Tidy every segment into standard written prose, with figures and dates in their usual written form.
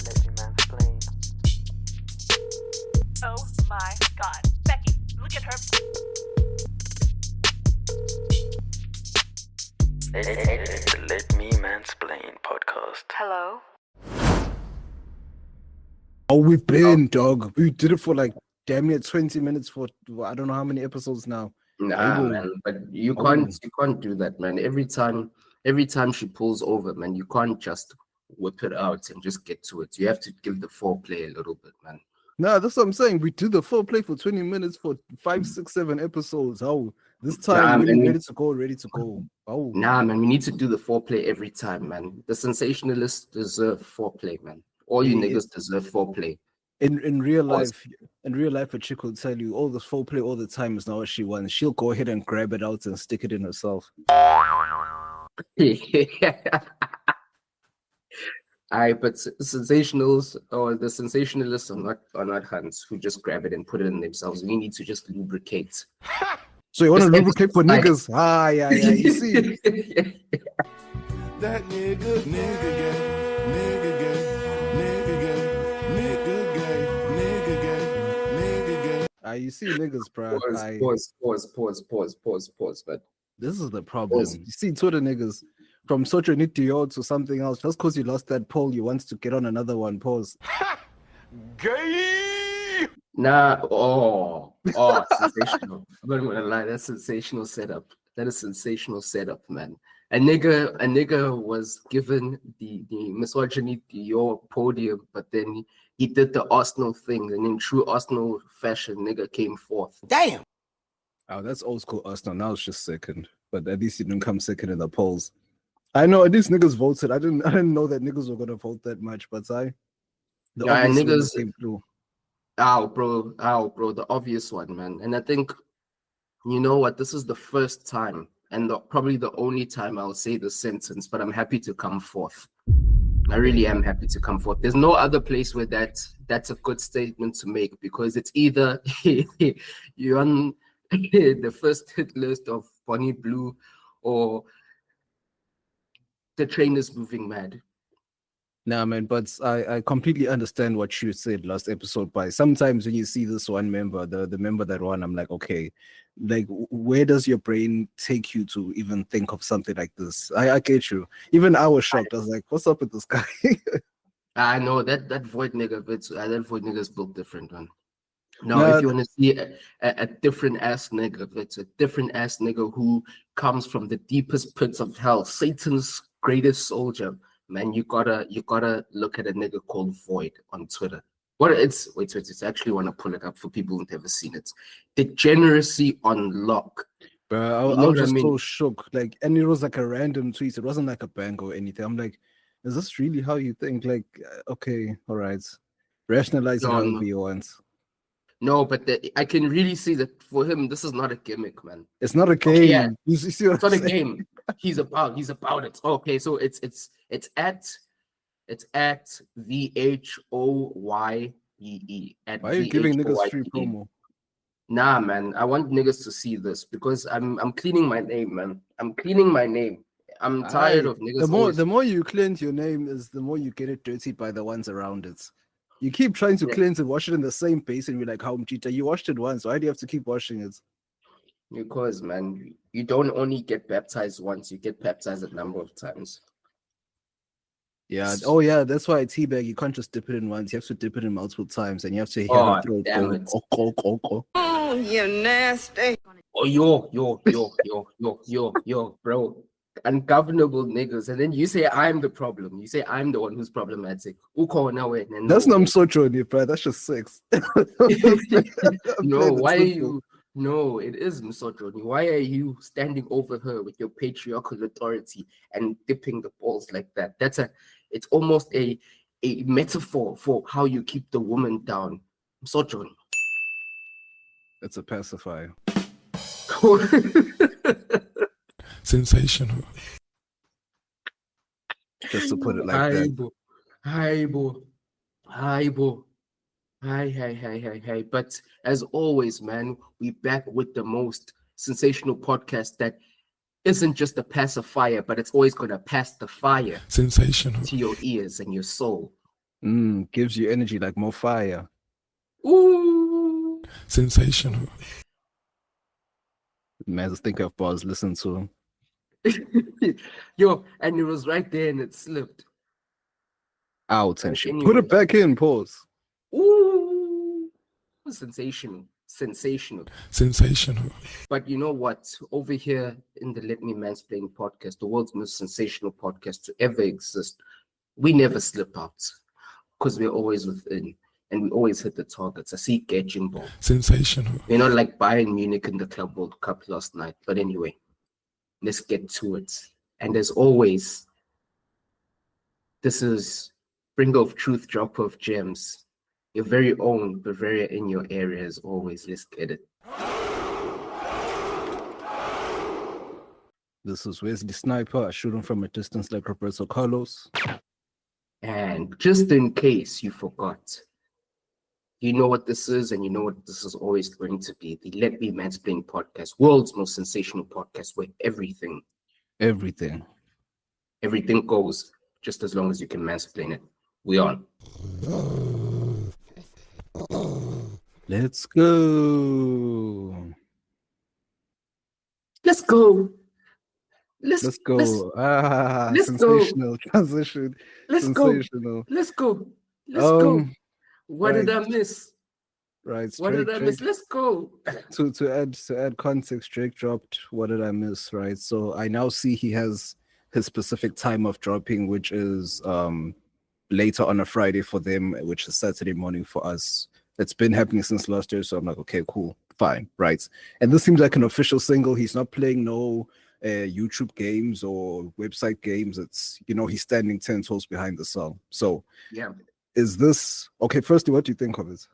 Let me mansplain. Oh my god. Becky, look at her. The Let Me Mansplain Podcast. Hello? Oh, we've been, dog. We did it for like damn near 20 minutes for I don't know how many episodes now. Nah, Aibo. man, but you Aibo. can't do that, man. Every time she pulls over, man, you can't just whip it out and just get to it. You have to give the foreplay a little bit, man. Nah, that's what I'm saying. We did the foreplay for 20 minutes for 5, 6, 7 episodes. Oh, this time when you're ready to go. Oh, Nah, man, we need to do the foreplay every time, man. The sensationalists deserve foreplay, man. All you niggas deserve foreplay. in real life, a chick will tell you, oh, this foreplay all the time is not what she wants. She'll go ahead and grab it out and stick it in herself. But sensationals or the sensationalists are not hunts who just grab it and put it in themselves. We need to just lubricate. So you want to Just lubricate for like- niggas? Ah, yeah. You see, That nigga you see niggas, bro. Pause. But This is the problem. Pause. You see, Twitter niggas from Diogo to something else, just because you lost that poll, you want to get on another one. Pause. nah, sensational. I'm not gonna lie, that's sensational setup. That is sensational setup, man. A nigga was given the misogyny your podium, but then he did the Arsenal thing, and in true Arsenal fashion, nigga came fourth. Damn. Oh, that's old school Arsenal. Now it's just second, but at least he didn't come second in the polls. I know at least niggas voted. I didn't know that niggas were gonna vote that much, but niggas came through. bro, the obvious one, man. And I think, you know what, this is the first time and probably the only time I'll say the sentence, but I'm happy to come forth. I really am happy to come forth. There's no other place where that's a good statement to make, because it's either you're on the first hit list of Bonnie Blue or the train is moving mad. Nah, man, but I completely understand what you said last episode. By sometimes when you see this one member, the member that won, I'm like, okay, like where does your brain take you to even think of something like this? I get you. Even I was shocked. I was like, what's up with this guy? I know that void nigga, but that void nigga is built different, man. Now, if you want to see a different ass nigga, it's a different ass nigga who comes from the deepest pits of hell, Satan's greatest soldier. Man, you gotta look at a nigga called Void on Twitter. Wait, I actually want to pull it up for people who've never seen it. Degeneracy on lock. Bro, You I know was what I just mean? so shook. Like, and it was like a random tweet. It wasn't like a bang or anything. I'm like, is this really how you think? Like, okay, all right. Rationalize it however you want. No, but I can really see that for him, this is not a gimmick, man. It's not a game. Okay, yeah. You see what It's not I'm a saying? game. He's about it. Okay, so it's at VHOYEE. At Why are you giving niggas free VHOYEE. promo? Nah, man. I want niggas to see this because I'm cleaning my name, man. I'm cleaning my name. I'm tired of niggas. The more you cleanse your name, is the more you get it dirty by the ones around it. You keep trying to cleanse and wash it in the same pace, and you're like, how Jota, you washed it once. Why do you have to keep washing it? Because, man, you don't only get baptized once, you get baptized a number of times. Yeah. Oh, yeah. That's why a tea bag, you can't just dip it in once. You have to dip it in multiple times, and you have to hear her throat damn go. it. Oh, you nasty. Oh, yo, bro. Ungovernable niggas. And then you say I'm the problem. You say I'm the one who's problematic. That's not misogyny, bro. That's just sex. No, why are you? No, it is misogyny. Why are you standing over her with your patriarchal authority and dipping the balls like that? It's almost a metaphor for how you keep the woman down. Misogyny. It's a pacifier. sensational. Just to put it like that. Hi, bo. Hi. But as always, man, we back with the most sensational podcast that isn't just a pacifier, but it's always going to pass the fire Sensational. to your ears and your soul. Gives you energy like more fire. Ooh. Sensational. Man, just think of bars, listen to him. Yo, and it was right there and it slipped. Out and shit. Anyway. Put it back in, pause. Ooh. Sensational. Sensational. Sensational. But you know what? Over here in the Let Me Mansplain podcast, the world's most sensational podcast to ever exist, we never slip out because we're always within and we always hit the targets. I see catching ball. Sensational. We're not like Bayern Munich in the Club World Cup last night. But anyway, let's get to it. And as always, this is Bringer of Truth, Drop of Gems. Your very own Bavaria in your area as always. Let's get it. This is Wesley Sniper. I shoot him from a distance like Roberto Carlos. And just in case you forgot, you know what this is, and you know what this is always going to be. The Let Me Mansplain Podcast, world's most sensational podcast where everything goes, just as long as you can mansplain it. We on. Let's go. Let's go. Let's go. let's Sensational transition. Let's Sensational. go. Let's go. Let's go. What right. did I miss? Right. What did I miss? Let's go. To add context, Drake dropped What Did I Miss, right? So I now see he has his specific time of dropping, which is later on a Friday for them, which is Saturday morning for us. It's been happening since last year, so I'm like, okay, cool, fine, right? And this seems like an official single. He's not playing no YouTube games or website games. It's, he's standing 10 toes behind the song. So yeah, is this okay? Firstly, what do you think of it?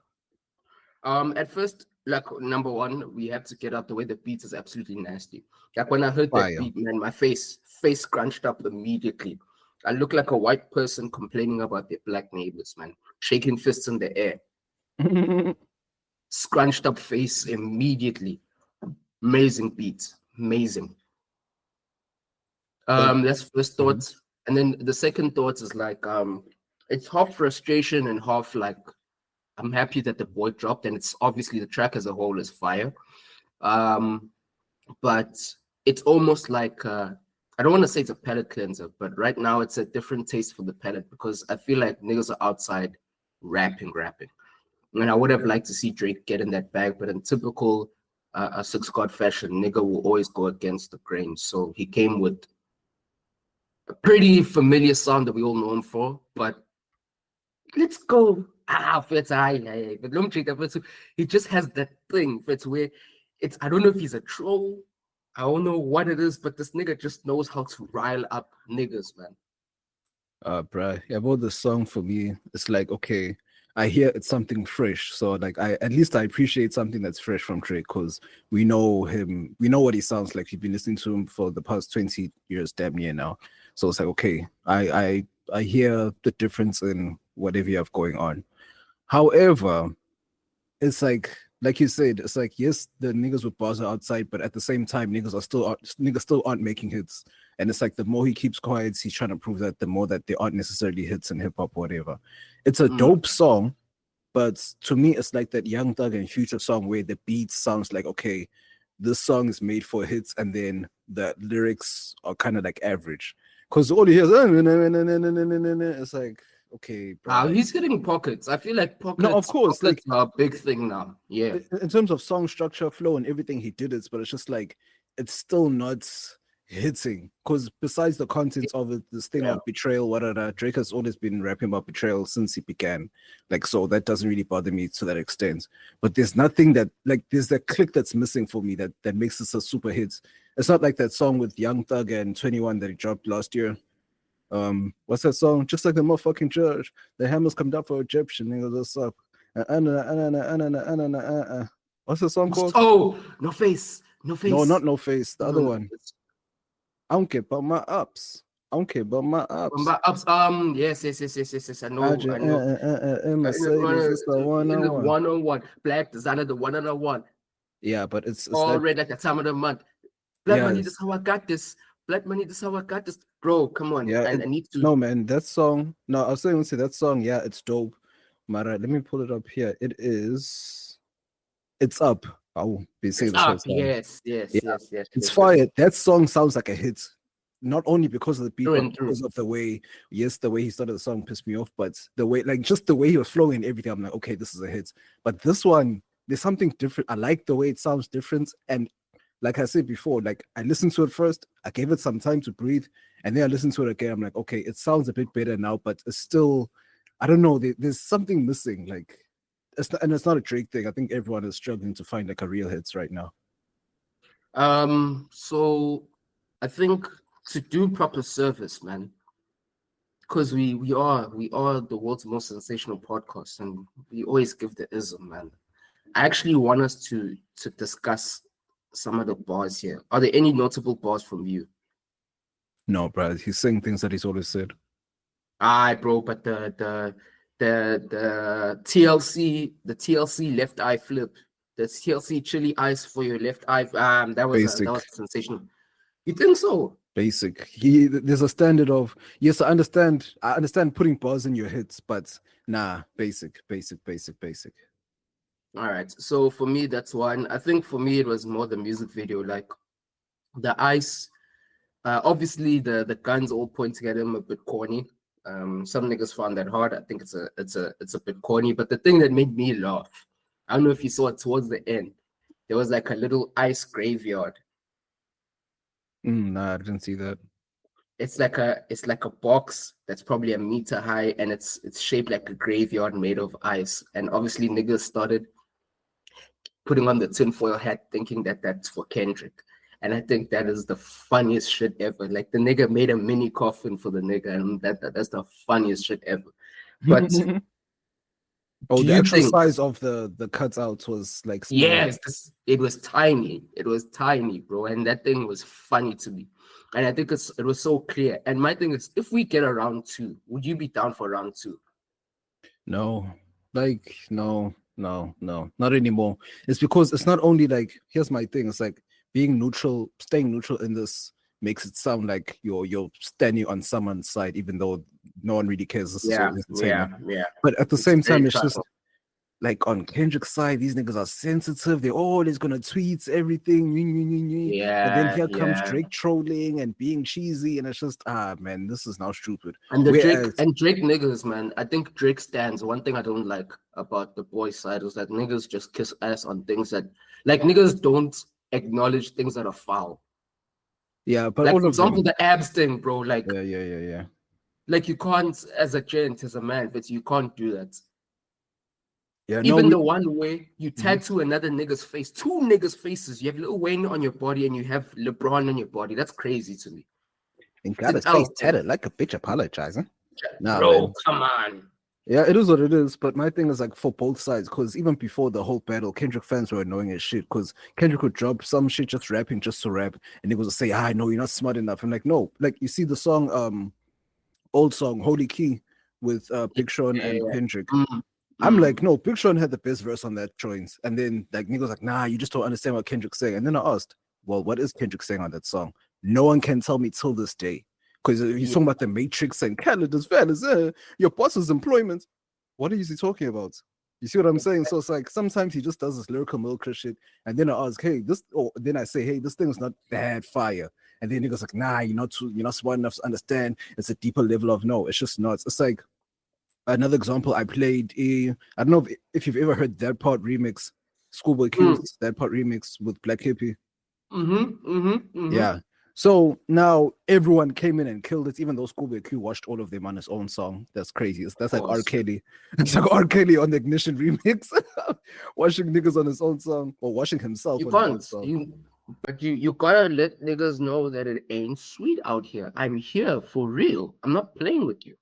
At first, like, number one, we have to get out the way. The beat is absolutely nasty. Like when I heard that beat, man, my face scrunched up immediately. I look like a white person complaining about their black neighbors, man, shaking fists in the air. Scrunched up face immediately. Amazing beat, amazing. That's first thoughts, and then the second thought is like, it's half frustration and half like, I'm happy that the boy dropped, and it's obviously the track as a whole is fire. But it's almost like I don't want to say it's a palate cleanser, but right now it's a different taste for the palate because I feel like niggas are outside rapping. And I would have liked to see Drake get in that bag, but in typical Six God fashion, nigga will always go against the grain. So he came with a pretty familiar sound that we all know him for, but let's go. He just has that thing. It's where it's, I don't know if he's a troll. I don't know what it is, but this nigga just knows how to rile up niggas, man. Bruh, yeah, about the song for me, it's like, okay, I hear it's something fresh. So like at least I appreciate something that's fresh from Drake because we know him, we know what he sounds like. We've been listening to him for the past 20 years, damn near now. So it's like, okay, I hear the difference in whatever you have going on. However, it's like you said, it's like, yes, the niggas with bars are outside, but at the same time, niggas still aren't making hits. And it's like the more he keeps quiet, he's trying to prove that the more that they aren't necessarily hits in hip hop or whatever. It's a dope song, but to me, it's like that Young Thug and Future song where the beat sounds like, okay, this song is made for hits, and then the lyrics are kind of like average. Because all you hear is it's like, okay, bro. He's getting pockets. I feel like pockets. No, of course, pockets are a big thing now. Yeah. In terms of song structure, flow, and everything, he did it, but it's just like it's still not hitting. Because besides the content of it, this thing of betrayal, whatever, Drake has always been rapping about betrayal since he began. Like, so that doesn't really bother me to that extent. But there's nothing that, like, there's that click that's missing for me that makes this a super hit. It's not like that song with Young Thug and 21 that he dropped last year. What's that song? Just like the motherfucking judge. The hammers come down for Egyptian. Nigga, what's up? What's the song called? Oh, No Face. No Face. No, not No Face. The other one. I don't care about my ups. I don't care about my ups. My ups. Yes. I know. Mercedes, it's the one-on-one. One-on-one. Black designer, the one-on-one. Yeah, but it's all like, red at the time of the month. Blood money, Yes. this is how I got this. Blood money, this is how I got this. Bro, come on. Yeah, I need to. no man, that song. No, I was saying say that song. Yeah, it's dope. Mara, let me pull it up here. It's up. I'll be saying It's this whole up. time. Yes, yes, Yeah, yes, yes, it's yes, yes. fire. That song sounds like a hit, not only because of the beat, Through but and through. because of the way. Yes, the way he started the song pissed me off, but the way, like, just the way he was flowing and everything, I'm like, okay, this is a hit. But this one, there's something different. I like the way it sounds different, and like I said before, like I listened to it first, I gave it some time to breathe, and then I listened to it again. I'm like, okay, it sounds a bit better now, but it's still, I don't know, there's something missing. Like, and it's not a Drake thing. I think everyone is struggling to find like a real hits right now. So I think to do proper service, man, because we are the world's most sensational podcast, and we always give the ism, man. I actually want us to discuss some of the bars here. Are there any notable bars from you? No, bro, he's saying things that he's always said. Aye, bro, but the TLC left eye flip, the TLC chili ice for your left eye, that Basic. was sensational. You think so? Basic. There's a standard of, yes, I understand putting bars in your hits, but nah, basic. All right. So for me, that's one. I think for me it was more the music video, like the ice. Obviously the guns all pointing at him a bit corny. Some niggas found that hard. I think it's a bit corny. But the thing that made me laugh, I don't know if you saw it towards the end. There was like a little ice graveyard. Nah, I didn't see that. It's like a box that's probably a meter high, and it's shaped like a graveyard made of ice. And obviously niggas started putting on the tinfoil hat, thinking that that's for Kendrick. And I think that is the funniest shit ever. Like the nigga made a mini coffin for the nigga, and that's the funniest shit ever. But Oh, do the you actual think? size of the cutout was like small. Yes, it was tiny. It was tiny, bro, and that thing was funny to me. And I think it was so clear. And my thing is, if we get a round two, would you be down for round two? No, like no, not anymore. It's because it's not only like, here's my thing. It's like being neutral, staying neutral in this makes it sound like you're standing on someone's side, even though no one really cares. This is all Yeah, entertainment. yeah. But at the It's same very time, it's just tribal. like on Kendrick's side, these niggas are sensitive. They're always gonna tweet everything. And then here comes Yeah. Drake trolling and being cheesy, and it's just man, this is now stupid. And Whereas Drake niggas, man. I think Drake stands. One thing I don't like about the boy side is that niggas just kiss ass on things that, like, niggas don't acknowledge things that are foul. yeah, but Like, all for of example, them. the abs thing, bro. Yeah. Like you can't, as a gent, as a man, but you can't do that. Yeah, no, Even the one way you Mhm. tattoo another nigga's face, two niggas' faces. You have Lil Wayne on your body and you have LeBron on your body. That's crazy to me. and It's got an his face L thing. tatted like a bitch apologizing. Nah, Bro, man. come on. Yeah, it is what it is. But my thing is like for both sides, because even before the whole battle, Kendrick fans were annoying as shit. Because Kendrick would drop some shit just rapping just to rap, and they would say, "Ah, no, you're not smart enough." I'm like, no, like you see the song, old song, Holy Key, with Big Sean Yeah, and yeah. Kendrick. Mm, I'm mm. like, no, Big Sean had the best verse on that joint. And then like niggas like, nah, you just don't understand what Kendrick's saying. And then I asked, well, what is Kendrick saying on that song? No one can tell me till this day. Because he's Yeah. talking about the Matrix and Canada's values, your boss's employment. What is he talking about? You see what I'm saying? So it's like sometimes he just does this lyrical milk shit, and then I ask, hey, then I say, hey, this thing is not that fire. And then niggas like, nah, you're not smart enough to understand. It's a deeper level of no, it's just not. It's like another example. I played I don't know if you've ever heard that part remix, Schoolboy Mm. Q's that part remix with Black Hippie. Mm-hmm. Yeah. So now everyone came in and killed it, even though Schoolboy Q watched all of them on his own song. That's crazy. That's Of like R. course. Kelly. It's like R. Kelly on the Ignition remix, watching niggas on his own song or watching himself You on his own can't. song. But you gotta let niggas know that it ain't sweet out here. I'm here for real. I'm not playing with you.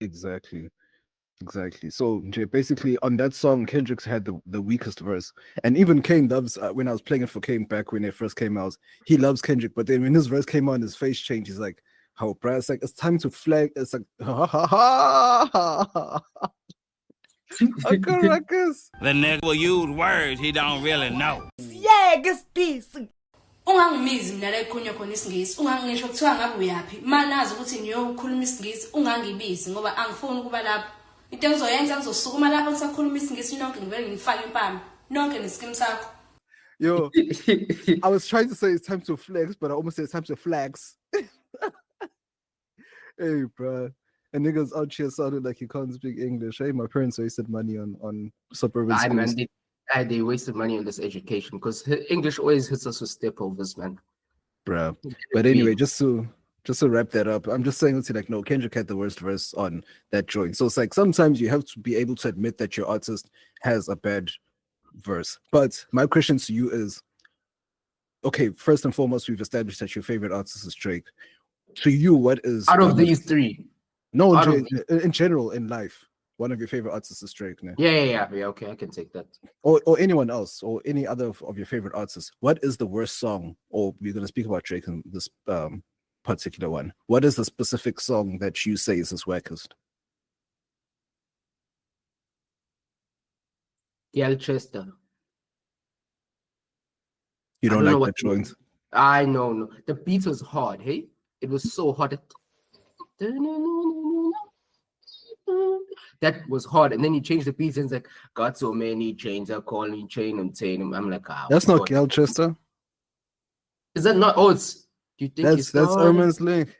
Exactly. Exactly. So basically, on that song, Kendrick's had the weakest verse, and even Kane loves. When I was playing it for Kane back when it first came out, he loves Kendrick. But then when his verse came on, his face changed. He's like, "How, bro? It's like it's time to flag." It's like, ha ha ha ha ha. Uncle Ruckus. The nigga will use words he don't really know. Ungangimizi mina la ekhulunywa khona isingisi, ungangisho kuthiwa ngabe uyaphi. Manazi ukuthi ngiyokhuluma isingisi, ungangibizi ngoba angifuni ukuba lapho. Into engizoyenza ngizosukuma lapho ngisakhuluma isingisi nonke ngivele ngifake impama. Nonke neskim sakho. Yo, I was trying to say it's time to flex, but I almost said it's time to flex. Hey, bro. And niggas out here sounded like he can't speak English. Hey, my parents wasted money on suburban schools. Man, they wasted money on this education because English always hits us with stepovers, man. Bro. But anyway, just to wrap that up, I'm just saying, like, no, Kendrick had the worst verse on that joint. So it's like sometimes you have to be able to admit that your artist has a bad verse. But my question to you is, okay, first and foremost, we've established that your favorite artist is Drake. To you, what is out of these three? No, in general, in life, one of your favorite artists is Drake. No? Yeah. Okay, I can take that. Or anyone else, or any other of your favorite artists. What is the worst song? Or we're gonna speak about Drake in this particular one. What is the specific song that you say is his wackest? Chester. You don't like that joint? I know, no. The beat was hard, hey? It was so hard. That was hard. And then he changed the beats and it's like, got so many chains, I call me chain and chain him. I'm like, that's not Gal Chester. Is that not? Oh, it's. Do you think that's Erman's link?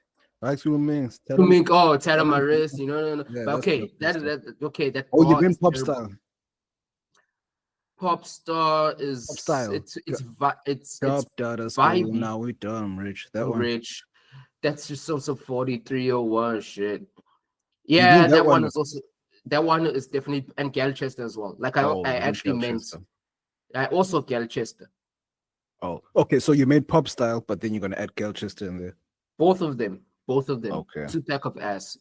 Actual means. Oh, tell my wrist. No. Yeah, but okay, that. Oh, you mean pop style? Pop star is pop style. It's vibey. Now we done, Rich. That one. Rich. That's just so 4301 shit. Yeah, that one is also. That one is definitely and Galchester as well. Like I actually meant. I also Galchester. Oh, okay. So you made pop style, but then you're gonna add Galchester in there. Both of them. Okay. Two pack of ass.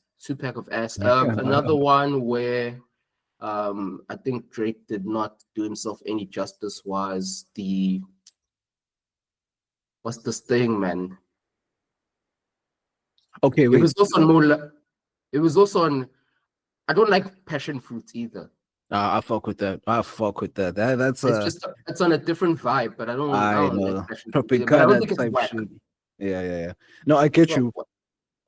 Another one where I think Drake did not do himself any justice was what's this thing, man? Okay, wait. It was also on. I don't like passion fruit either. I fuck with that. It's on a different vibe, but I don't know. Like passion fruit, but I don't think it's whack. Yeah. No, I get you.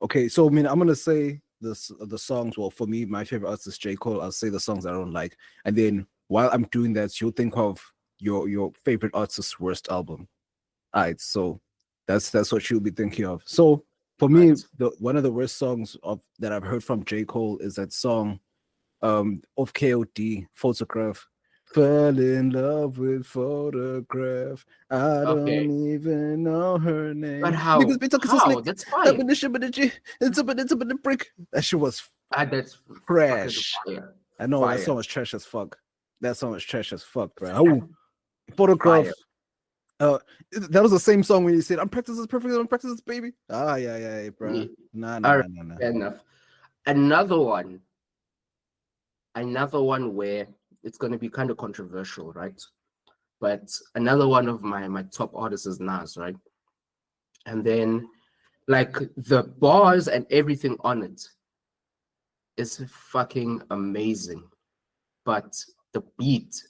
Okay, so I mean, I'm gonna say the songs. Well, for me, my favorite artist is J. Cole. I'll say the songs I don't like, and then while I'm doing that, you'll think of your favorite artist's worst album. All right, so that's what you'll be thinking of. So for me, one of the worst songs that I've heard from J. Cole is that song of K.O.D. Photograph. Fell in love with Photograph. I don't even know her name. But how? That's fine. It's a brick. That shit was that's trash. I know that song was trash as fuck. Bro. Oh, Photograph. That was the same song when you said, "I'm practicing perfectly, I'm practicing baby." Yeah, bro. Yeah. Nah. Fair enough. Another one where it's going to be kind of controversial, right? But another one of my top artists is Nas, right? And then, like, the bars and everything on it is fucking amazing. But the beat,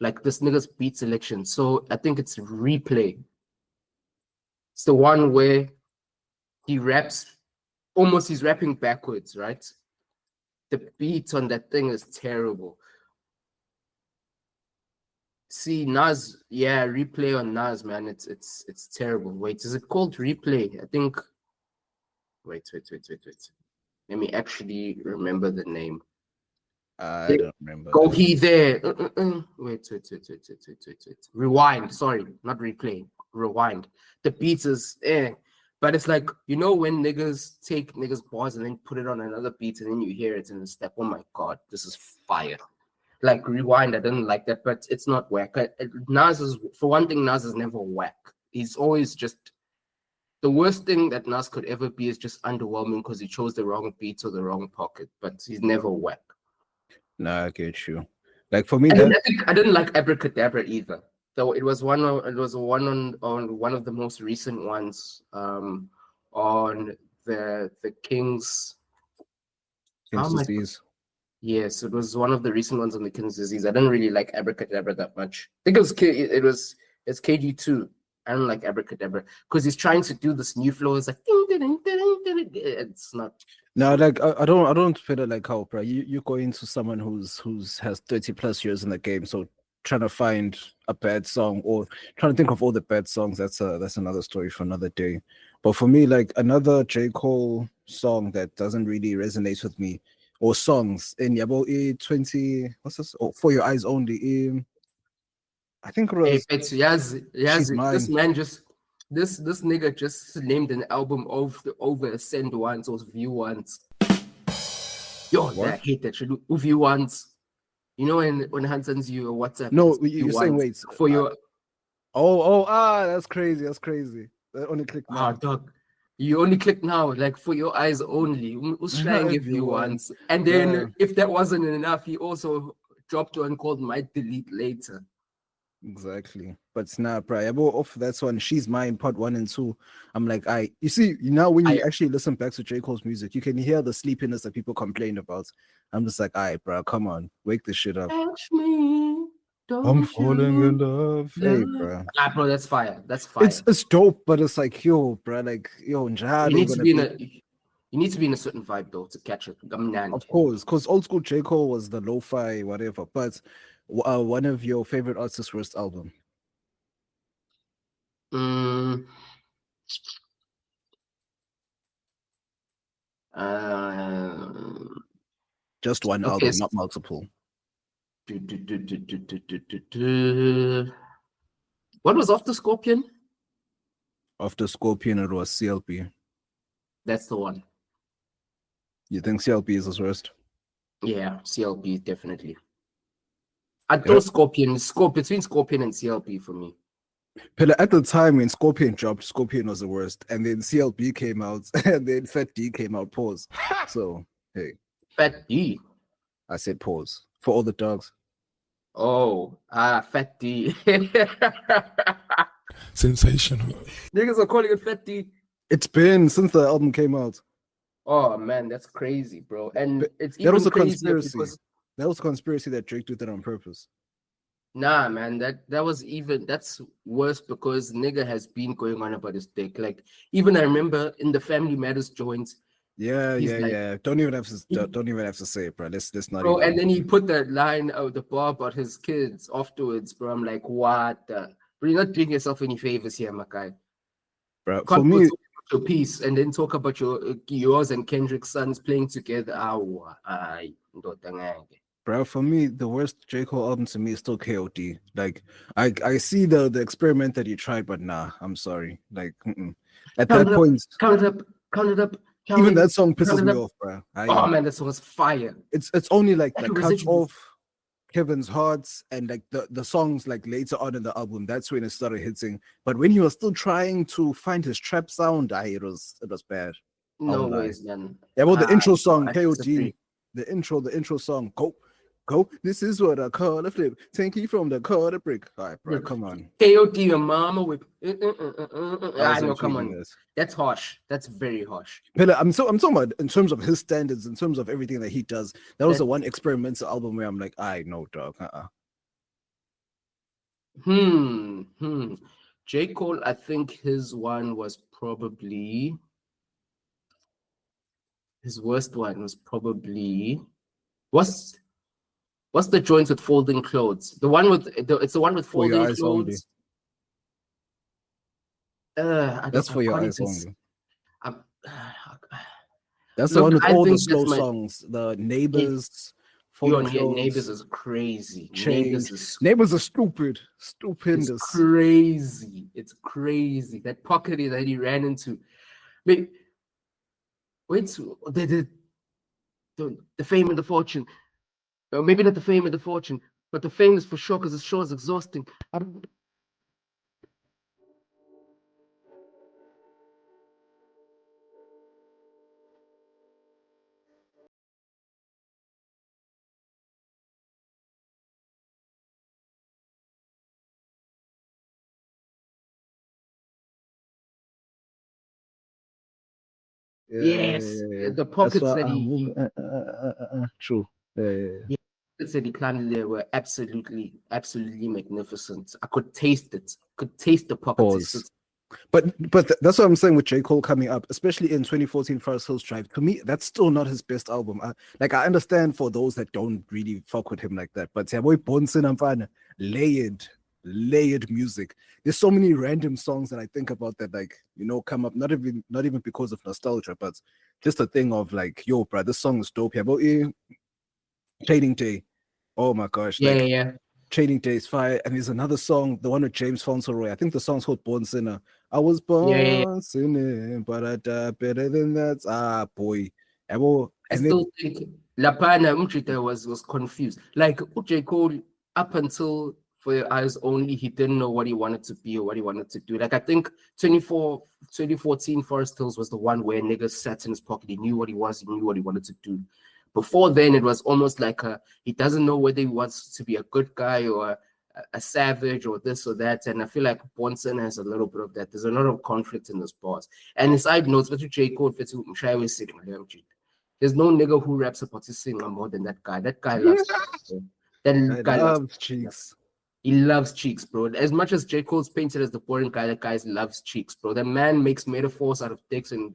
like this nigga's beat selection. So I think it's Replay. It's the one where he raps, he's rapping backwards, right? The beat on that thing is terrible. See, Nas, Replay on Nas, man, it's terrible. Wait, is it called Replay? I think. Wait. Let me actually remember the name. I don't remember. Go he there. Wait. Rewind. Sorry, not Replay. Rewind. The beat is but it's like, you know, when niggas take niggas bars and then put it on another beat and then you hear it in the step. Oh my god, this is fire. Like Rewind, I didn't like that, but it's not whack. Nas is, for one thing, Nas is never whack. He's always just the worst thing that Nas could ever be is just underwhelming because he chose the wrong beat or the wrong pocket, but he's never whack. Nah, I get you. Like for me, And then that I think I didn't like Abracadabra either. Though it was one on one of the most recent ones on the King's King's how am I disease. yes, it was one of the recent ones on the King's disease. I didn't really like Abracadabra that much. I think it's KG2. I don't like Abracadabra because he's trying to do this new flow. It's like it's not. No, like I don't feel it like how, bro. You go into someone who's has 30+ years in the game, so trying to find a bad song or trying to think of all the bad songs, that's another story for another day. But for me, like another J. Cole song that doesn't really resonate with me, or songs in Yabo 20, what's this? Oh, For Your Eyes Only. I think it Hey, was but yes, She's this Mine. man just this nigga just named an album over a send once or view once. Yo, What? I hate that shit. View once. You know when Han sends you a WhatsApp. No, it's view you're saying once wait. for your That's crazy. That's crazy. That only click now. dog. You only click now, like for your eyes only. Who's trying if you once? And then Yeah. if that wasn't enough, he also dropped one called Might Delete Later. Exactly. But snap, right? I go off that's one. She's Mine, part 1 and 2. I'm like, you see, now when you actually listen back to J. Cole's music, you can hear the sleepiness that people complain about. I'm just like, bro, come on, wake this shit up. Catch me. I'm falling in love. Hey, bro. Bro, that's fire. That's fire. It's dope, but it's like, yo, bro, like, yo, You need to be in a certain vibe though to catch it. Of course, because old school J. Cole was the lo-fi, whatever. But one of your favorite artists' worst album? Just one album, not multiple. What was After Scorpion? After Scorpion, it was CLP. That's the one. You think CLP is his worst? Yeah, CLP definitely. I thought Scorpion between Scorpion and CLP for me. But at the time when Scorpion dropped, Scorpion was the worst, and then CLP came out, and then Fat D came out. Pause. So hey, Fat D. I said pause for all the dogs. Oh, Fat D. Sensational. Niggas are calling it Fat D. It's been since the album came out. Oh man, that's crazy, bro. And but it's there was a conspiracy. Because that was a conspiracy that Drake did that on purpose. Nah, man, that's worse because nigga has been going on about his dick. Like even I remember in the Family Matters joints. Yeah. Don't even have to say it, bro. Let's not. Bro, even and then he put that line out the bar about his kids afterwards, bro. I'm like, what? Bro, you're not doing yourself any favors here, my guy. Bro, for me, talk about your piece and then talk about yours and Kendrick's sons playing together. Bro, for me, the worst J. Cole album to me is still KOD. Like, I see the experiment that he tried, but nah, I'm sorry. Like, at that point, count it up. Even that song pisses me off, bro. Oh man, that song was fire. It's only like the cut off Kevin's Hearts and like the songs like later on in the album. That's when it started hitting. But when he was still trying to find his trap sound, it was bad. No ways, man. Yeah, well, the intro song, KOD, the intro song, go. This is what I call a flip. Take you from the car to brick. All right, bro, come on. KOD, your mama with. I know, come on. That's harsh. That's very harsh. I'm talking about in terms of his standards, in terms of everything that he does. That was the one experimental album where I'm like, I know, dog. J. Cole, I think his one was probably. His worst one was probably. What's the joint with folding clothes? The one with it's the one with folding clothes. That's For Your Eyes Only. That's Look, the one with all the slow songs. The Neighbors. Neighbors is crazy. Neighbors are stupid. Stupendous. It's crazy. It's crazy. That pocket that he ran into. Wait, the fame and the fortune. Maybe not the fame and the fortune, but the fame is for sure because it sure is exhausting. Yes, the That's pockets why that I he, will. True. yeah, pockets that he planted there were absolutely magnificent. I could taste it. Could taste the pockets. He Pause. sits. But that's what I'm saying with J. Cole coming up, especially in 2014 First Hills Drive. To me, that's still not his best album. I understand for those that don't really fuck with him like that, but yeah, boy, Bonson, I'm fine. Layered music. There's so many random songs that I think about that, like, come up not even because of nostalgia, but just a thing of like, yo, bro, this song is dope. Yeah, but Trading Day. Oh my gosh, Yeah, like yeah. Training Day is fire. And there's another song, the one with James Fauntleroy. I think the song's called Born Sinner. I was Yeah. born sinning, but I died better than that. Ah, boy. And I then, still think Lapana Mchita was confused. Like J. Cole, up until For Your Eyes Only, he didn't know what he wanted to be or what he wanted to do. Like I think 2014 Forest Hills was the one where niggas sat in his pocket. He knew what he was, he knew what he wanted to do. Before then, it was almost like he doesn't know whether he wants to be a good guy or a savage or this or that. And I feel like Bonson has a little bit of that. There's a lot of conflict in those bars. And the side notes, what you J. Cole, there's no nigga who raps about his singer more than that guy. That guy loves cheeks, bro. I That guy loves love Cheeks. He loves cheeks, bro. As much as J. Cole's painted as the boring guy, that guy loves cheeks, bro. That man makes metaphors out of dicks and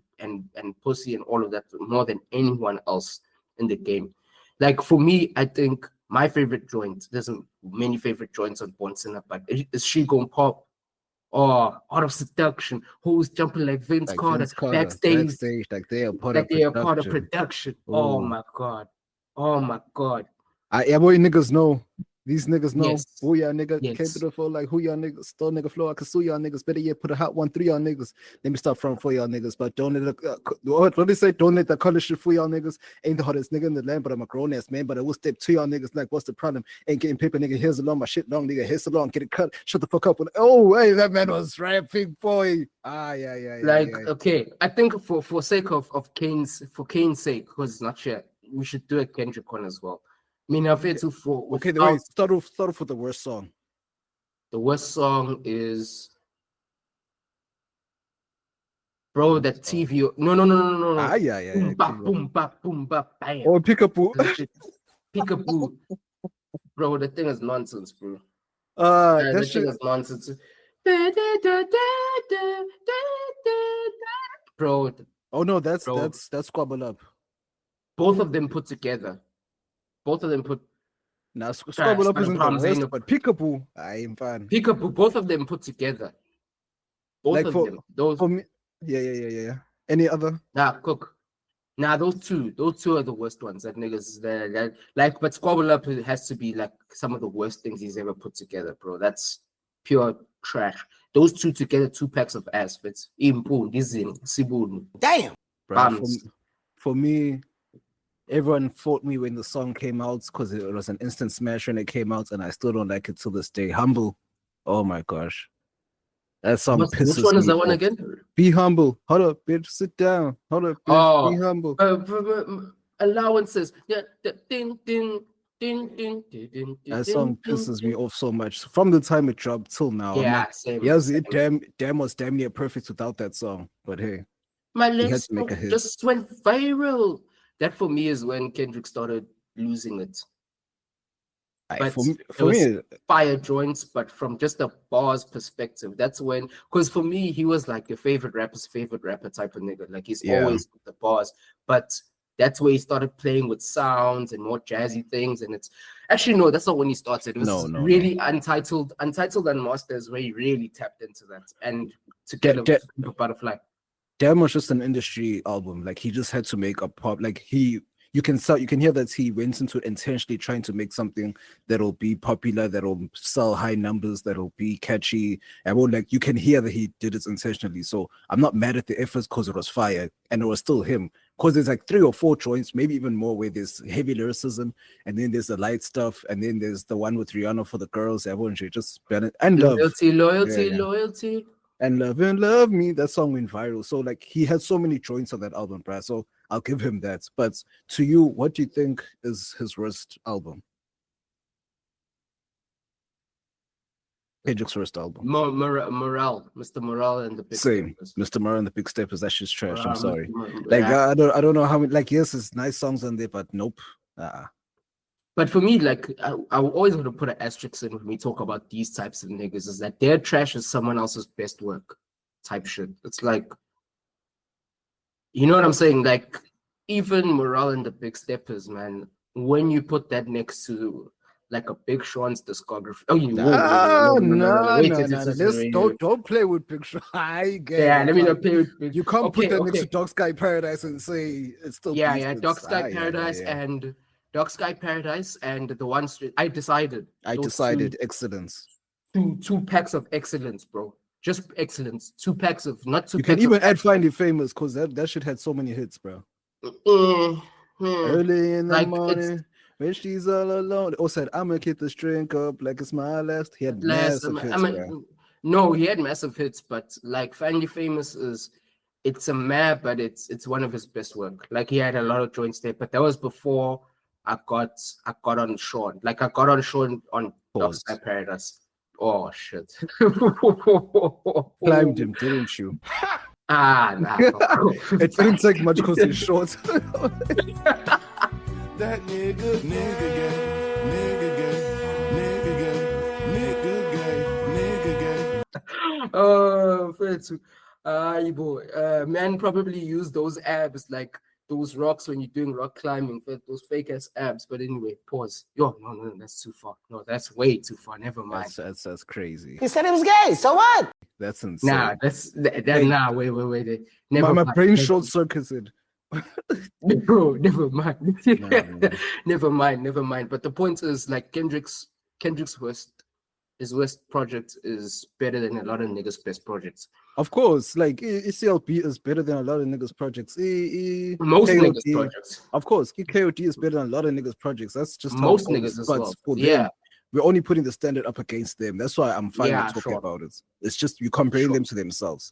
pussy and all of that more than anyone else in the game. Like for me, I think my favorite joint, there's many favorite joints on Born Sinner, but is She Gon' Pop? Oh, Art of Seduction, who's jumping like Vince Like Carter Vince Carter, backstage, like they are part of they are part of production. production. Oh Ooh. my god. Oh my god. Yeah, boy, niggas know. These niggas know. Yes. Who y'all nigga came Yes. to the floor like who y'all niggas stole nigga floor. I can sue y'all niggas. Better yet, put a hot 1-3 y'all niggas. Let me start front for y'all niggas. But don't let what they say? Don't let the color shit for y'all niggas. Ain't the hottest nigga in the land, but I'm a grown ass man. But I will step to y'all niggas. Like, what's the problem? Ain't getting paper, nigga. Here's along my shit long, nigga. Here's along. Get it cut. Shut the fuck up. Oh, hey, that man was rapping, boy. Yeah. Okay, I think for sake of K.A.N.'s sake, because it's not sure, we should do a Kendrick one as well. I mean, I've to for Okay, the way start off with the worst song. The worst song is, bro, that TV. No. Yeah. Boom bap, boom bap, boom bap, bam. Or Pick-a-Boo. Pick-a-Boo. Bro, that thing is nonsense, bro. That shit thing is nonsense. Bro. Oh no, that's Squabble Up. Both of them put together. Now Squabble Up isn't the worst, but Pick-a-Boo, I am fine. Pick-a-Boo, both of them put together. Both of them. Those for me, yeah. Any other? Cook. Those two are the worst ones. That niggas that like, but Squabble Up has to be like some of the worst things he's ever put together, bro. That's pure trash. Those two together, 2 packs of ass. It's Damn. Bro, for me, everyone fought me when the song came out because it was an instant smash when it came out, and I still don't like it till this day. Humble. Oh my gosh. That song pisses me. Which one is that off. one again? Be humble. Hold up, bitch. Sit down. Hold up, bitch. Be humble. Allowances. Yeah. That song pisses me off so much. From the time it dropped till now. Yeah, same. Yes, it damn was damn near perfect without that song. But hey, my lips just went viral. That for me is when Kendrick started losing it. But for me, fire joints, but from just a bars perspective, that's when, because for me, he was like your favorite rapper's favorite rapper type of nigga. Like he's always with the bars, but that's where he started playing with sounds and more jazzy things. And it's actually, no, that's not when he started. It was really Untitled Unmasters where he really tapped into that and together with Butterfly. Damn was just an industry album. Like he just had to make a pop. Like you can hear that he went into it intentionally trying to make something that'll be popular, that'll sell high numbers, that'll be catchy. And you can hear that he did it intentionally. So I'm not mad at the efforts because it was fire and it was still him. Because there's like 3 or 4 joints, maybe even more, where there's heavy lyricism, and then there's the light stuff, and then there's the one with Rihanna for the girls. Everyone should just and Loyalty. And Love Me, that song went viral. So like he had so many joints on that album, bruh. So I'll give him that. But to you, what do you think is his worst album? Kendrick's first album. Morale, Mr. Morale and the Big Same. Steppers. Mr. Murray and the Big Steppers, that shit's trash. I'm sorry. Like, I don't know how many, like, yes, it's nice songs on there, but nope. But for me, like, I always want to put an asterisk in when we talk about these types of niggas, is that their trash is someone else's best work type shit. It's like, you know what I'm saying? Like, even Morale and the Big Steppers, man, when you put that next to like a Big Sean's discography. Oh, you Don't play with Big Sean. I get it. Yeah, let me not play with Big. You can't put that next to Dark Sky Paradise and say it's still Dark Sky Paradise and Dark Sky Paradise and the one I decided excellence. Two packs of excellence, bro. Just excellence. 2 packs of not 2 You packs can even of add Find It Famous because that shit had so many hits, bro. Early in the Like, morning when she's all alone. Oh, said I'ma keep this drink up like it's my last. He had massive hits, bro. No, he had massive hits, but like Find It Famous it's a map, but it's one of his best work. Like he had a lot of joints there, but that was before I got on Sean. Like I got on Sean on Dark Sky Paradise. Oh shit! Climbed him, didn't you? Nah. It didn't take much because he's short. That nigga gay. Oh, boy. Man probably use those abs like those rocks when you're doing rock climbing, those fake ass abs. But anyway, pause. No, that's too far. No, that's way too far. Never mind. That's crazy. He said he was gay, so what? That's insane. Nah, nah, wait. My brain short circuited. Bro, never mind. Never mind. But the point is, like, Kendrick's worst project is better than a lot of niggas' best projects. Of course, like ECLB is better than a lot of niggas' projects. Most niggas' projects. Of course, KOD is better than a lot of niggas' projects. That's just most niggas as well. For them, we're only putting the standard up against them. That's why I'm fine with talking about it. It's just you comparing them to themselves.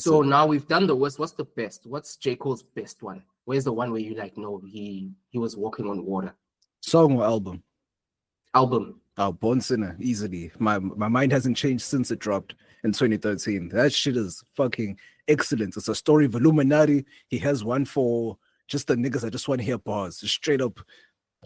Now we've done the worst. What's the best? What's J. Cole's best one? Where's the one where you like, no, he was walking on water? Song or album? Album. Oh, Born Sinner, easily. My mind hasn't changed since it dropped in 2013. That shit is fucking excellent. It's a story of Illuminati. He has one for just the niggas that just want to hear bars, just straight up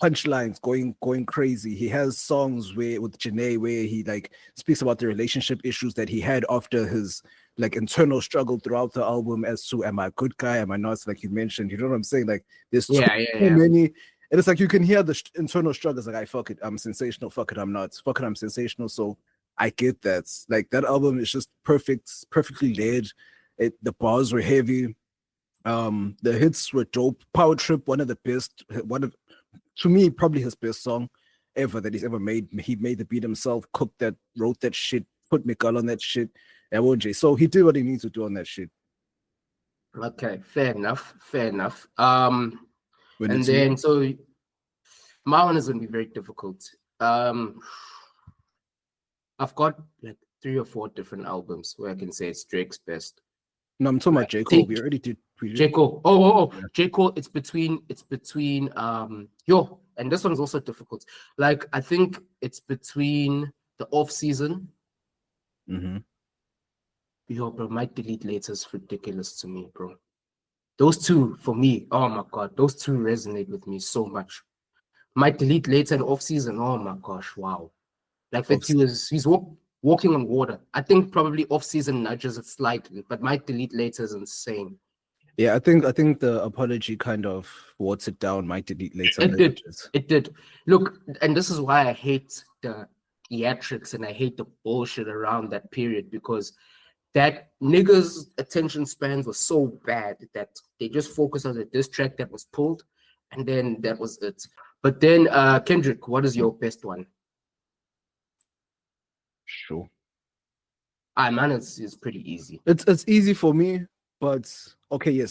punchlines going crazy. He has songs with Janae where he like speaks about the relationship issues that he had after his like internal struggle throughout the album as to am I a good guy, am I not, like you mentioned. You know what I'm saying? Like there's too many. And it's like you can hear the internal struggles. Like, I fuck it, I'm sensational. Fuck it, I'm not. Fuck it, I'm sensational. So I get that. Like that album is just perfectly laid. The bars were heavy. The hits were dope. Power Trip, one of the best. To me, probably his best song ever that he's ever made. He made the beat himself, cooked that, wrote that shit, put Miguel on that shit. So he did what he needs to do on that shit. Okay, fair enough. And then, so my one is going to be very difficult. I've got like 3 or 4 different albums where I can say it's Drake's best. No, I'm talking about J. Cole. We already did. J. Cole. Oh. Yeah. J. Cole, it's between, and this one's also difficult. Like, I think it's between the off season. Mm-hmm. Yo, bro, my delete later is ridiculous to me, bro. Those two, for me, oh my God, those two resonate with me so much. Might delete later and off season, oh my gosh, wow. Like he's walking on water. I think probably off season nudges it slightly, but might delete later is insane. Yeah, I think the apology kind of waters it down. Might delete later. It did. Look, and this is why I hate the theatrics and I hate the bullshit around that period, because that niggas' attention spans were so bad that they just focused on the diss track that was pulled, and then that was it. But then, Kendrick, what is your best one? Sure. Man, it's pretty easy. It's easy for me, but okay.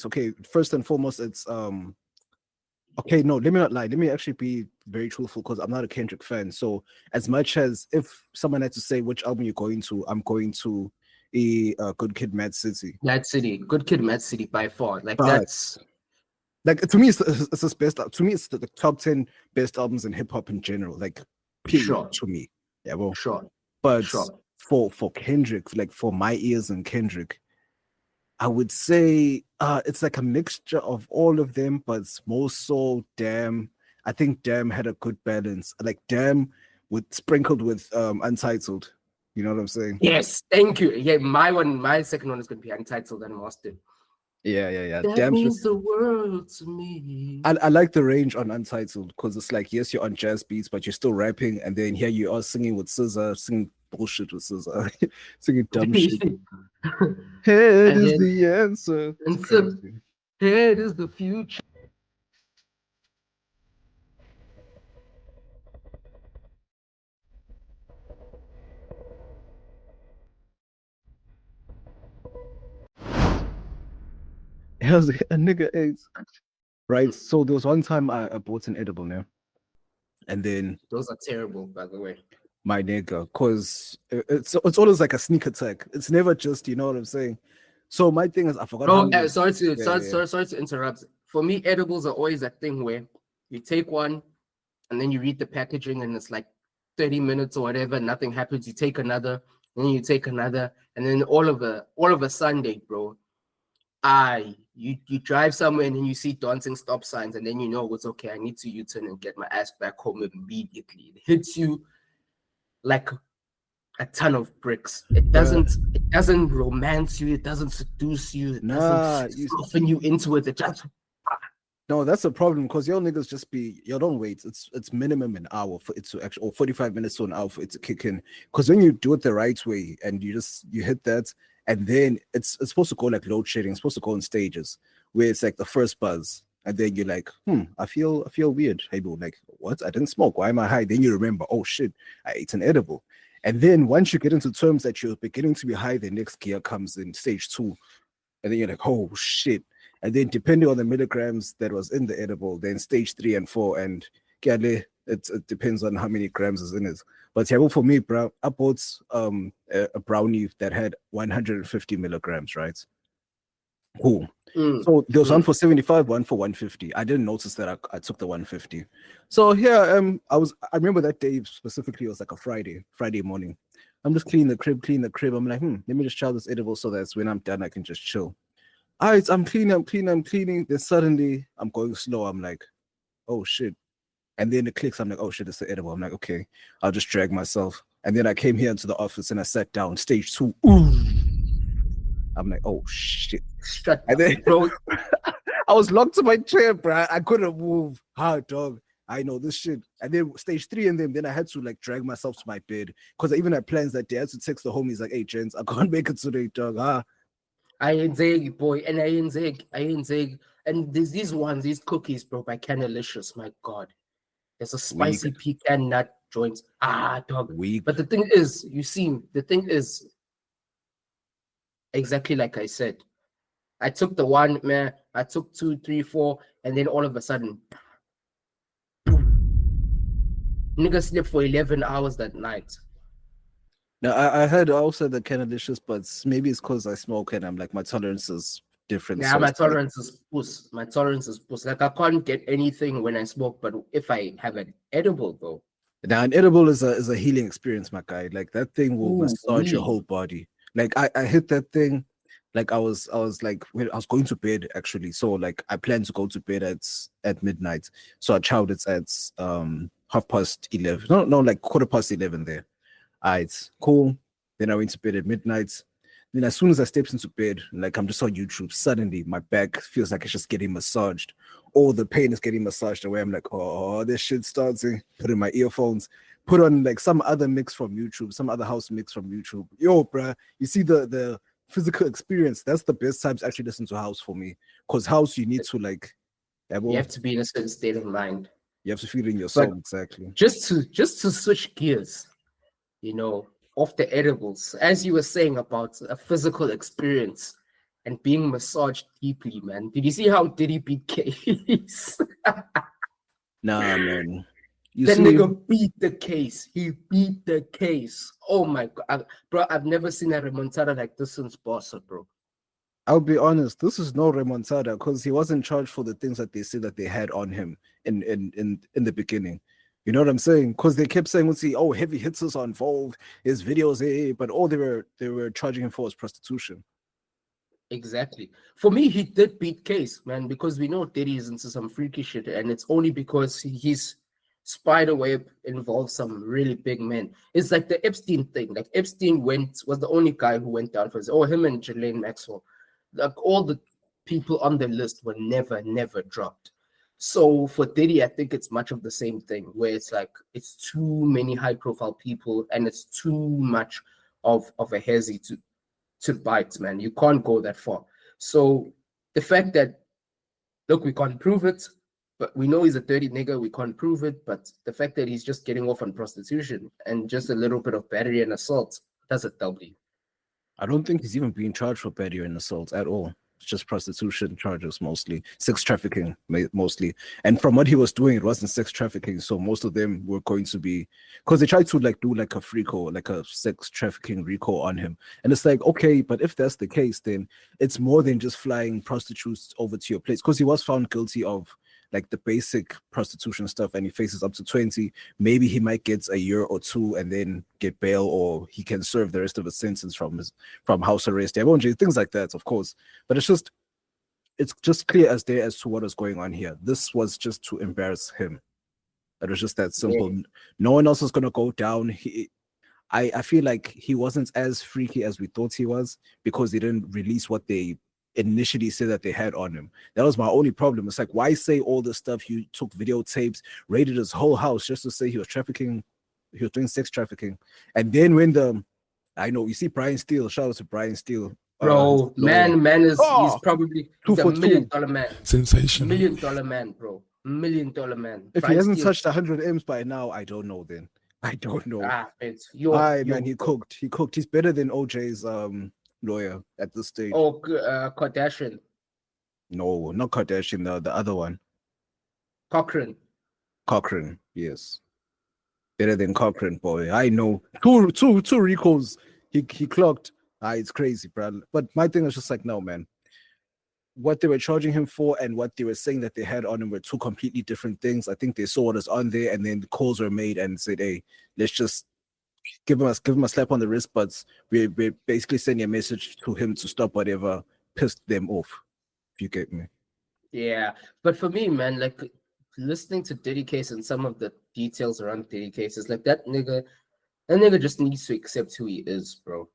First and foremost, it's okay, no, let me not lie. Let me actually be very truthful because I'm not a Kendrick fan. So as much as if someone had to say which album you're going to, I'm going to Good Kid, Mad City. Good Kid, Mad City by far. Like that's like to me, it's his best. To me, it's the top 10 best albums in hip hop in general. Like, period. Sure. To me, yeah, well, sure. But Sure. for Kendrick, like for my ears and Kendrick, I would say it's like a mixture of all of them, but it's more so Damn. I think Damn had a good balance. Like Damn with sprinkled with Untitled. You know what I'm saying? Yes, thank you. Yeah, my second one is gonna be Untitled and Master. Yeah. That Damn means the world to me. I like the range on Untitled because it's like, yes, you're on jazz beats, but you're still rapping, and then here you are singing with SZA, singing bullshit with SZA, singing dumb shit. Head And is then- the answer. It's And so, crazy. head is the future. How's a nigga AIDS? Right. So there was one time I bought an edible now, and then Those are terrible, by the way. my nigga, cause it's always like a sneak attack. It's never just, you know what I'm saying. So my thing is, I forgot how. Bro, sorry to yeah. sorry to interrupt. For me, edibles are always that thing where you take one and then you read the packaging and it's like 30 minutes or whatever, nothing happens. You take another, and then you take another, and then all of a Sunday, bro. You drive somewhere and then you see dancing stop signs, and then you know it's okay. I need to U-turn and get my ass back home immediately. It hits you like a ton of bricks. It doesn't romance you, it doesn't seduce you, it doesn't soften you into it. It just No, that's a problem because your niggas just be you don't wait. It's minimum an hour for it to actually, or 45 minutes to an hour for it to kick in. Because when you do it the right way and you hit that, and then it's supposed to go like load shedding, it's supposed to go in stages where it's like the first buzz, and then you're like, I feel weird. Hey bro, like what? I didn't smoke. Why am I high? Then you remember, oh shit, I ate an edible. And then once you get into terms that you're beginning to be high, the next gear comes in stage 2. And then you're like, oh shit. And then depending on the milligrams that was in the edible, then stage 3 and 4, and it depends on how many grams is in it. But yeah, well, for me, bro, I bought a brownie that had 150 milligrams, right? Cool. So there was one for 75, one for 150. I didn't notice that I took the 150. So yeah, I remember that day specifically. It was like a Friday morning. I'm just cleaning the crib. I'm like, let me just chow this edible so that when I'm done, I can just chill. All right, I'm cleaning. Then suddenly I'm going slow. I'm like, oh shit. And then it clicks. I'm like, oh shit, it's the edible. I'm like, okay, I'll just drag myself. And then I came here into the office and I sat down, stage 2. Ooh. I'm like, oh shit. Shut and then, bro. I was locked to my chair, bro. I couldn't move. Hard dog. I know this shit. And then stage 3 and then I had to like drag myself to my bed. Because I even had plans that day. I had to text the homies like, hey, gents, I can't make it today, dog. I ain't zig, boy, and I ain't zig. And there's these cookies, bro, by Canelicious. My God. There's a spicy pecan nut joint. Dog. But the thing is, exactly like I said. I took the one, man. I took 2, 3, 4, and then all of a sudden, nigga slept for 11 hours that night. Now I heard also the Canelicious, but maybe it's because I smoke and I'm like my tolerance is different. Yeah, so my tolerance is puss. My tolerance is puss. Like I can't get anything when I smoke, but if I have an edible though. Now an edible is a healing experience, my guy. Like that thing will massage your whole body. Like I hit that thing. Like I was like when I was going to bed actually. So like I planned to go to bed at midnight. So I chowed it at 11:30. No, like 11:15 there. Alright, cool. Then I went to bed at midnight. Then as soon as I stepped into bed, like I'm just on YouTube, suddenly my back feels like it's just getting massaged. All the pain is getting massaged away. I'm like, oh, this shit's starting. Put in my earphones, put on like some other mix from YouTube, some other house mix from YouTube. Yo, bruh, you see the physical experience. That's the best time to actually listen to house for me. Because house, you need to like, you have to be in a certain state of mind. You have to feel it in your soul, exactly. Just to switch gears, you know, off the edibles, as you were saying about a physical experience and being massaged deeply, man. Did you see how Diddy beat case? Nah, man. That nigga beat the case. He beat the case. Oh my God. Bro, I've never seen a remontada like this since Bossa, bro. I'll be honest, this is no remontada because he wasn't charged for the things that they said that they had on him in the beginning. You know what I'm saying? Because they kept saying, "Let's see, oh, heavy hitters are involved. His videos, but all they were charging him for was prostitution." Exactly. For me, he did beat case, man, because we know Diddy is into some freaky shit, and it's only because his spider web involves some really big men. It's like the Epstein thing. Like Epstein was the only guy who went down for this. Oh, him and Ghislaine Maxwell. Like all the people on the list were never dropped. So for Diddy, I think it's much of the same thing, where it's like it's too many high-profile people, and it's too much of a hezzy to bite, man. You can't go that far. So the fact that, look, we can't prove it, but we know he's a dirty nigga. We can't prove it, but the fact that he's just getting off on prostitution and just a little bit of battery and assault, that's a W. I don't think he's even being charged for battery and assault at all. It's just prostitution charges mostly, sex trafficking mostly. And from what he was doing, it wasn't sex trafficking. So most of them were going to be, because they tried to like do like a F.R.I.C.O, like a sex trafficking RICO on him. And it's like, okay, but if that's the case, then it's more than just flying prostitutes over to your place. Because he was found guilty of like the basic prostitution stuff, and he faces up to 20. Maybe he might get a year or two and then get bail, or he can serve the rest of his sentence from house arrest, things like that, of course. But it's just clear as day as to what is going on here. This was just to embarrass him. It was just that simple. Yeah. No one else is gonna go down. I feel like he wasn't as freaky as we thought he was, because he didn't release what they initially said that they had on him. That was my only problem. It's like, why say all this stuff? You took videotapes, raided his whole house just to say he was doing sex trafficking. And then when I know, you see Brian Steele, shout out to Brian Steele. Bro, man is he's probably he's $1 million man. Sensational. $1 million man, bro. $1 million man. If Brian he hasn't touched 100 M's by now, I don't know then. I don't know. Man, he cooked. He's better than OJ's lawyer at this stage. Oh, Kardashian. No, not Kardashian. The other one. Cochran, yes. Better than Cochran, boy. I know. Two RICOs he clocked. It's crazy, bro. But my thing is just like, no, man. What they were charging him for and what they were saying that they had on him were two completely different things. I think they saw what was on there, and then the calls were made and said, hey, let's just give him a slap on the wrist, but we're basically sending a message to him to stop whatever pissed them off, if you get me. Yeah, but for me, man, like listening to Diddy case and some of the details around Diddy cases, like that nigga just needs to accept who he is, bro.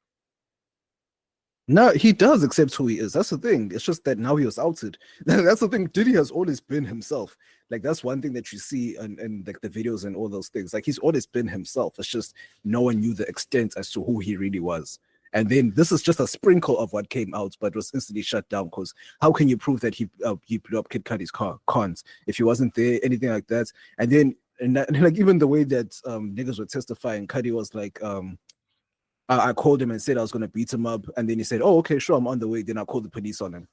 No, he does accept who he is. That's the thing. It's just that now he was outed. That's the thing. Diddy has always been himself. Like, that's one thing that you see in like the videos and all those things. Like, he's always been himself. It's just no one knew the extent as to who he really was. And then this is just a sprinkle of what came out, but was instantly shut down, because how can you prove that he blew up Kid Cudi's cons if he wasn't there, anything like that? And then and like even the way that niggas were testifying, Cudi was like, I called him and said I was going to beat him up. And then he said, oh, okay, sure, I'm on the way. Then I called the police on him.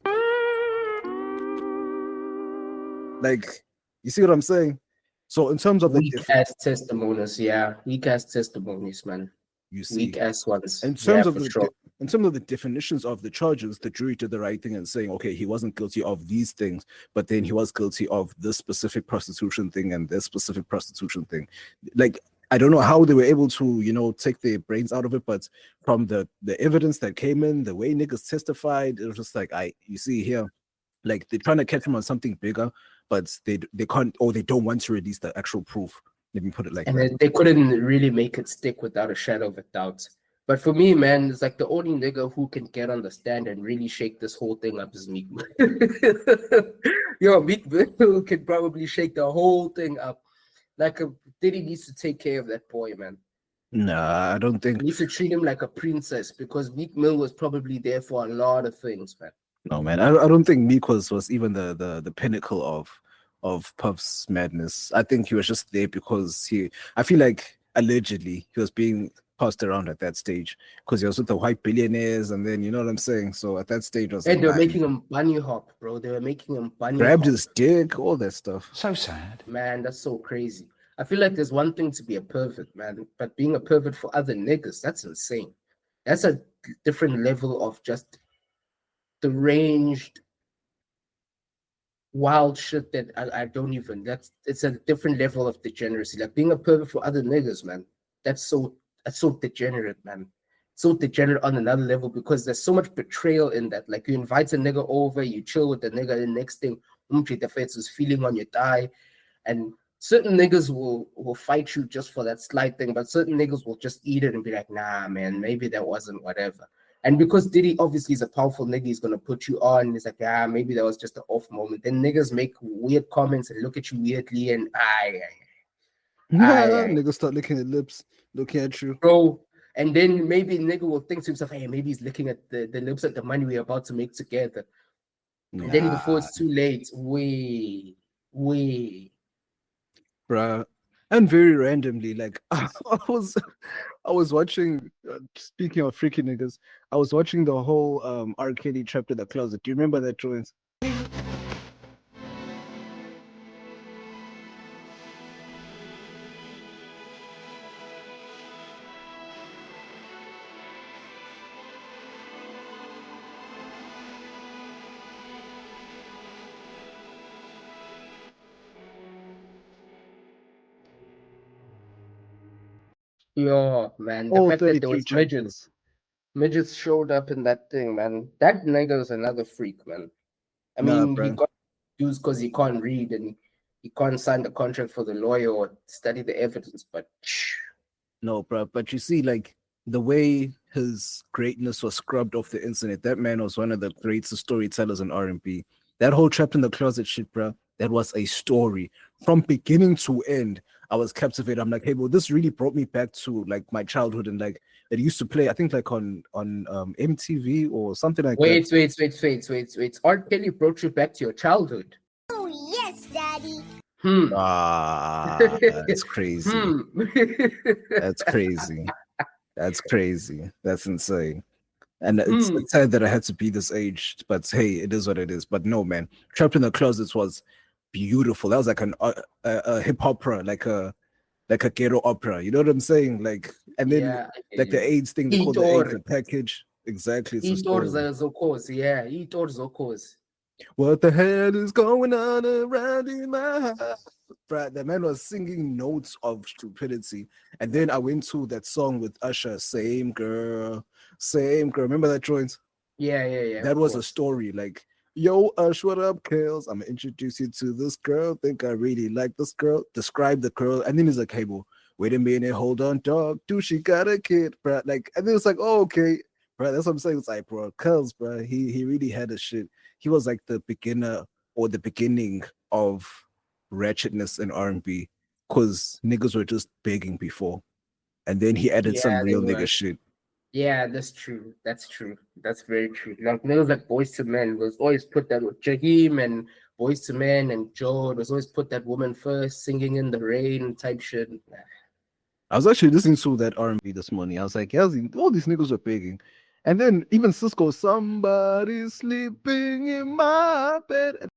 Like, you see what I'm saying? So in terms of the weak-ass testimonies, weak-ass testimonies, man. You see, weak-ass ones. In terms of the definitions of the charges, the jury did the right thing in saying, okay, he wasn't guilty of these things, but then he was guilty of this specific prostitution thing and this specific prostitution thing. Like, I don't know how they were able to, take their brains out of it, but from the evidence that came in, the way niggas testified, it was just like, you see here, like they're trying to catch him on something bigger, but they can't, or they don't want to release the actual proof. Let me put it like that. And they couldn't really make it stick without a shadow of a doubt. But for me, man, it's like the only nigga who can get on the stand and really shake this whole thing up is Meek Mill. Yo, Meek Mill can probably shake the whole thing up. Like Diddy needs to take care of that boy, man. Nah, I don't think. He needs to treat him like a princess, because Meek Mill was probably there for a lot of things, man. No, man, I don't think Meek was even the pinnacle of Puff's madness. I think he was just there because I feel like allegedly he was being passed around at that stage because he was with the white billionaires, and then you know what I'm saying. So at that stage, they were making him bunny hop, bro. They were making him bunny grabbed hop. his dick, all that stuff. So sad, man. That's so crazy. I feel like there's one thing to be a pervert, man, but being a pervert for other niggas, that's insane. That's a different level of just deranged wild shit that I don't even. It's a different level of degeneracy. Like being a pervert for other niggas, man. That's so degenerate, man. So degenerate on another level because there's so much betrayal in that. Like you invite a nigga over, you chill with the nigga, and the next thing, the face is feeling on your thigh, and certain niggas will fight you just for that slight thing, but certain niggas will just eat it and be like, nah, man, maybe that wasn't whatever. And because Diddy obviously is a powerful nigga, he's gonna put you on. He's like, maybe that was just an off moment. Then niggas make weird comments and look at you weirdly, and Niggas start licking their lips, looking at you. bro. And then maybe nigga will think to himself, hey, maybe he's looking at the lips at the money we're about to make together. And then before it's too late, we, bruh. And very randomly, like I was watching. Speaking of freaky niggas, I was watching the whole R.K.A.N.E Trapped in the Closet. Do you remember that, joint? yo, man, the All fact that there 33 was chapters. midgets showed up in that thing, man. That nigga is another freak, man. I Nah, mean, he bruh. got used because he can't read and he can't sign the contract for the lawyer or study the evidence, but No, bruh. But you see, like the way his greatness was scrubbed off the internet, that man was one of the greatest storytellers in R&B. That whole Trapped in the Closet shit, bruh, that was a story from beginning to end. I was captivated. I'm like, hey, well, this really brought me back to like my childhood and like it used to play, I think like on MTV or something like that. wait. R. Kelly brought you back to your childhood. Oh, yes, Daddy. That's crazy. That's crazy. That's crazy. That's insane. And it's sad that I had to be this age, but hey, it is what it is. But no, man, Trapped in the Closet was beautiful. That was like a hip opera, like a ghetto opera. You know what I'm saying? Like, and then Yeah, I get like the you. AIDS thing, they call the AIDS a package. Exactly, it's a story. Itor Zokos. What the hell is going on around in my house? Bruh, the man was singing notes of stupidity. And then I went to that song with Usher, Same Girl, Same Girl. Remember that joint? Yeah. That was a story. Like, yo, Ush, what up, Kales? I'm gonna introduce you to this girl. Think I really like this girl. Describe the girl. And then he's like, hey, well, wait a minute, hold on, dog. Do she got a kid, bruh? Like, and then it's like, oh, okay. Bro, that's what I'm saying. It's like, bro, Kels, bro, he really had a shit. He was like the beginner or the beginning of ratchetness in R&B because niggas were just begging before. And then he added some Yeah, they real nigga were. shit. Yeah, that's true. That's true. That's very true. Like niggas like Boys to Men was always put that with Jaheim and Boys to Men and Joe. It was always put that woman first, singing in the rain type shit. I was actually listening to that R&B this morning. I was like, yeah, all these niggas were begging. And then even Cisco, somebody sleeping in my bed.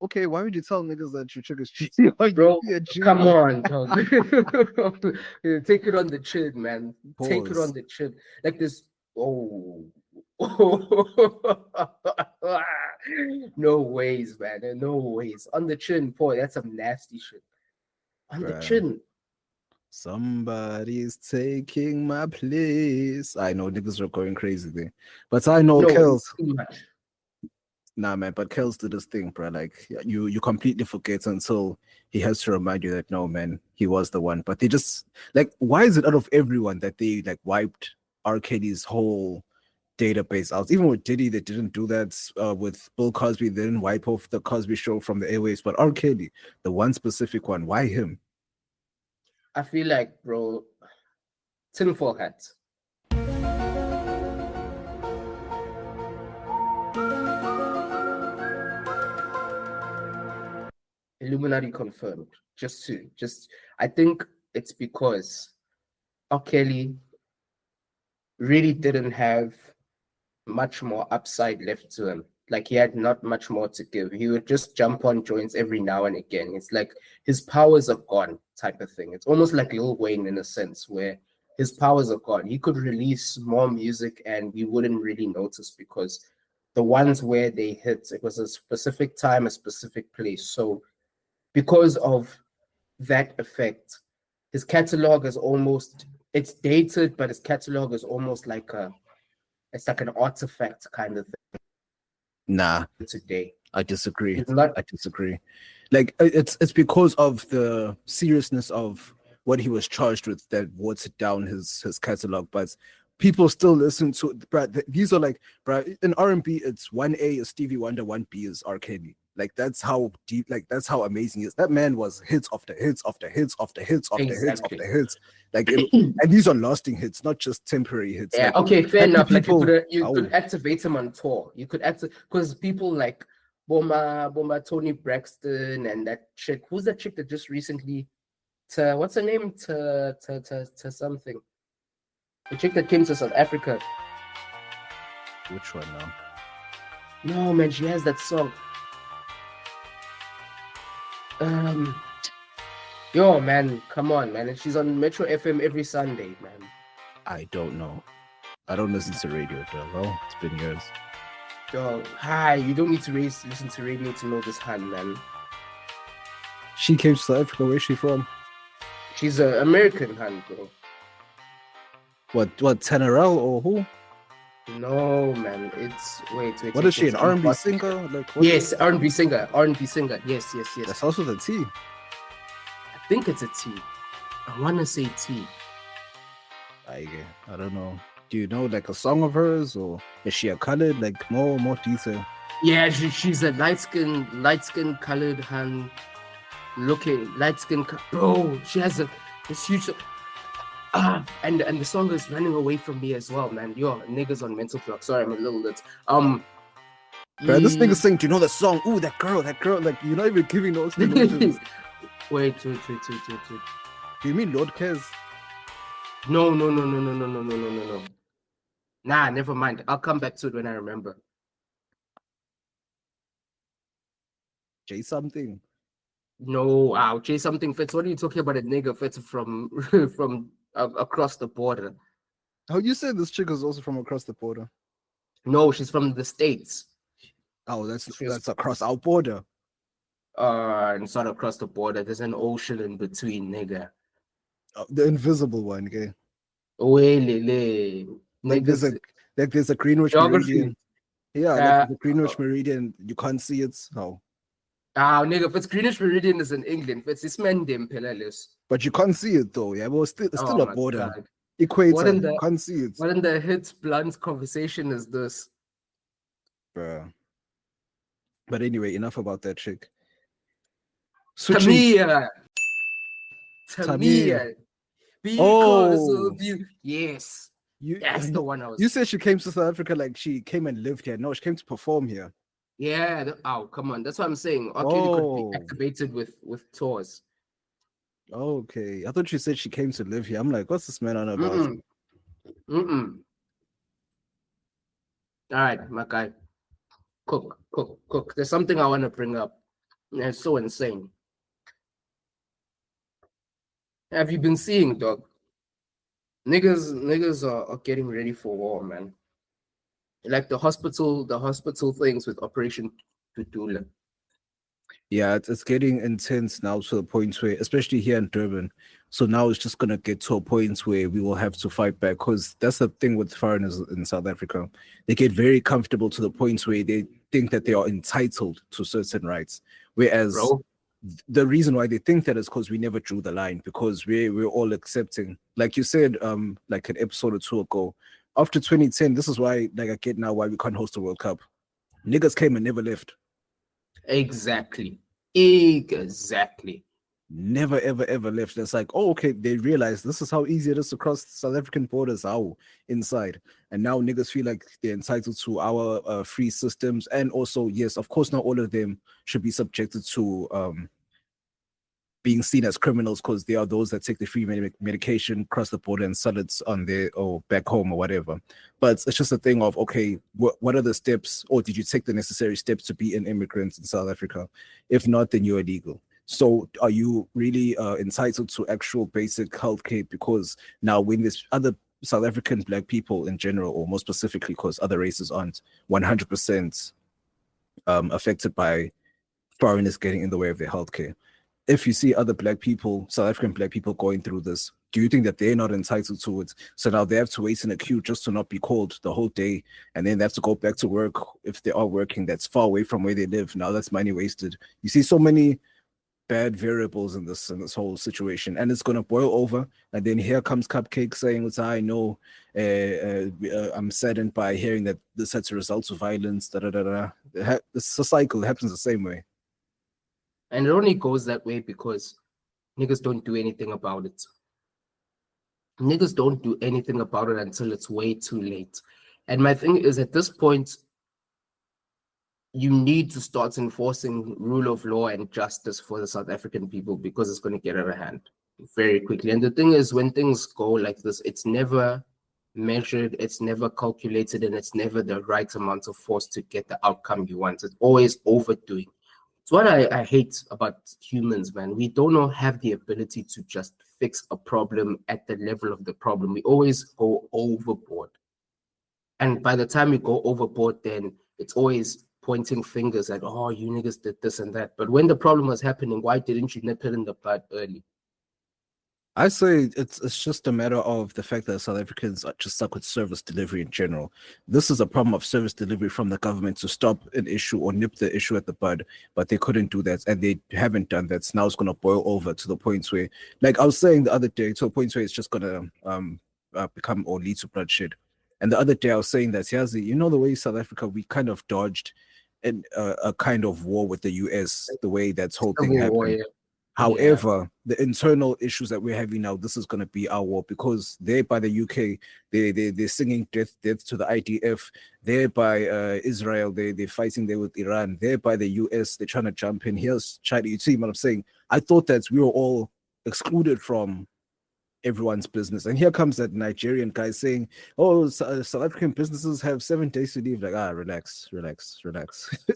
Okay, why would you tell niggas that your chick is cheating on you? Bro, Yeah, G. come on, dog. Take it on the chin, man. Take it Pause. on the chin. Like this. Oh. No ways, man. No ways. On the chin, boy, that's some nasty shit. On the Bruh. chin. Somebody's taking my place. I know niggas are going crazy there. But I know No, Kels. it's too much. Nah, man, but Kels did this thing, bro. Like you completely forget until he has to remind you that no, man, he was the one. But they just like, why is it out of everyone that they like wiped R.K.A.N.E's whole database out? Even with Diddy, they didn't do that. With Bill Cosby, they didn't wipe off the Cosby Show from the airways. But R.K.A.N.E, the one specific one, why him? I feel like, bro, tinfoil hat. Illuminati confirmed. I think it's because R. Kelly really didn't have much more upside left to him. Like he had not much more to give. He would just jump on joints every now and again. It's like his powers are gone type of thing. It's almost like Lil Wayne in a sense where his powers are gone. He could release more music and we wouldn't really notice because the ones where they hit, it was a specific time, a specific place. So because of that effect, his catalog is almost, it's dated, but his catalog is almost like it's like an artifact kind of thing Nah, today. I disagree. It's not, I disagree. Like it's because of the seriousness of what he was charged with that watered down his catalog. But people still listen to bruh, these are like, bruh, in R&B, it's 1A is Stevie Wonder, 1B is R. Kelly. Like that's how deep, like that's how amazing he is. That man was hits after hits after hits after hits after hits exactly. after hits. Like and these are lasting hits, not just temporary hits. Yeah, Like, okay, fair happy enough. Like people, you could activate him on tour. You could activate because people like Boma, Tony Braxton, and that chick. Who's that chick that just recently to what's her name? To something. The chick that came to South Africa. which one now? No, man, she has that song. Yo, man, come on, man. And she's on Metro FM every Sunday, man. I don't know. I don't listen to radio, though. Well, it's been years. Yo, hi, you don't need to listen to radio to know this hand, man. She came to South Africa. Where's she from? She's an American hand, bro. What, Tanarel or who? No, man. It's wait. What is she, an R&B singer? Like, what? Yes, R&B singer. Yes. That's also the T. I think it's a T. I want to say T. I don't know. Do you know like a song of hers, or is she a colored? Like more detail. Yeah, she's a light skin colored hand, looking light skin. Bro, she has this huge. And the song is running away from me as well, man. Yo, niggas on mental block. Sorry, I'm a little bit. Bro, this nigga saying, do you know the song? Ooh, that girl. Like you're not even giving those emotions. Wait. Do you mean Lord Kez? No. Nah, never mind. I'll come back to it when I remember. J something. No, I'll chase something Fits. What are you talking about? A nigga Fits from across the border. Oh, you said this chick is also from across the border. No, she's from the States. Oh, that's across our border. It's not across the border. There's an ocean in between, nigga. Oh, the invisible one, okay. Like there's a Greenwich Geography. Meridian. Yeah, like the Greenwich Meridian. You can't see it. How? Nigga, if it's Greenwich Meridian is in England, if it's Mendem Pelalis. But you can't see it though. Yeah, well, it's still a border. God. Equator. You can't see it. What in the hits blunt conversation is this? Bruh. But anyway, enough about that chick. Tamia. Because of you. Yes. That's the one I was. You said she came to South Africa like she came and lived here. No, she came to perform here. Yeah. Come on. That's what I'm saying. Okay, could be activated with tours. Okay. I thought you said she came to live here. I'm like, what's this man on about? All right, my guy. Cook. There's something I want to bring up. It's so insane. Have you been seeing, dog? Niggas are getting ready for war, man. Like the hospital things with Operation Dudula. Yeah, it's getting intense now to the point where, especially here in Durban. So now it's just gonna get to a point where we will have to fight back, because that's the thing with foreigners in South Africa. They get very comfortable to the point where they think that they are entitled to certain rights. Whereas the reason why they think that is because we never drew the line, because we're all accepting. Like you said, like an episode or two ago, after 2010, this is why, like I get now why we can't host the World Cup. Niggas came and never left. Exactly. Never ever left. It's like, oh, okay, they realize this is how easy it is to cross South African borders inside, and now niggas feel like they're entitled to our free systems. And also, yes, of course, not all of them should be subjected to being seen as criminals because they are those that take the free medication, cross the border, and sell it on their or back home or whatever. But it's just a thing of, okay, what are the steps, or did you take the necessary steps to be an immigrant in South Africa? If not, then you're illegal. So are you really entitled to actual basic healthcare? Because now when there's other South African Black people in general, or more specifically because other races aren't 100% affected by foreigners getting in the way of their healthcare. If you see other Black people, South African Black people going through this, do you think that they're not entitled to it? So now they have to wait in a queue just to not be called the whole day, and then they have to go back to work if they are working that's far away from where they live. Now that's money wasted. You see so many bad variables in this whole situation, and it's gonna boil over. And then here comes Cupcake saying, "It's I know, I'm saddened by hearing that this had to result to violence." Da da da da. It's a cycle. It happens the same way. And it only goes that way because niggas don't do anything about it. Niggas don't do anything about it until it's way too late. And my thing is, at this point, you need to start enforcing rule of law and justice for the South African people, because it's going to get out of hand very quickly. And the thing is, when things go like this, it's never measured, it's never calculated, and it's never the right amount of force to get the outcome you want. It's always overdoing. It's what I hate about humans, man. We don't have the ability to just fix a problem at the level of the problem. We always go overboard. And by the time we go overboard, then it's always pointing fingers at, oh, you niggas did this and that. But when the problem was happening, why didn't you nip it in the bud early? I say it's just a matter of the fact that South Africans are just stuck with service delivery in general. This is a problem of service delivery from the government to stop an issue or nip the issue at the bud, but they couldn't do that, and they haven't done that. So now it's going to boil over to the point where, like I was saying the other day, to a point where it's just going to become or lead to bloodshed. And the other day I was saying that, Yazi, you know, the way South Africa, we kind of dodged a kind of war with the US, the way that whole thing happened. War, yeah. However, the internal issues that we're having now, this is going to be our war, because they're by the UK, they're singing death to the IDF. They're by Israel, they're fighting there with Iran. They're by the US, they're trying to jump in. Here's China. You see what I'm saying? I thought that we were all excluded from everyone's business. And here comes that Nigerian guy saying, oh, South African businesses have 7 days to leave. Like, relax. To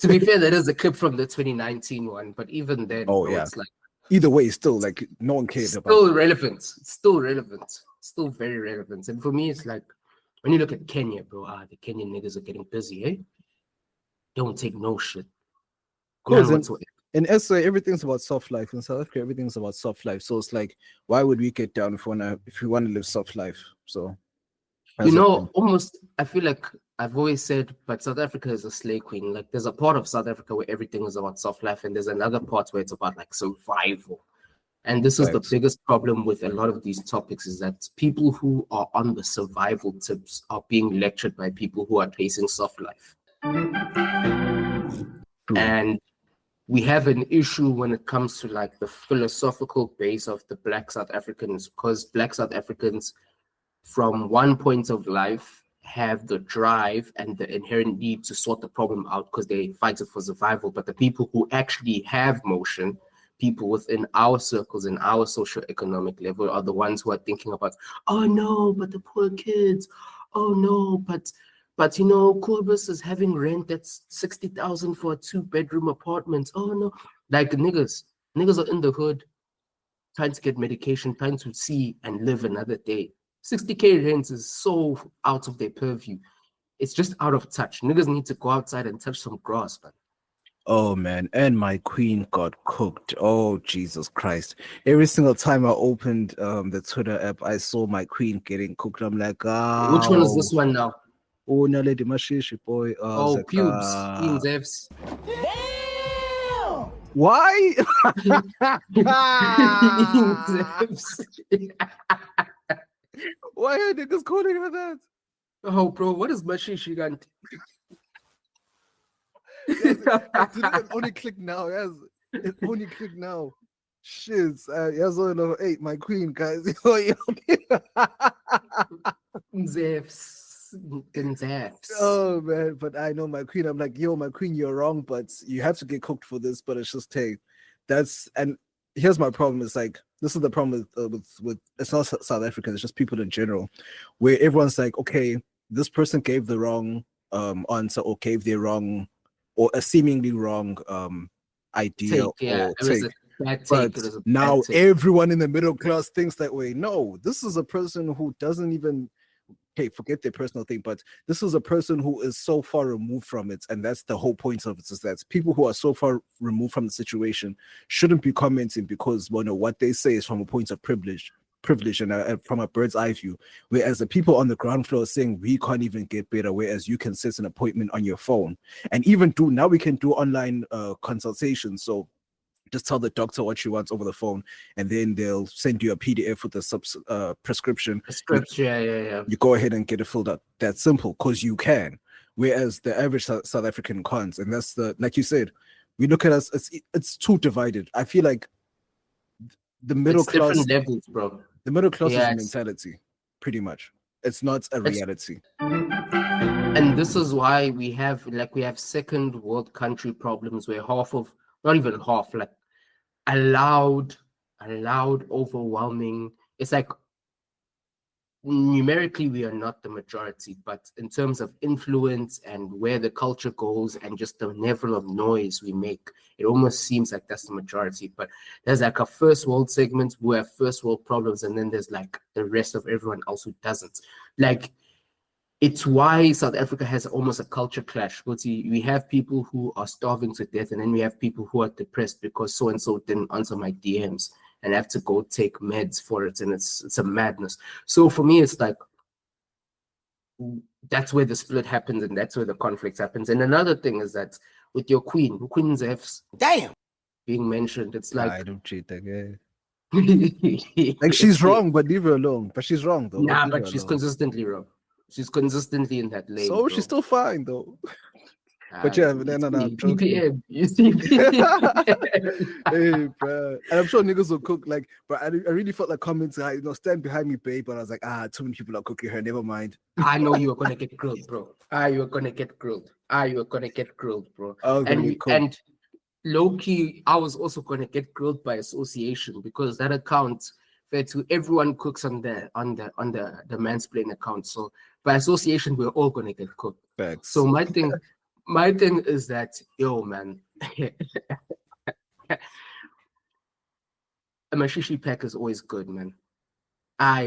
be fair, that is a clip from the 2019 one, but even then, it's like, either way, still like no one cared about. Still relevant. It's still relevant. Still very relevant. And for me, it's like when you look at Kenya, bro. The Kenyan niggas are getting busy, eh? Don't take no shit. In SA, everything's about soft life. In South Africa, everything's about soft life. So it's like, why would we get down if we want to live soft life? So almost I feel like I've always said, but South Africa is a slay queen. Like, there's a part of South Africa where everything is about soft life, and there's another part where it's about like survival. And this is the biggest problem with a lot of these topics, is that people who are on the survival tips are being lectured by people who are chasing soft life. And we have an issue when it comes to like the philosophical base of the Black South Africans, because Black South Africans, from one point of life, have the drive and the inherent need to sort the problem out because they fight it for survival. But the people who actually have motion, people within our circles and our socio-economic level, are the ones who are thinking about, oh no, but the poor kids, oh no, but you know, Corbus is having rent that's 60,000 for a 2-bedroom apartment. Oh no, like niggas are in the hood trying to get medication, trying to see and live another day. 60K rent is so out of their purview. It's just out of touch. Niggas need to go outside and touch some grass, man. Oh man, and my queen got cooked. Oh Jesus Christ. Every single time I opened the Twitter app, I saw my queen getting cooked. I'm like, oh. Which one is this one now? Oh, Naledi Mashishi boy. Oh, like, pubes. Ian's F's. Why? Why are niggas calling her that? Oh, bro, what is Mashishi got? It only click now. Yes, it only click now. Shit. Yes, number 8, my queen, guys. Oh man, but I know my queen. I'm like, yo, my queen, you're wrong, but you have to get cooked for this. But it's just, hey, that's, and here's my problem. It's like this is the problem with it's not South Africans, it's just people in general, where everyone's like, okay, this person gave the wrong answer or gave the wrong or a seemingly wrong idea or It was take. a bad But take. It was a bad now take. everyone in the middle class thinks that way. No, this is a person who doesn't even forget their personal thing, but this is a person who is so far removed from it, and that's the whole point of it, is that people who are so far removed from the situation shouldn't be commenting because what they say is from a point of privilege and from a bird's eye view, whereas the people on the ground floor are saying we can't even get better, whereas you can set an appointment on your phone, and even now we can do online consultations. So just tell the doctor what you want over the phone, and then they'll send you a PDF with a prescription. Yeah. You go ahead and get it filled out. That's simple because you can. Whereas the average South African can't, and that's like you said, we look at us. It's too divided. I feel like the middle class, different levels, bro. The middle class is a it's- mentality, pretty much. It's not a reality. And this is why we have second world country problems where not even half, like a loud, overwhelming. It's like numerically we are not the majority, but in terms of influence and where the culture goes and just the level of noise we make, it almost seems like that's the majority. But there's like a first world segment who have first world problems, and then there's like the rest of everyone else who doesn't. Like, it's why South Africa has almost a culture clash. We have people who are starving to death, and then we have people who are depressed because so and so didn't answer my DMs and have to go take meds for it, and it's a madness. So for me, it's like that's where the split happens, and that's where the conflict happens. And another thing is that with your Queen's F's being mentioned, it's like I don't cheat that guy. Like, she's wrong, but leave her alone. But she's wrong though. Nah, but she's consistently wrong. She's consistently in that lane. So bro. she's still fine though. But yeah, no, I'm joking. You see, Hey, bro. And I'm sure niggas will cook. Like, but I really felt like commenting, stand behind me, babe. But I was like, too many people are cooking her. Never mind. I know you were gonna get grilled, bro. You were gonna get grilled, bro. And low key, I was also gonna get grilled by association, because that account fair to everyone cooks on the mansplain account. So by association, we're all gonna get cooked. Facts. So my thing is that, yo, man, a mashishi pack is always good, man.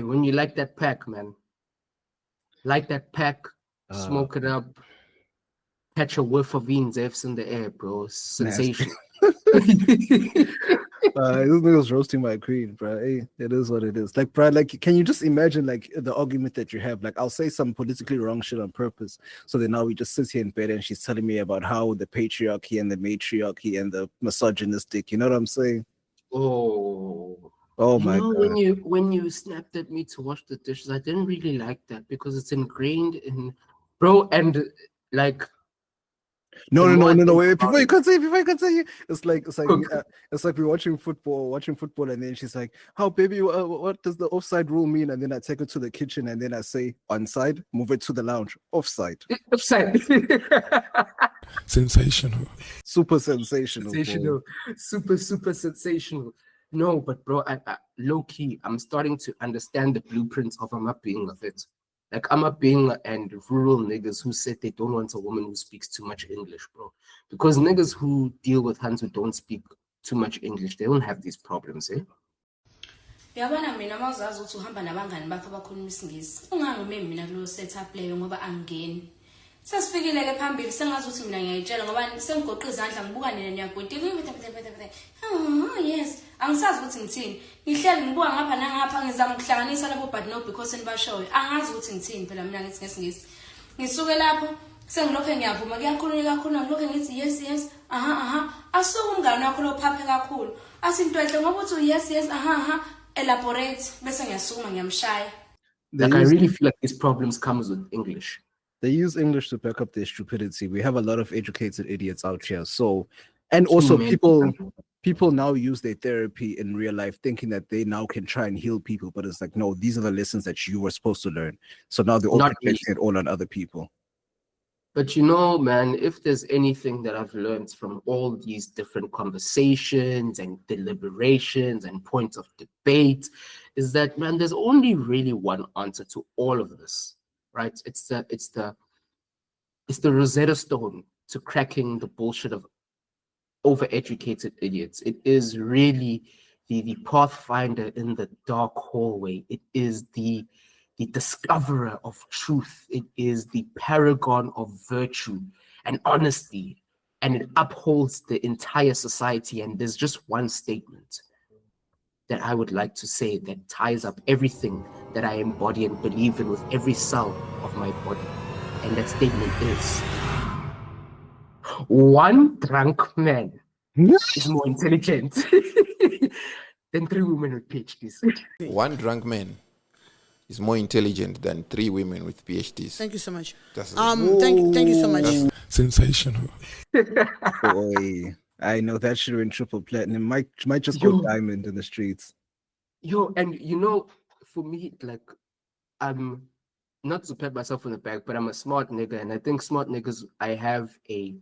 When you like that pack, man, smoke it up, catch a whiff of beans F's in the air, bro. Sensation. This nigga's roasting my queen, bro. Hey, it is what it is. Like, bro, like, can you just imagine, like, the argument that you have? Like, I'll say some politically wrong shit on purpose, so then now we just sit here in bed and she's telling me about how the patriarchy and the matriarchy and the misogynistic. You know what I'm saying? Oh my God. When you snapped at me to wash the dishes, I didn't really like that, because it's ingrained in, bro, and like. No. Wait, before you continue. It's like we're watching football, and then she's like, "How, baby? What does the offside rule mean?" And then I take her to the kitchen, and then I say, "Onside, move it to the lounge. Offside." Sensational. Super sensational. Super sensational. No, but bro, I low key, I'm starting to understand the blueprints of Amaping of it. Like Amaping and rural niggas who said they don't want a woman who speaks too much English, bro. Because niggas who deal with hands who don't speak too much English, they don't have these problems, eh? Yabona mina mawuzazi ukuthi uhamba nabangani bakho abakhuluma isingisi. Ungangime mina kulo setup leyo ngoba angeni. Sesifikile ke phambili sengazi ukuthi mina ngiyayitshela ngoba sengigoqa izandla ngibuka nina niyagwetile. Yes. Angisazi ukuthi ngithini. Ngihleli ngibuka ngapha nangapha ngizama ukuhlanganisa labo but no because nibashoyo. Angazi ukuthi ngithini phela mina ngithi ngesingisi. Ngisuke lapho sengilokho ngiyavuma kuyakhulunywa kakhulu ngilokho ngithi yes. Asuke umngane wakho lo phaphe kakhulu. Asinto enhle ngoba uthi yes elaborate bese ngiyasukuma ngiyamshaya. Like, I really feel like these problems comes with English. They use English to back up their stupidity. We have a lot of educated idiots out here. So, and also people now use their therapy in real life thinking that they now can try and heal people. But it's like, no, these are the lessons that you were supposed to learn. So now they're all projecting it all on other people. But you know, man, if there's anything that I've learned from all these different conversations and deliberations and points of debate, is that, man, there's only really one answer to all of this, right? It's the Rosetta Stone to cracking the bullshit of overeducated idiots. It is really the pathfinder in the dark hallway. It is the discoverer of truth. It is the paragon of virtue and honesty, and it upholds the entire society. And there's just one statement that I would like to say that ties up everything that I embody and believe in with every cell of my body. And that statement is, one drunk man is more intelligent than 3 women with PhDs. One drunk man is more intelligent than 3 women with PhDs. Thank you so much. Thank you so much. Sensational. Boy, I know that should have been triple platinum. Might just go diamond in the streets. Yo, and you know, for me, like, I'm not to pat myself on the back, but I'm a smart nigga, and I think smart niggas, I have a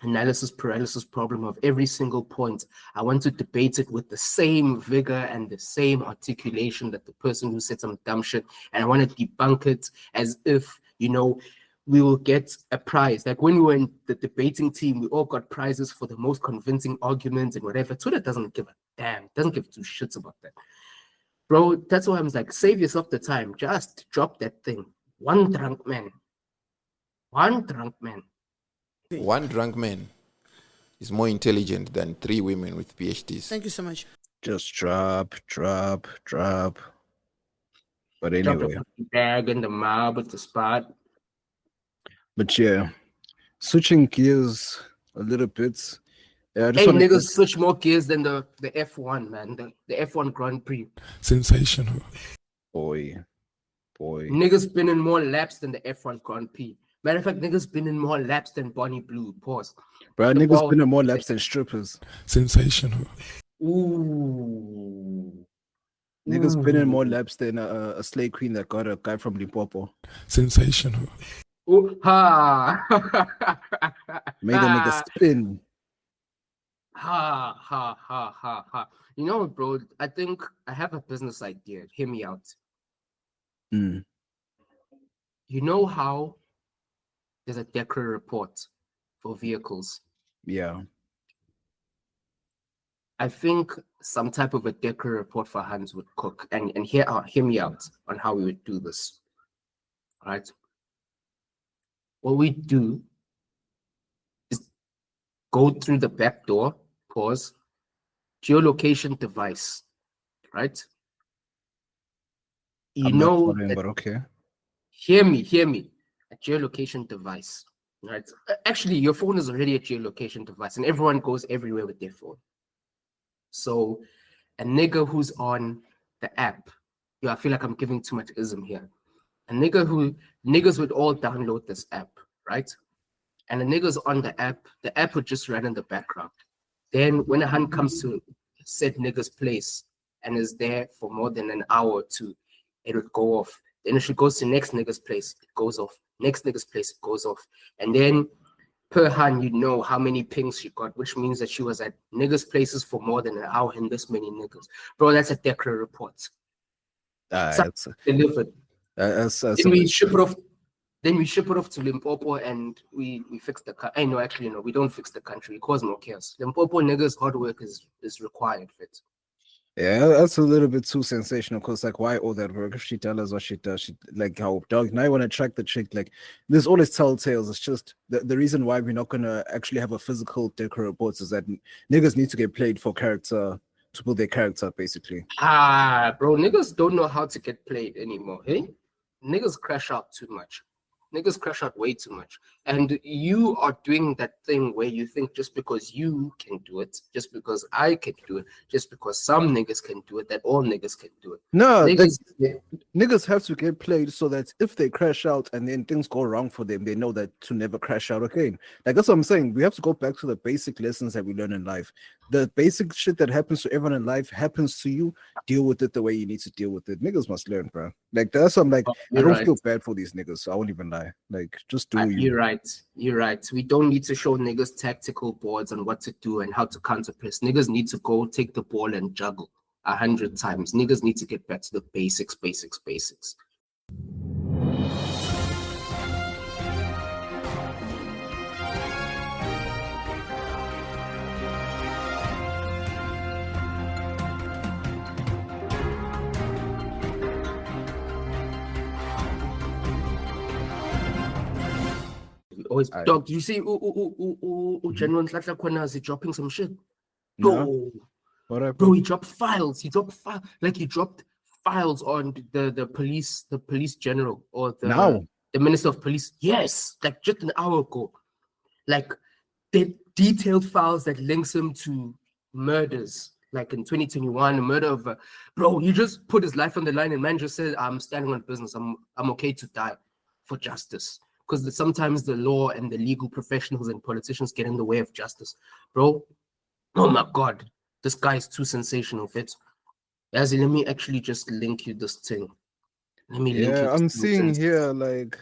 analysis paralysis problem of every single point. I want to debate it with the same vigor and the same articulation that the person who said some dumb shit, and I want to debunk it as if, you know, we will get a prize. Like when we were in the debating team, we all got prizes for the most convincing arguments and whatever. Twitter doesn't give a damn, doesn't give 2 shits about that. Bro, that's why I'm like, save yourself the time. Just drop that thing. One drunk man. One drunk man. One drunk man is more intelligent than 3 women with PhDs. Thank you so much. Just drop. But anyway. Drop the bag in the mob at the spot. But yeah, switching gears a little bit. Yeah, I just Hey, wanna niggas switch more gears than the F1, man. The F1 Grand Prix. Sensational. Boy. Niggas been in more laps than the F1 Grand Prix. Matter of fact, niggas been in more laps than Bonnie Blue. Pause. Bro, niggas been in more laps than strippers. Sensational. Ooh. Niggas been in more laps than a slave queen that got a guy from Limpopo. Sensational. Ooh, ha. Made a nigga spin. Ha. You know, bro, I think I have a business idea. Hear me out. You know how there's a Dekra report for vehicles? Yeah. I think some type of a Dekra report for Hans would cook. And hear me out on how we would do this. All right. What we do is go through the back door, pause, geolocation device, right? I'm not following, but okay. Hear me. A geolocation device, right? Actually, your phone is already a geolocation device, and everyone goes everywhere with their phone. So, a nigga who's on the app, I feel like I'm giving too much ism here. Niggas would all download this app, right? And the niggas on the app would just run in the background. Then when a hunt comes to said nigga's place and is there for more than an hour or 2, it would go off. Then if she goes to next nigga's place, it goes off. Next nigga's place, it goes off. And then per hand, you know how many pings she got, which means that she was at niggas' places for more than an hour and this many niggas. Bro, that's a Dekra report. It's delivered. Then we ship it off. Then we ship it off to Limpopo and we fix the country. No, we don't fix the country. We cause more chaos. Limpopo niggas' hard work is required, fit. Yeah, that's a little bit too sensational because, like, why all that work? If she tells us what she does, she, like, how dog, now you want to track the chick, like, there's always telltales. It's just the reason why we're not going to actually have a physical Dekra reports is that niggas need to get played for character, to build their character, basically. Bro, niggas don't know how to get played anymore, hey? Niggas crash out too much. Niggas crash out way too much. And you are doing that thing where you think just because you can do it, just because I can do it, just because some niggas can do it, that all niggas can do it. No, niggas have to get played so that if they crash out and then things go wrong for them, they know that to never crash out again. Like, that's what I'm saying. We have to go back to the basic lessons that we learn in life. The basic shit that happens to everyone in life happens to you. Deal with it the way you need to deal with it. Niggas must learn, bro. Like, that's what I'm like. I don't feel bad for these niggas, so I won't even lie. my. Like, just do you. You're right. You're right. We don't need to show niggas tactical boards on what to do and how to counter press. Niggas need to go take the ball and juggle 100 times. Niggas need to get back to the basics. Always, dog, you see General Mkhwanazi dropping some shit? No. Bro, he dropped files. He dropped files on the police general or the minister of police. Yes, like just an hour ago. Like the detailed files that links him to murders. Like in 2021, a murder of bro, he just put his life on the line and man just said, I'm standing on business. I'm okay to die for justice. Because sometimes the law and the legal professionals and politicians get in the way of justice. Bro, oh my God, this guy is too sensational, Fitz. Let me actually just link you this thing. Let me link you. I'm seeing here, like,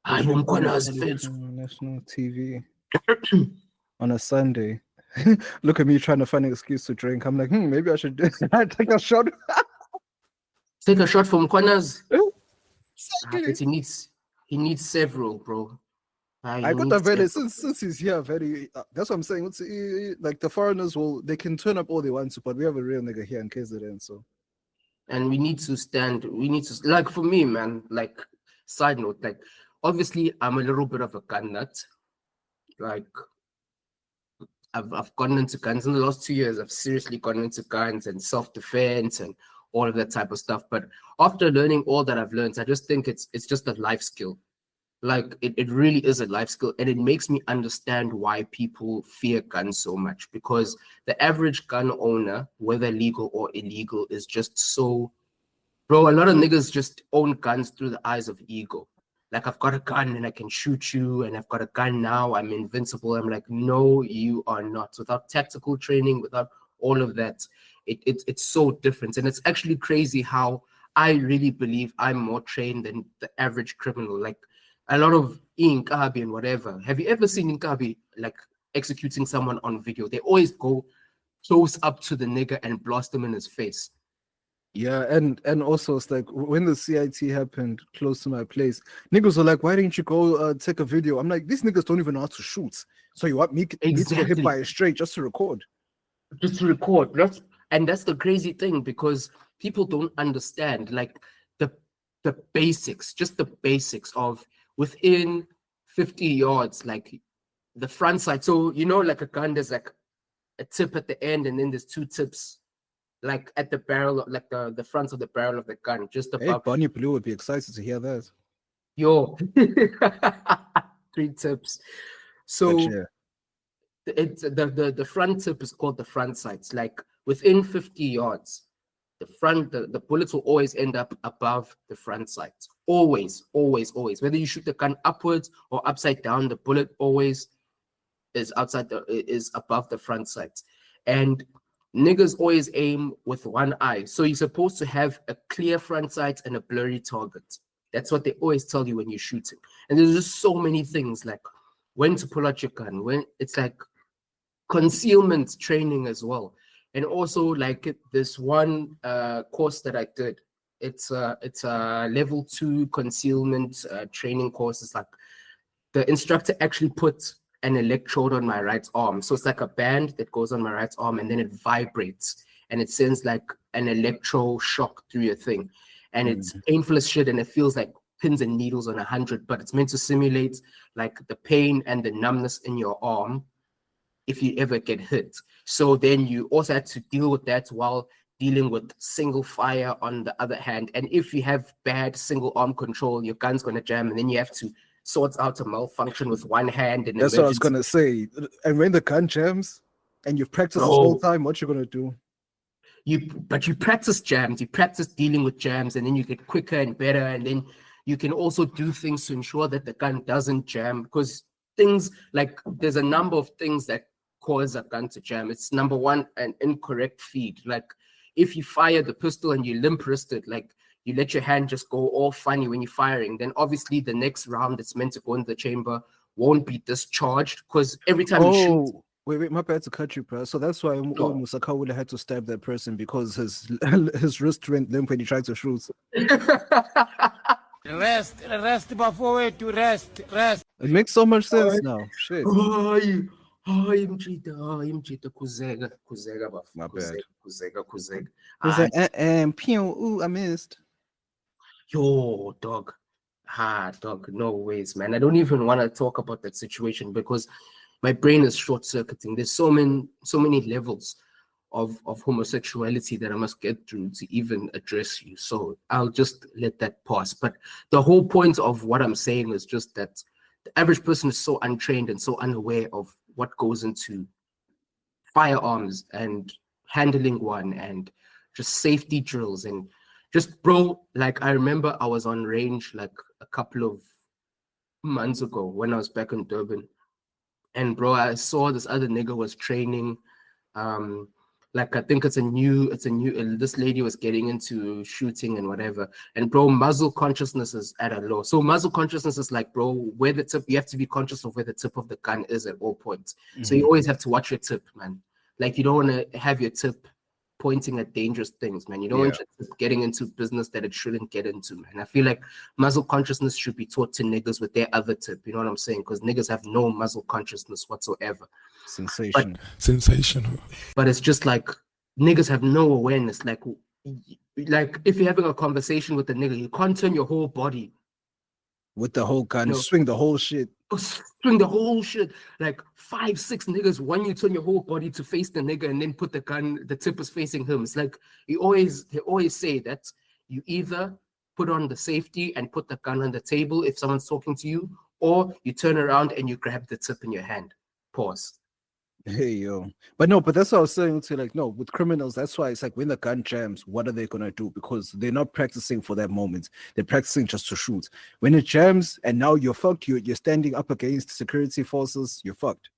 Mkhwanazi, Fitz. National TV on a Sunday. Look at me trying to find an excuse to drink. I'm like, maybe I should take a shot. Take a shot from Mkhwanazi. He needs several, bro. I got that very since he's here. That's what I'm saying. Like the foreigners they can turn up all they want to, but we have a real nigga here in KZN. So, and we need to stand. We need to, like, for me, man. Like, side note, like, obviously, I'm a little bit of a gun nut. Like, I've gotten into guns in the last 2 years. I've seriously gotten into guns and self-defense and all of that type of stuff. But after learning all that I've learned, I just think it's just a life skill. Like it really is a life skill, and it makes me understand why people fear guns so much, because the average gun owner, whether legal or illegal, is just so, bro, a lot of niggas just own guns through the eyes of ego. Like, I've got a gun and I can shoot you, and I've got a gun now, I'm invincible. I'm like, no, you are not. Without tactical training, without all of that, it's so different. And it's actually crazy how I really believe I'm more trained than the average criminal. Like, a lot of Inkabi and whatever. Have you ever seen Inkabi like executing someone on video? They always go close up to the nigga and blast him in his face. Yeah, and also it's like when the CIT happened close to my place, niggas were like, why didn't you go take a video? I'm like, these niggas don't even know how to shoot. So you want me to get hit by a straight just to record? Just to record. That's the crazy thing, because people don't understand like the basics, just the basics of within 50 yards, like the front side. So, you know, like a gun, there's like a tip at the end, and then there's two tips like at the barrel, like the front of the barrel of the gun, just above. Hey, Bonnie Blue would be excited to hear that. Yo, 3 tips. So yeah. It's the front tip is called the front sights. Like within 50 yards, the bullets will always end up above the front sights. Always. Whether you shoot the gun upwards or upside down, the bullet always is above the front sights. And niggas always aim with one eye. So you're supposed to have a clear front sight and a blurry target. That's what they always tell you when you're shooting. And there's just so many things, like when to pull out your gun, when it's like concealment training as well. And also like this one course that I did, it's a level 2 concealment training course. It's like the instructor actually put an electrode on my right arm. So it's like a band that goes on my right arm, and then it vibrates and it sends like an electro shock through your thing. And it's painful as shit, and it feels like pins and needles on 100, but it's meant to simulate like the pain and the numbness in your arm if you ever get hit. So then you also had to deal with that while dealing with single fire on the other hand. And if you have bad single arm control, your gun's gonna jam, and then you have to sort out a malfunction with one hand. And that's what I was gonna say. And when the gun jams and you've practiced this whole time, what you gonna do? But you practice jams, you practice dealing with jams, and then you get quicker and better, and then you can also do things to ensure that the gun doesn't jam, because things like there's a number of things that cause a gun to jam. It's number one, an incorrect feed. Like if you fire the pistol and you limp wristed, like you let your hand just go all funny when you're firing, then obviously the next round that's meant to go in the chamber won't be discharged because every time you shoot. Oh, wait, my bad to cut you, bro. So that's why Musaka would have had to stab that person because his wrist went limp when he tried to shoot. Rest before to rest. It makes so much sense now. Shit. Hayi mjita kuzega bafo. My bad. Kuzega. He's like, pew, ooh, I missed. Yo, dog. Dog, no ways, man. I don't even want to talk about that situation because my brain is short-circuiting. There's so many levels of homosexuality that I must get through to even address you. So I'll just let that pass. But the whole point of what I'm saying is just that the average person is so untrained and so unaware of what goes into firearms and handling one and just safety drills and just, bro, like I remember I was on range like a couple of months ago when I was back in Durban. And bro, I saw this other nigga was training. Like I think it's a new. This lady was getting into shooting and whatever. And bro, muzzle consciousness is at a low. So muzzle consciousness is like, bro, where the tip. You have to be conscious of where the tip of the gun is at all points. Mm-hmm. So you always have to watch your tip, man. Like you don't want to have your tip pointing at dangerous things, man. You don't want your tip getting into business that it shouldn't get into, man. I feel like muzzle consciousness should be taught to niggas with their other tip. You know what I'm saying? Because niggas have no muzzle consciousness whatsoever. Sensational. But it's just like niggas have no awareness. Like if you're having a conversation with a nigga, you can't turn your whole body with the whole gun, swing the whole shit. Swing the whole shit. Like 5-6 niggas, when you turn your whole body to face the nigga and then put the gun, the tip is facing him. It's like they always say that you either put on the safety and put the gun on the table if someone's talking to you, or you turn around and you grab the tip in your hand. Pause. Hey yo, but that's what I was saying to, like, no, with criminals, that's why it's like when the gun jams, what are they gonna do? Because they're not practicing for that moment, they're practicing just to shoot. When it jams and now you're fucked, you're standing up against security forces, you're fucked.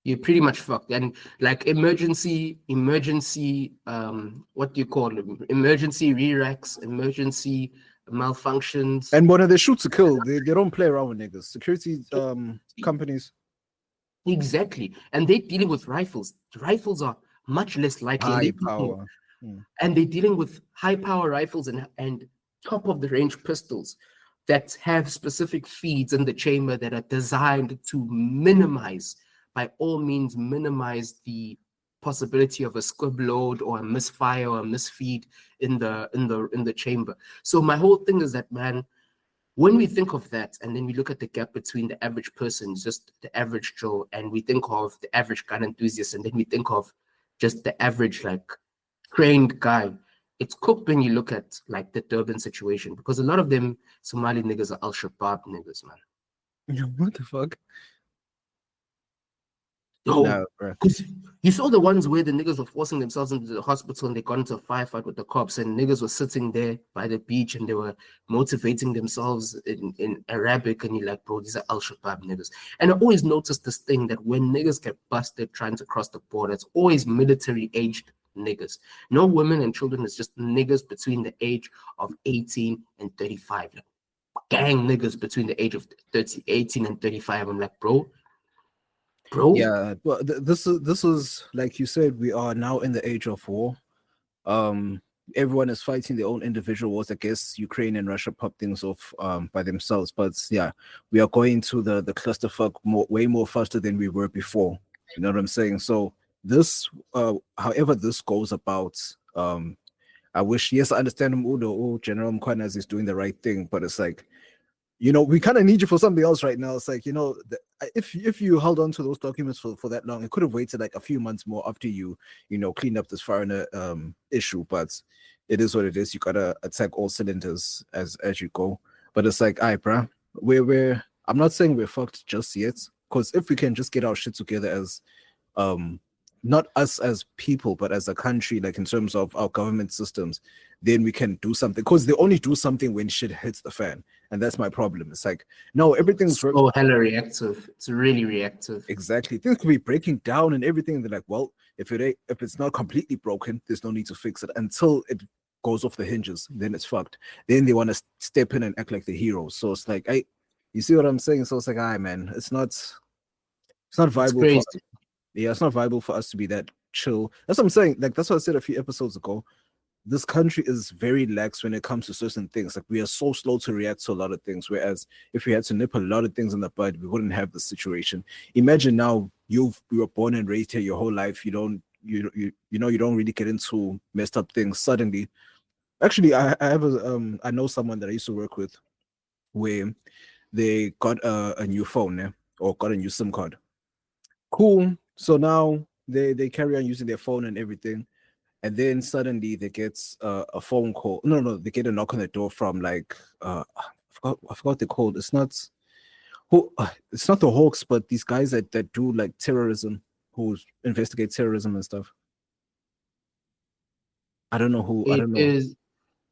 You're pretty much fucked. And like emergency what do you call them? Emergency re-racks, emergency malfunctions. And when they shoot to kill, they don't play around with niggas. Security companies. Exactly. And they're dealing with rifles. Rifles are much less likely. High power. And they're dealing with high power rifles and top of the range pistols that have specific feeds in the chamber that are designed to minimize, by all means, minimize the possibility of a squib load or a misfire or a misfeed in the chamber. So my whole thing is that, man, when we think of that, and then we look at the gap between the average person, just the average Joe, and we think of the average gun enthusiast, and then we think of just the average, like, trained guy, it's cooked when you look at, like, the Durban situation, because a lot of them Somali niggas are Al-Shabaab niggas, man. What the fuck? No, because you saw the ones where the niggas were forcing themselves into the hospital and they got into a firefight with the cops, and niggas were sitting there by the beach and they were motivating themselves in Arabic, and you're like, bro, these are Al-Shabaab niggas. And I always noticed this thing that when niggas get busted trying to cross the border, it's always military-aged niggas. No women and children, it's just niggas between the age of 18 and 35. Like, gang niggas between the age of 18 and 35. I'm like, bro. Yeah, well, this is like you said, we are now in the age of war. Everyone is fighting their own individual wars. I guess Ukraine and Russia pop things off by themselves, but yeah, we are going to the clusterfuck way more faster than we were before. You know what I'm saying? So this, however this goes about, I wish, yes, I understand General Mkhwanazi is doing the right thing, but it's like, you know, we kind of need you for something else right now. It's like, you know, if you held on to those documents for that long, it could have waited like a few months more after you cleaned up this foreigner issue. But it is what it is. You gotta attack all cylinders as you go. But it's like, all right, bruh, I'm not saying we're fucked just yet, because if we can just get our shit together as not us as people, but as a country, like in terms of our government systems, then we can do something. Because they only do something when shit hits the fan, and that's my problem. It's like, no, everything's so hella reactive. It's really reactive. Exactly, things could be breaking down and everything. They're like, well, if it's not completely broken, there's no need to fix it until it goes off the hinges, then it's fucked. Then they want to step in and act like the hero. So it's like, you see what I'm saying? So it's like, man, it's not viable for it's not viable for us to be that chill. That's what I'm saying. Like that's what I said a few episodes ago. This country is very lax when it comes to certain things. Like we are so slow to react to a lot of things. Whereas if we had to nip a lot of things in the bud, we wouldn't have this situation. Imagine now you were born and raised here your whole life. You don't really get into messed up things suddenly. Actually, I have I know someone that I used to work with where they got a new phone, or got a new SIM card. Cool. So now they carry on using their phone and everything. And then suddenly they get a phone call. No, they get a knock on the door from like I forgot what they're called. It's not the Hawks, but these guys that do like terrorism, who investigate terrorism and stuff. I don't know who. I don't know.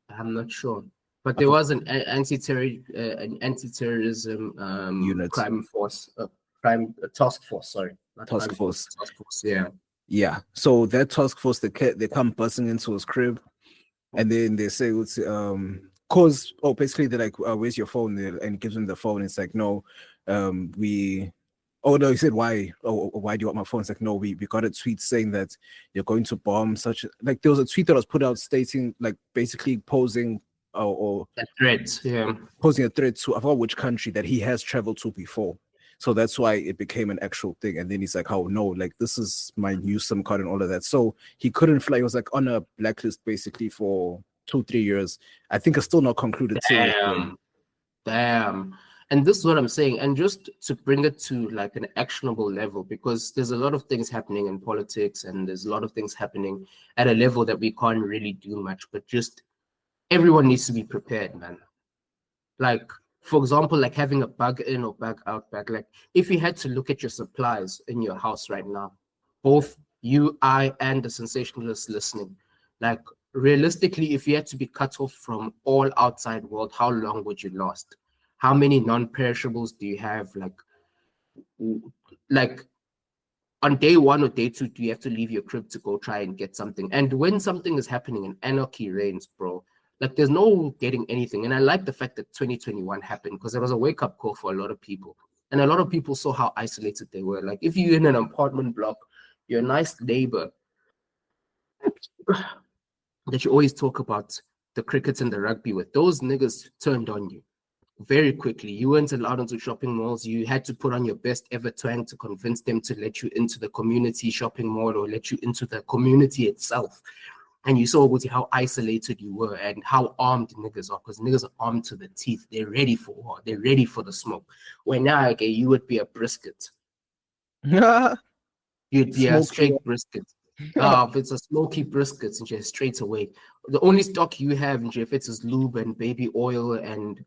I'm not sure, but there was an anti-terrorism unit, crime task force. Sorry, task force. Task force. Yeah. Yeah, so that task force, they come bursting into his crib, and then they say, basically they're like, where's your phone? And gives him the phone. It's like, no, he said, why? Oh, why do you want my phone? It's like, no, we got a tweet saying that you're going to bomb like there was a tweet that was put out stating, like, basically posing or a threat, posing a threat to, I forgot which country that he has traveled to before. So that's why it became an actual thing. And then he's like, oh no, like this is my new SIM card and all of that. So he couldn't fly. He was like on a blacklist basically for 2-3 years. I think it's still not concluded. Damn. And this is what I'm saying. And just to bring it to like an actionable level, because there's a lot of things happening in politics and there's a lot of things happening at a level that we can't really do much, but just everyone needs to be prepared, man. Like, for example, like having a bug in or bug out bag. Like if you had to look at your supplies in your house right now, both you, I, and the sensationalist listening, like realistically, if you had to be cut off from all outside world, how long would you last? How many non-perishables do you have? Like on day 1 or day 2, do you have to leave your crib to go try and get something? And when something is happening and anarchy reigns, bro, like there's no getting anything. And I like the fact that 2021 happened because it was a wake-up call for a lot of people. And a lot of people saw how isolated they were. Like if you're in an apartment block, you're a nice neighbor that you always talk about the cricket and the rugby with, those niggas turned on you very quickly. You weren't allowed into shopping malls. You had to put on your best ever twang to convince them to let you into the community shopping mall or let you into the community itself. And you saw how isolated you were and how armed niggas are, because niggas are armed to the teeth. They're ready for war. They're ready for the smoke. When now, okay, you would be a brisket. You'd be a straight brisket. If it's a smoky brisket, and just straight away. The only stock you have in JFX is lube and baby oil and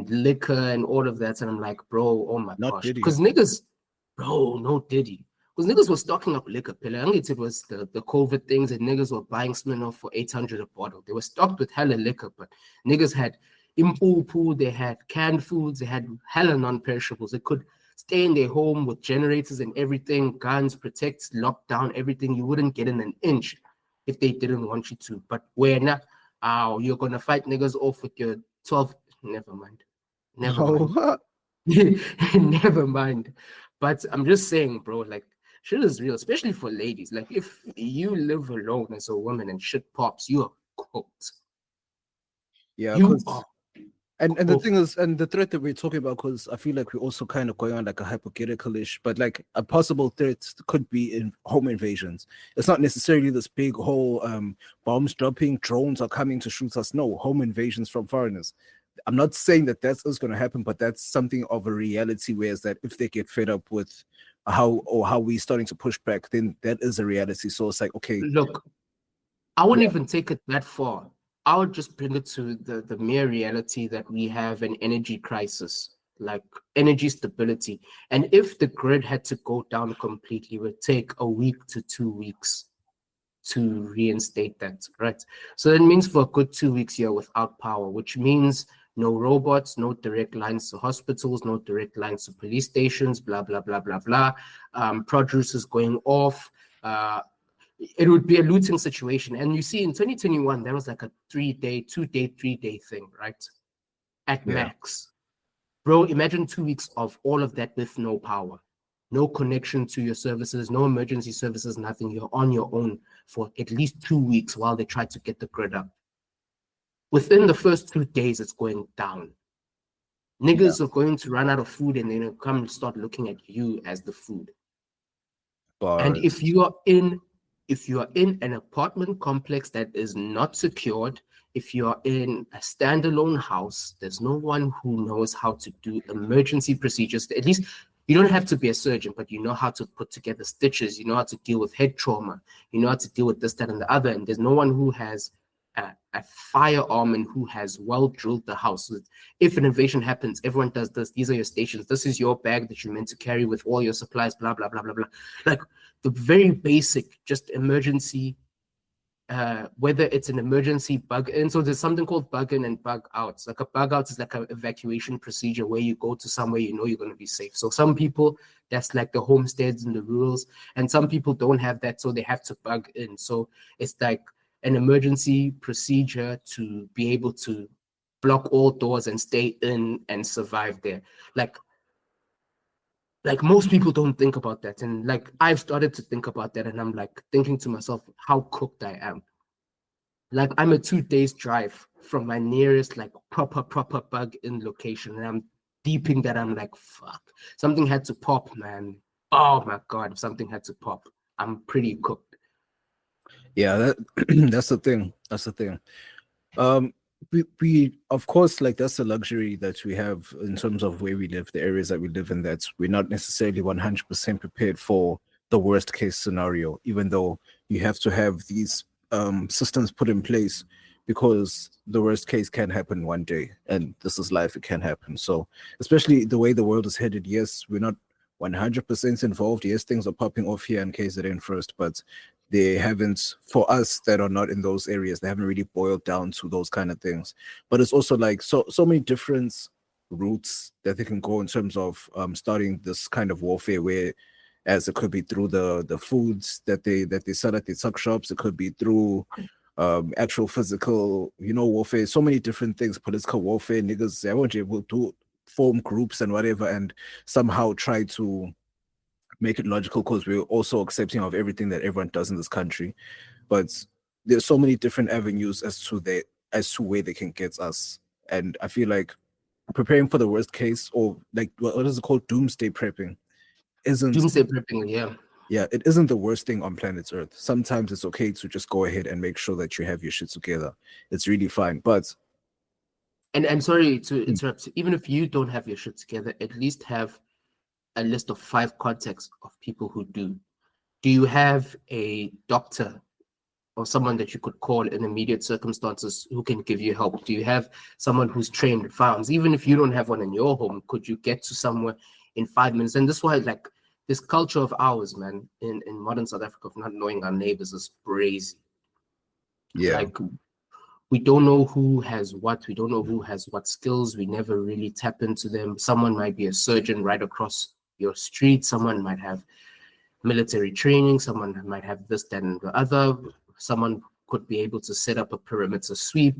liquor and all of that. And I'm like, bro, oh my gosh. Because niggas, bro, no Diddy. Because niggas were stocking up liquor, Pilla. I think it was the COVID things, and niggas were buying Smirnoff for 800 a bottle. They were stocked with hella liquor, but niggas had impu, they had canned foods, they had hella non-perishables. They could stay in their home with generators and everything, guns, protect, lock down everything. You wouldn't get in an inch if they didn't want you to. But where now, you're going to fight niggas off with your 12, never mind. Never mind. But I'm just saying, bro, like, shit is real, especially for ladies. Like, if you live alone as a woman and shit pops, you are cooked. Yeah, you are. And the thing is, and the threat that we're talking about, because I feel like we're also kind of going on like a hypothetical-ish, but like a possible threat could be in home invasions. It's not necessarily this big whole bombs dropping, drones are coming to shoot us. No, home invasions from foreigners. I'm not saying that that's going to happen, but that's something of a reality. Whereas that if they get fed up with how we're starting to push back, then that is a reality. So it's like, okay, look, I wouldn't even take it that far. I would just bring it to the mere reality that we have an energy crisis, like energy stability. And if the grid had to go down completely, it would take a week to 2 weeks to reinstate that, right? So that means for a good 2 weeks here without power, which means no robots, no direct lines to hospitals, no direct lines to police stations, blah, blah, blah, blah, blah. Producers going off. it would be a looting situation. And you see, in 2021, there was like a 3-day, 2-day, 3-day thing, right? At max. Bro, imagine 2 weeks of all of that with no power, no connection to your services, no emergency services, nothing. You're on your own for at least 2 weeks while they try to get the grid up. Within the first 2 days, it's going down. Niggas are going to run out of food and then come and start looking at you as the food. And if you are in an apartment complex that is not secured, if you are in a standalone house, there's no one who knows how to do emergency procedures. At least you don't have to be a surgeon, but you know how to put together stitches. You know how to deal with head trauma. You know how to deal with this, that, and the other. And there's no one who has a firearm and who has well drilled the house. If an invasion happens, everyone does this. These are your stations. This is your bag that you're meant to carry with all your supplies, blah, blah, blah, blah, blah. Like the very basic, just emergency, whether it's an emergency bug in. So there's something called bug in and bug out. Like a bug out is like an evacuation procedure where you go to somewhere you know you're going to be safe. So some people, that's like the homesteads and the rurals, and some people don't have that, so they have to bug in. So it's like an emergency procedure to be able to block all doors and stay in and survive there. Like most people don't think about that. And like I've started to think about that, and I'm like thinking to myself how cooked I am. Like I'm a 2 days drive from my nearest like proper bug in location, and I'm deeping that I'm like, fuck, something had to pop, man. Oh my God, if something had to pop, I'm pretty cooked. Yeah, that that's the thing. That's the thing. We of course, like that's a luxury that we have in terms of where we live, the areas that we live in, that we're not necessarily 100% prepared for the worst case scenario, even though you have to have these systems put in place, because the worst case can happen one day, and this is life, it can happen. So especially the way the world is headed, yes, we're not 100% involved. Yes, things are popping off here in KZN first, but they haven't, for us that are not in those areas, they haven't really boiled down to those kind of things. But it's also like so many different routes that they can go in terms of starting this kind of warfare, where as it could be through the foods that they sell at the tuck shops, it could be through actual physical, warfare, so many different things, political warfare. Niggas, I won't able to form groups and whatever, and somehow try to make it logical, because we're also accepting of everything that everyone does in this country. But there's so many different avenues as to where they can get us. And I feel like preparing for the worst case, or like what is it called, doomsday prepping, yeah, it isn't the worst thing on planet Earth. Sometimes it's okay to just go ahead and make sure that you have your shit together. It's really fine. But and sorry to interrupt, even if you don't have your shit together, at least have a list of 5 contacts of people who do. Do you have a doctor or someone that you could call in immediate circumstances who can give you help? Do you have someone who's trained in firearms? Even if you don't have one in your home, could you get to somewhere in 5 minutes? And this is why, like, this culture of ours, man, in modern South Africa, of not knowing our neighbors is crazy. Yeah. Like, we don't know who has what. We don't know who has what skills. We never really tap into them. Someone might be a surgeon right across your street. Someone might have military training. Someone might have this, that, and the other. Someone could be able to set up a perimeter sweep,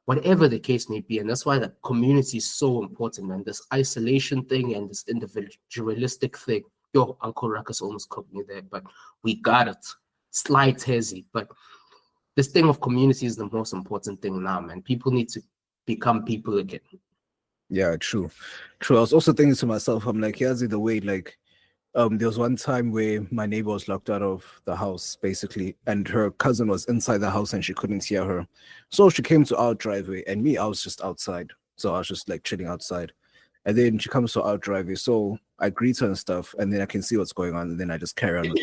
whatever the case may be. And that's why the community is so important, man. This isolation thing and this individualistic thing. Yo, Uncle Ruckus almost cooked me there, but we got it. Slight hezzy, but this thing of community is the most important thing now, man. People need to become people again. Yeah, true. I was also thinking to myself, I'm like, here's the way, like, there was one time where my neighbor was locked out of the house, basically, and her cousin was inside the house and she couldn't hear her. So she came to our driveway, and me, I was just outside. So I was just like chilling outside. And then she comes to our driveway. So I greet her and stuff, and then I can see what's going on, and then I just carry on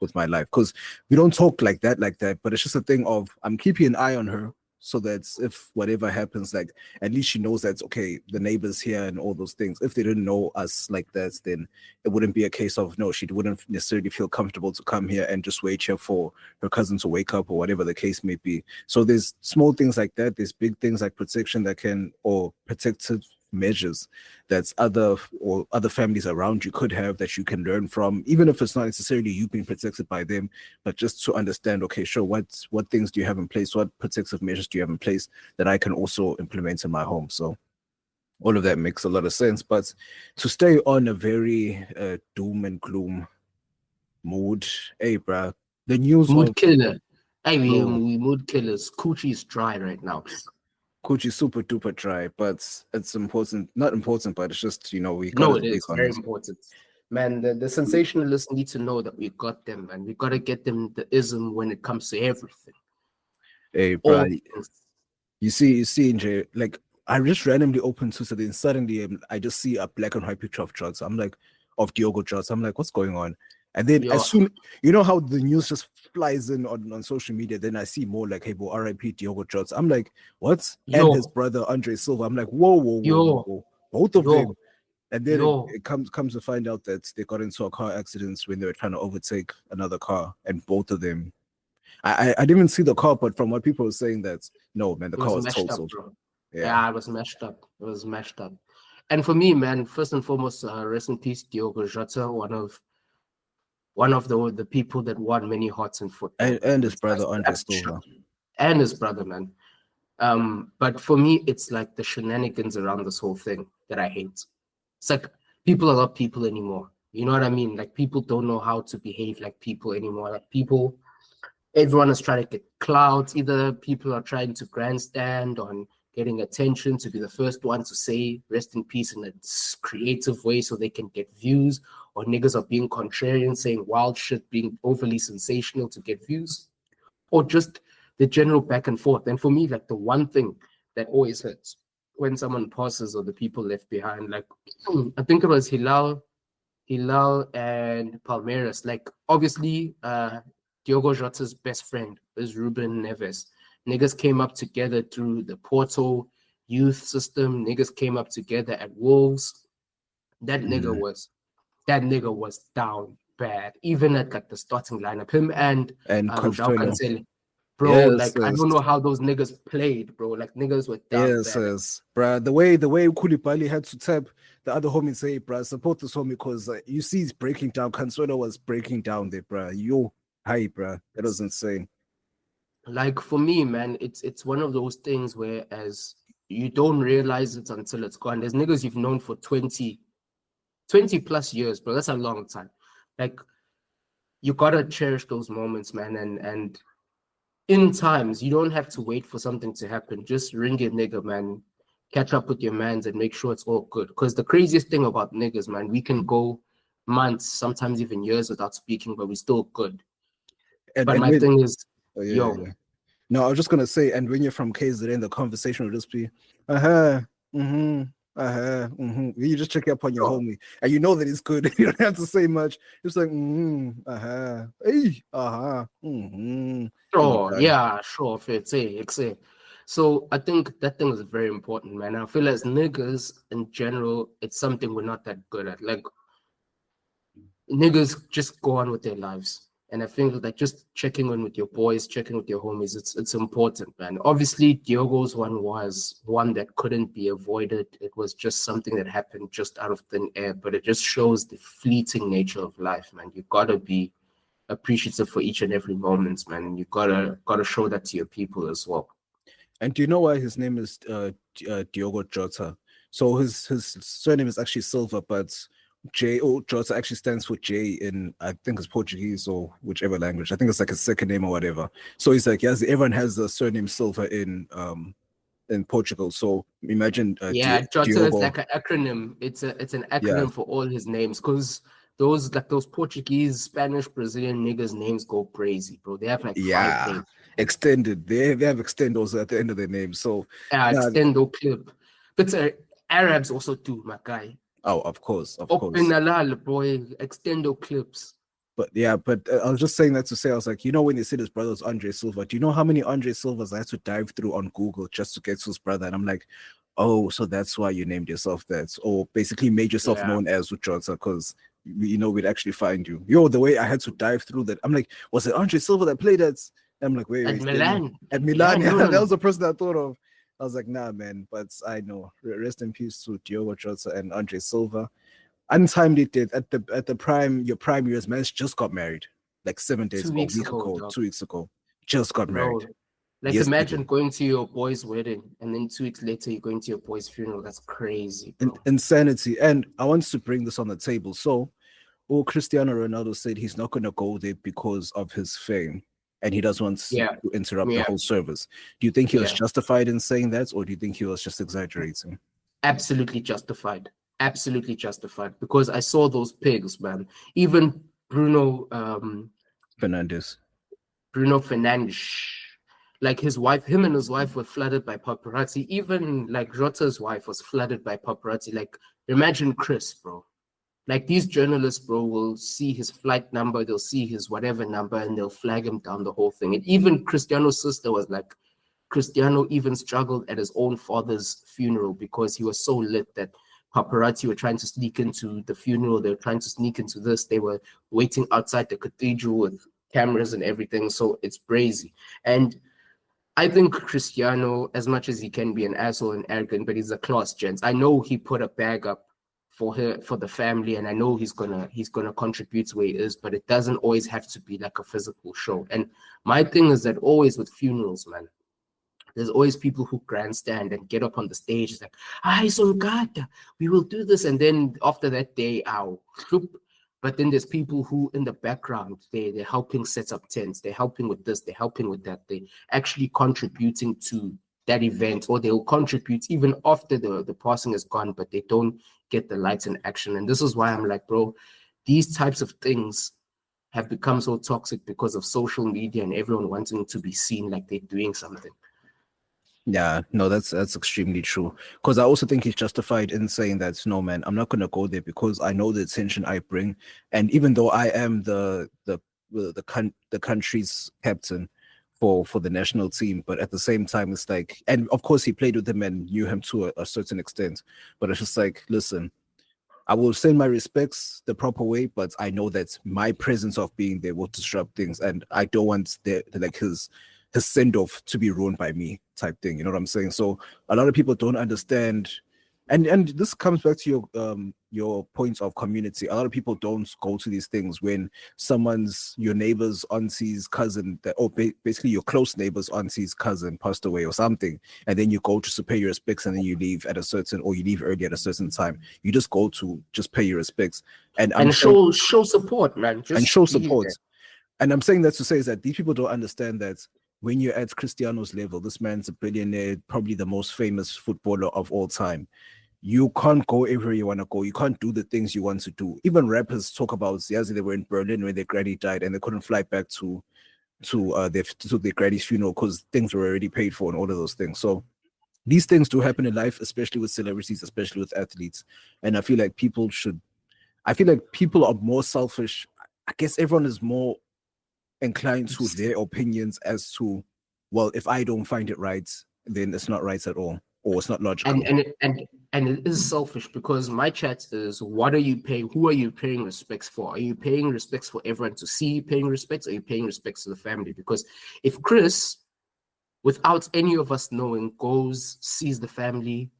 with my life. Because we don't talk like that, but it's just a thing of I'm keeping an eye on her, so that if whatever happens, like at least she knows that okay, the neighbors here and all those things. If they didn't know us like that, then it wouldn't be a case of no, she wouldn't necessarily feel comfortable to come here and just wait here for her cousin to wake up or whatever the case may be. So there's small things like that. There's big things like protection that can, or protective measures that other families around you could have that you can learn from, even if it's not necessarily you being protected by them, but just to understand, okay, sure, what things do you have in place, what protective measures do you have in place that I can also implement in my home. So all of that makes a lot of sense. But to stay on a very doom and gloom mood, hey bruh, the news Mood of killer. Hey, Bro. we mood killers. Coochie is dry right now. Gucci super duper dry, but it's important, not important, but it's just, we No, gotta it is speak on very it. important. Man, the sensationalists need to know that we got them, man. We gotta get them the ism when it comes to everything. Hey All bruh, things. you see, NJ, like I just randomly opened Twitter, then suddenly I just see a black and white picture of Jota. I'm like, of Diogo Jota. I'm like, what's going on? And then Yo, as soon, you know how the news just flies in on social media, then I see more like, hey, bro, RIP Diogo Jota. I'm like, what? And his yo, brother Andre Silva. I'm like, whoa. yo, Both of them. yo, And then yo. it comes to find out that they got into a car accident when they were trying to overtake another car, and both of them. I didn't even see the car, but from what people were saying, that no, man, the It car was was mashed up, totaled. bro. Yeah. Yeah, it was mashed up. It was mashed up. And for me, man, first and foremost, rest in peace, Diogo Jota, one of the people that won many hearts in football. And his It's like brother Andre Silva. and his brother, man. But for me, it's like the shenanigans around this whole thing that I hate. It's like people are not people anymore. You know what I mean? Like people don't know how to behave like people anymore. Like people, everyone is trying to get clout. Either people are trying to grandstand on getting attention to be the first one to say rest in peace in a creative way so they can get views, or niggas are being contrarian, saying wild shit, being overly sensational to get views, or just the general back and forth. And for me, like the one thing that always hurts when someone passes or the people left behind, like I think it was Hilal and Palmeiras. Like obviously, Diogo Jota's best friend is Ruben Neves. Niggas came up together through the Porto youth system. Niggas came up together at Wolves. That nigga was down bad. Even at like the starting lineup, him and Coach João Tony. Cancelo. Bro, Yes, like I don't know how those niggas played, bro. Like niggas were down bad. yes, bruh. The way Koulibaly had to tap the other homie and say, bruh, support this homie, because you see he's breaking down. Cancelo was breaking down there, bruh. Yo, hi, bruh. That was insane. Like for me, man, it's one of those things where as you don't realize it until it's gone. There's niggas you've known for 20 plus years, bro. That's a long time. Like you gotta cherish those moments, man. And in times, you don't have to wait for something to happen. Just ring your nigga, man. Catch up with your mans and make sure it's all good. Because the craziest thing about niggas, man, we can go months, sometimes even years without speaking, but we're still good. But my thing is, yo. No, I was just gonna say, and when you're from KZN, the conversation will just be, You just check up on your homie, and you know that it's good. You don't have to say much. It's like, Oh, yeah, sure, fair say. So I think that thing is very important, man. I feel as niggas in general, it's something we're not that good at. Like niggas just go on with their lives. And I think like just checking on with your boys, checking with your homies, it's important, man. Obviously, Diogo's one was one that couldn't be avoided. It was just something that happened just out of thin air, but it just shows the fleeting nature of life, man. You gotta be appreciative for each and every moment, man. And you gotta show that to your people as well. And do you know why his name is Diogo Jota? So his surname is actually Silva, but Jota actually stands for J in, I think it's Portuguese or whichever language. I think it's like a second name or whatever. So he's like, yes, everyone has the surname Silva in Portugal. So imagine Jota Diogo. is like an acronym. It's an acronym for all his names, because those Portuguese, Spanish, Brazilian niggas names go crazy, bro. They have like 5 names. Extended. They have extendos at the end of their name. So extendo clip. But Arabs also do, my guy. Oh, of course. Open alal, boy, extendo clips. But I was just saying that to say, I was like, when they said his brother's Andre Silva, do you know how many Andre Silvas I had to dive through on Google just to get to his brother? And I'm like, oh, so that's why you named yourself that, or basically made yourself known as Jota, because we'd actually find you. The way I had to dive through that, I'm like, was it Andre Silva that played at? I'm like, wait, Milan. At Milan, that was the person I thought of. I was like, nah, man. But I know. Rest in peace to Diogo, Jota, and Andre Silva. Untimely death at the prime, your prime years. Man just got married like 7 days 2 ago, a weeks week ago, ago, dog. 2 weeks ago. Just got Bro, married. like Yes, imagine going to your boy's wedding and then 2 weeks later you're going to your boy's funeral. That's crazy, bro. Insanity. And I want to bring this on the table. So, Cristiano Ronaldo said he's not going to go there because of his fame and he doesn't want to interrupt the whole service. Do you think he was justified in saying that, or do you think he was just exaggerating? Absolutely justified. Absolutely justified. Because I saw those pigs, man. Even Bruno Fernandes, like him and his wife were flooded by paparazzi. Even like Jota's wife was flooded by paparazzi. Like imagine Chris, bro. Like these journalists, bro, will see his flight number, they'll see his whatever number, and they'll flag him down the whole thing. And even Cristiano's sister was like, Cristiano even struggled at his own father's funeral because he was so lit that paparazzi were trying to sneak into the funeral. They were trying to sneak into this. They were waiting outside the cathedral with cameras and everything. So it's crazy. And I think Cristiano, as much as he can be an asshole and arrogant, but he's a class gent. I know he put a bag up for the family, and I know he's gonna contribute to where he is, but it doesn't always have to be like a physical show. And my thing is that always with funerals, man, there's always people who grandstand and get up on the stage. It's like, Songata, we will do this. And then after that day, but then there's people who in the background, they're helping set up tents. They're helping with this. They're helping with that. They're actually contributing to that event, or they'll contribute even after the passing is gone, but they don't get the lights in action. And this is why I'm like, bro, these types of things have become so toxic because of social media and everyone wanting to be seen like they're doing something. Yeah, no, that's extremely true. Because I also think he's justified in saying that, no, man, I'm not going to go there because I know the attention I bring, and even though I am the country's captain for the national team, but at the same time, it's like, and of course he played with him and knew him to a certain extent, but it's just like, listen, I will send my respects the proper way, but I know that my presence of being there will disrupt things, and I don't want his send-off to be ruined by me type thing. You know what I'm saying? So a lot of people don't understand, and this comes back to your points of community. A lot of people don't go to these things when your neighbor's auntie's cousin, basically your close neighbor's auntie's cousin passed away or something, and then you go to pay your respects, and then you leave or you leave early at a certain time. You just go to just pay your respects and show support, man. And show support. And I'm saying that to say is that these people don't understand that when you're at Cristiano's level, this man's a billionaire, probably the most famous footballer of all time. You can't go everywhere you want to go. You can't do the things you want to do. Even rappers talk about, they were in Berlin when their granny died and they couldn't fly back to their granny's funeral because things were already paid for and all of those things. So these things do happen in life, especially with celebrities, especially with athletes. And I feel like people are more selfish. I guess everyone is more inclined to their opinions as to, well, if I don't find it right, then it's not right at all, or it's not logical. And it is selfish because my chat is, what are you paying? Who are you paying respects for? Are you paying respects for everyone to see you paying respects? Or are you paying respects to the family? Because if Chris, without any of us knowing, goes, sees the family,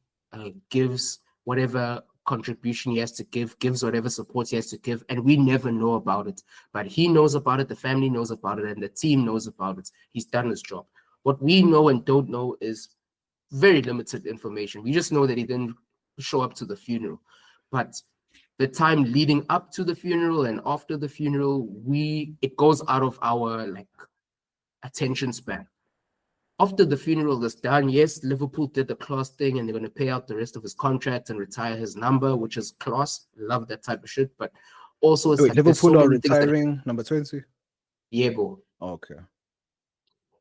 gives whatever contribution he has to give, gives whatever support he has to give, and we never know about it, but he knows about it, the family knows about it, and the team knows about it, he's done his job. What we know and don't know is very limited information. We just know that he didn't show up to the funeral, but the time leading up to the funeral and after the funeral, it goes out of our attention span. After the funeral is done, yes, Liverpool did the class thing and they're going to pay out the rest of his contract and retire his number, which is class. Love that type of shit. But also, it's Liverpool are retiring number 20? Yeah, bro. Okay.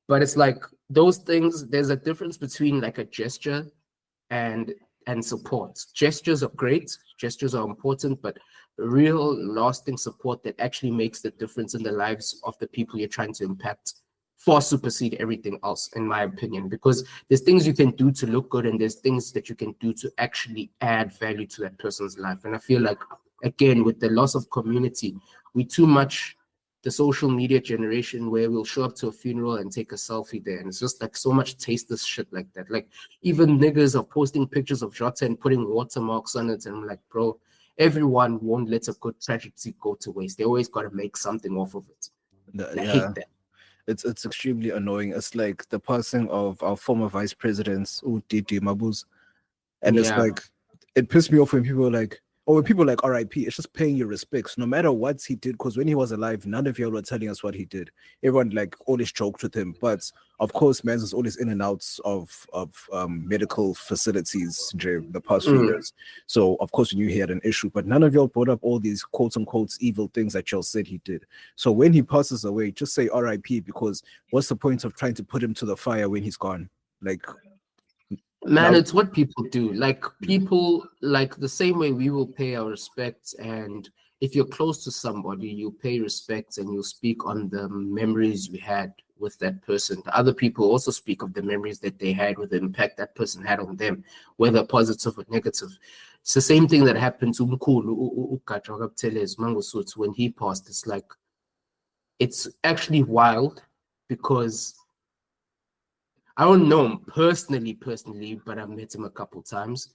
But it's like those things, there's a difference between a gesture and support. Gestures are great, gestures are important, but real lasting support that actually makes the difference in the lives of the people you're trying to impact far supersede everything else, in my opinion, because there's things you can do to look good and there's things that you can do to actually add value to that person's life. And I feel like, again, with the loss of community, we too much the social media generation where we'll show up to a funeral and take a selfie there. And it's just like so much tasteless shit like that. Like even niggas are posting pictures of Jota and putting watermarks on it. And I'm like, bro, everyone won't let a good tragedy go to waste. They always got to make something off of it. I hate that. It's extremely annoying. It's like the passing of our former vice presidents, DD Mabuza. And it's like, it pissed me off when people are like, or when people are like RIP, it's just paying your respects, no matter what he did. Because when he was alive, none of y'all were telling us what he did. Everyone like always joked with him. But of course, man is always in and out of medical facilities during the past few years. So of course, we knew he had an issue, but none of y'all brought up all these quote unquote evil things that y'all said he did. So when he passes away, just say RIP, because what's the point of trying to put him to the fire when he's gone? Like, man, it's what people do. Like people, like the same way we will pay our respects, and if you're close to somebody, you pay respects and you speak on the memories you had with that person. The other people also speak of the memories that they had with the impact that person had on them, whether positive or negative. It's the same thing that happened to Mkhulu Mangosuthu when he passed. It's like, it's actually wild because I don't know him personally, but I've met him a couple times.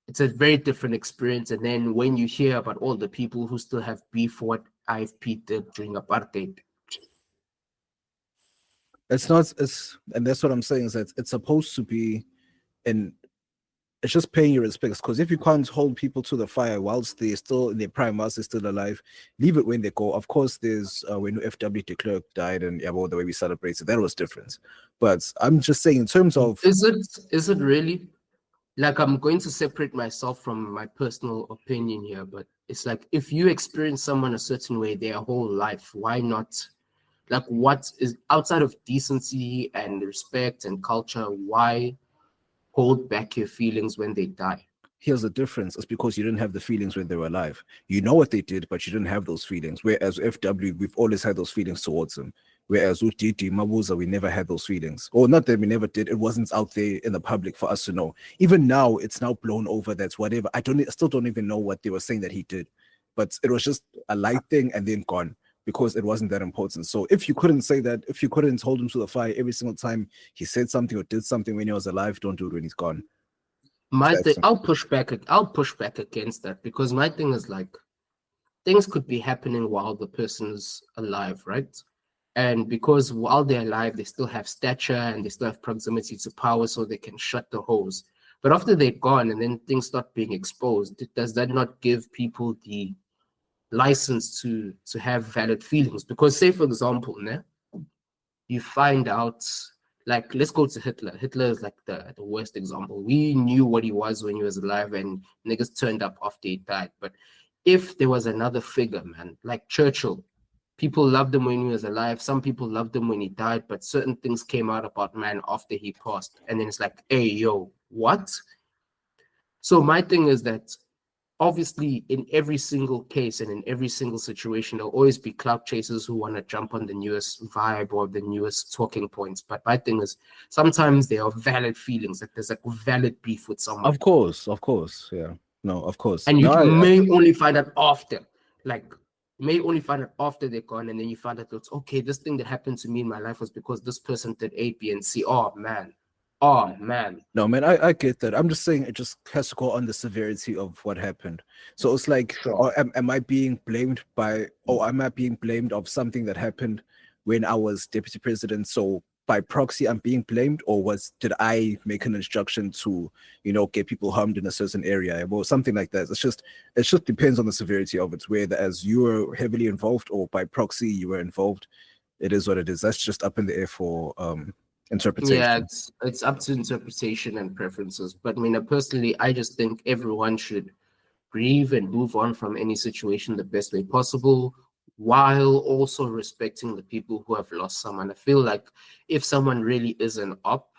It's a very different experience. And then when you hear about all the people who still have beef for what IFP did during apartheid, it's not, and that's what I'm saying, is that it's supposed to be, and it's just paying your respects. Because if you can't hold people to the fire whilst they're still in their prime, whilst they're still alive, leave it when they go. Of course, there's when F.W. de Klerk died, and well, the way we celebrated, that was different. But I'm just saying, in terms of, is it really? Like, I'm going to separate myself from my personal opinion here, but it's like, if you experience someone a certain way their whole life, why not? Like, what is outside of decency and respect and culture? Why hold back your feelings when they die? Here's the difference. It's because you didn't have the feelings when they were alive. You know what they did, but you didn't have those feelings. Whereas FW, we've always had those feelings towards him. Whereas with DD Mabuza, we never had those feelings. Or not that we never did. It wasn't out there in the public for us to know. Even now, it's now blown over. That's whatever. I still don't even know what they were saying that he did. But it was just a light thing and then gone, because it wasn't that important. So if you couldn't say that, if you couldn't hold him to the fire every single time he said something or did something when he was alive, don't do it when he's gone. I'll push back against that, because my thing is like, things could be happening while the person is alive, right? And because while they're alive, they still have stature and they still have proximity to power, so they can shut the hose. But after they're gone and then things start being exposed, does that not give people the license to have valid feelings? Because say, for example, you find out, like, let's go to Hitler. Hitler is like the worst example. We knew what he was when he was alive, and niggas turned up after he died. But if there was another figure, man, like Churchill, people loved him when he was alive. Some people loved him when he died, but certain things came out about man after he passed. And then it's like, hey, yo, what? So my thing is that obviously in every single case and in every single situation, there'll always be clout chasers who want to jump on the newest vibe or the newest talking points. But my thing is, sometimes there are valid feelings, like there's like valid beef with someone. Of course. Yeah. No, of course. And you may only find out after. Like, may only find out after they're gone, and then you find out that, okay, this thing that happened to me in my life was because this person did A, B, and C. Oh man. No, man, I get that. I'm just saying it just has to go on the severity of what happened. So it's like, am I being blamed of something that happened when I was deputy president? So by proxy, I'm being blamed, or did I make an instruction to, get people harmed in a certain area or something like that? It just depends on the severity of it, whether as you were heavily involved or by proxy you were involved. It is what it is. That's just up in the air for interpretation. Yeah, it's up to interpretation and preferences. But I mean, personally, I just think everyone should grieve and move on from any situation the best way possible, while also respecting the people who have lost someone. I feel like if someone really is an op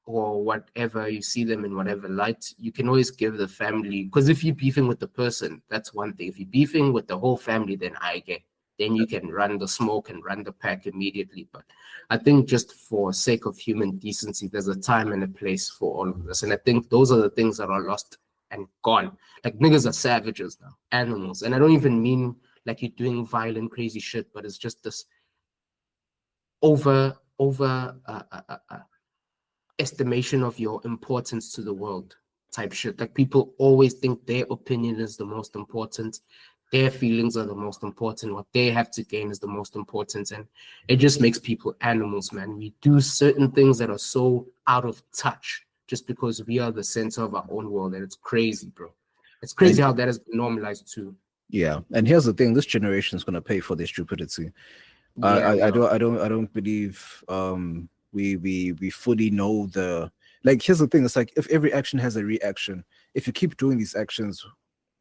or whatever, you see them in whatever light, you can always give the family, because if you're beefing with the person, that's one thing. If you're beefing with the whole family, then you can run the smoke and run the pack immediately. But I think just for sake of human decency, there's a time and a place for all of this. And I think those are the things that are lost and gone. Like, niggas are savages now, animals. And I don't even mean like you're doing violent, crazy shit, but it's just this over estimation of your importance to the world type shit. Like people always think their opinion is the most important, their feelings are the most important, what they have to gain is the most important, and it just makes people animals, man. We do certain things that are so out of touch just because we are the center of our own world, and it's crazy, bro. It's crazy how that has been normalized too. Yeah, and here's the thing: this generation is gonna pay for their stupidity. Yeah, I don't believe we fully know the, like, here's the thing, it's like if every action has a reaction, if you keep doing these actions,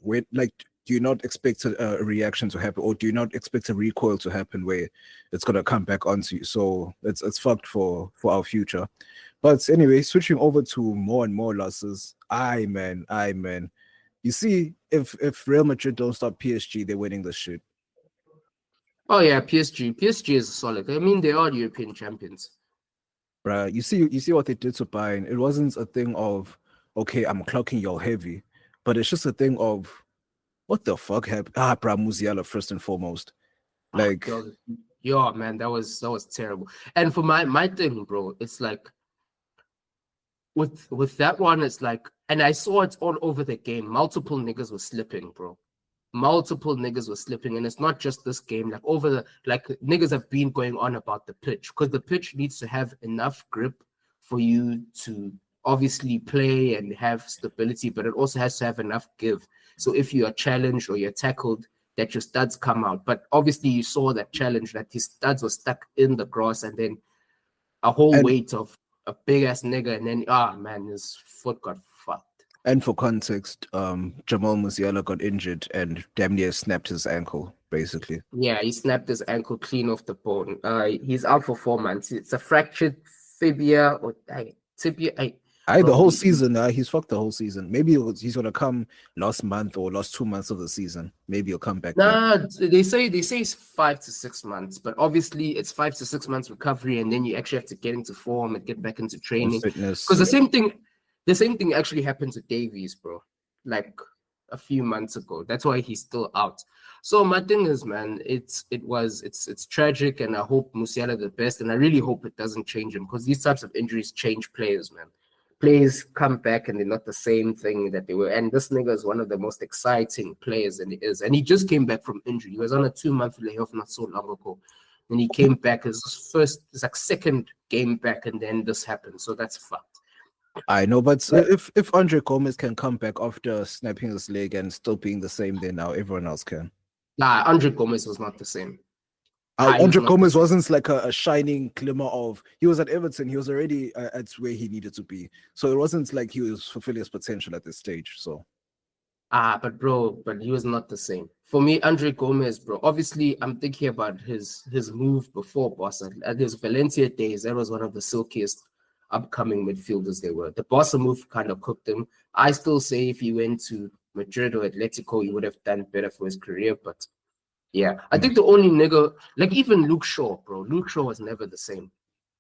where, like, do you not expect a reaction to happen, or do you not expect a recoil to happen where it's gonna come back onto you? So it's fucked for our future. But anyway, switching over to more and more losses. I man. You see, if Real Madrid don't stop PSG, they're winning the shit. Oh yeah, PSG is solid. I mean, they are European champions. Bruh, you see what they did to Bayern. It wasn't a thing of, okay, I'm clocking y'all heavy, but it's just a thing of, what the fuck happened? Bruh, Musiala first and foremost. Like, yeah, man, that was terrible. And for my thing, bro, it's like with that one, it's like, and I saw it all over the game. Multiple niggas were slipping, bro. Multiple niggas were slipping, and it's not just this game. Like niggas have been going on about the pitch, because the pitch needs to have enough grip for you to obviously play and have stability, but it also has to have enough give. So if you are challenged or you're tackled, that your studs come out. But obviously you saw that challenge, that his studs were stuck in the grass, and then a whole weight of a big ass nigga, and then man, his foot got fucked. And for context, Jamal Musiala got injured and damn near snapped his ankle, basically. Yeah, he snapped his ankle clean off the bone. He's out for 4 months. It's a fractured tibia or tibia. The whole season. He's fucked the whole season. Maybe he's gonna come last month or last 2 months of the season. Maybe he'll come back. They say it's 5 to 6 months, but obviously it's 5 to 6 months recovery, and then you actually have to get into form and get back into training. Because the same thing actually happened to Davies, bro. Like a few months ago. That's why he's still out. So my thing is, man, it's tragic, and I hope Musiala the best, and I really hope it doesn't change him, because these types of injuries change players, man. Players come back and they're not the same thing that they were. And this nigga is one of the most exciting players, and he is. And he just came back from injury. He was on a 2-month layoff not so long ago. And he came back as his second game back, and then this happened. So that's fucked. I know, but if Andre Gomez can come back after snapping his leg and still being the same, then now everyone else can. Nah, Andre Gomez was not the same. Andre Gomez wasn't like a shining glimmer of. He was at Everton. He was already at where he needed to be. So it wasn't like he was fulfilling his potential at this stage. So. But he was not the same. For me, Andre Gomez, bro, obviously I'm thinking about his move before Barca. At his Valencia days, that was one of the silkiest upcoming midfielders they were. The Barca move kind of cooked him. I still say if he went to Madrid or Atletico, he would have done better for his career, but yeah, I think the only nigga, like even Luke Shaw, bro. Luke Shaw was never the same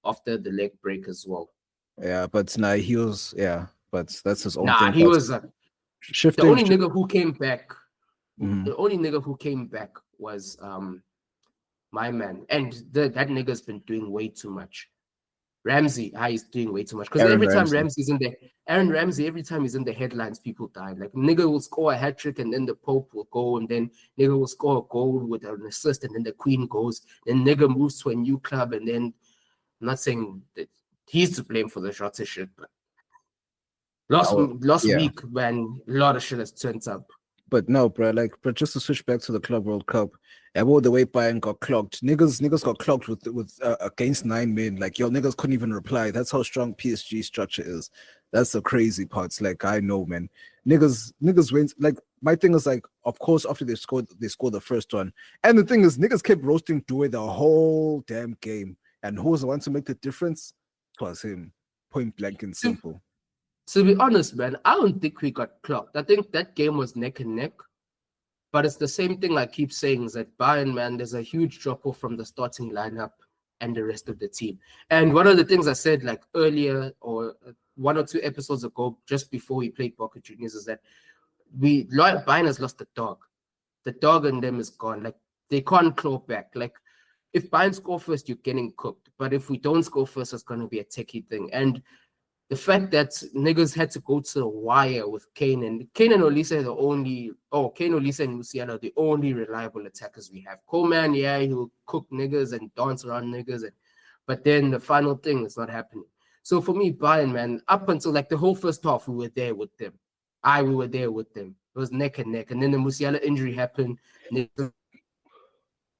after the leg break as well. Yeah, but he was, but that's his own thing. Nah, he was shifting. The only nigga who came back, the only nigga who came back was my man. And that nigga's been doing way too much. Ramsey, he's doing way too much. Because every time Ramsey's in there, Aaron Ramsey, every time he's in the headlines, people die. Like, nigga will score a hat trick, and then the Pope will go, and then nigga will score a goal with an assist, and then the Queen goes. Then nigga moves to a new club, and then I'm not saying that he's to blame for the Jota shit, but last week, man, a lot of shit has turned up. But no, bro, but just to switch back to the Club World Cup, and all the way Bayern got clocked. Niggas got clocked with against 9 men. Like, yo, niggas couldn't even reply. That's how strong PSG structure is. That's the crazy parts. Like, I know, man. Niggas went. Like, my thing is, like, of course, after they scored the first one. And the thing is, niggas kept roasting Due the whole damn game. And who was the one to make the difference? It was him. Point blank and simple. To be honest, man, I don't think we got clocked. I think that game was neck and neck. But it's the same thing I keep saying, is that Bayern, man, there's a huge drop-off from the starting lineup and the rest of the team. And one of the things I said, like, earlier or 1 or 2 episodes ago, just before we played Boca Juniors, is that Bayern has lost the dog. The dog in them is gone. Like, they can't claw back. Like, if Bayern score first, you're getting cooked. But if we don't score first, it's going to be a techie thing. And the fact that niggas had to go to the wire with K.A.N.E and Olise are the only, K.A.N.E, Olise and Musiala are the only reliable attackers we have. Coleman, yeah, he'll cook niggas and dance around niggas. But then the final thing is not happening. So for me, Bayern, man, up until like the whole first half, we were there with them. We were there with them. It was neck and neck. And then the Musiala injury happened.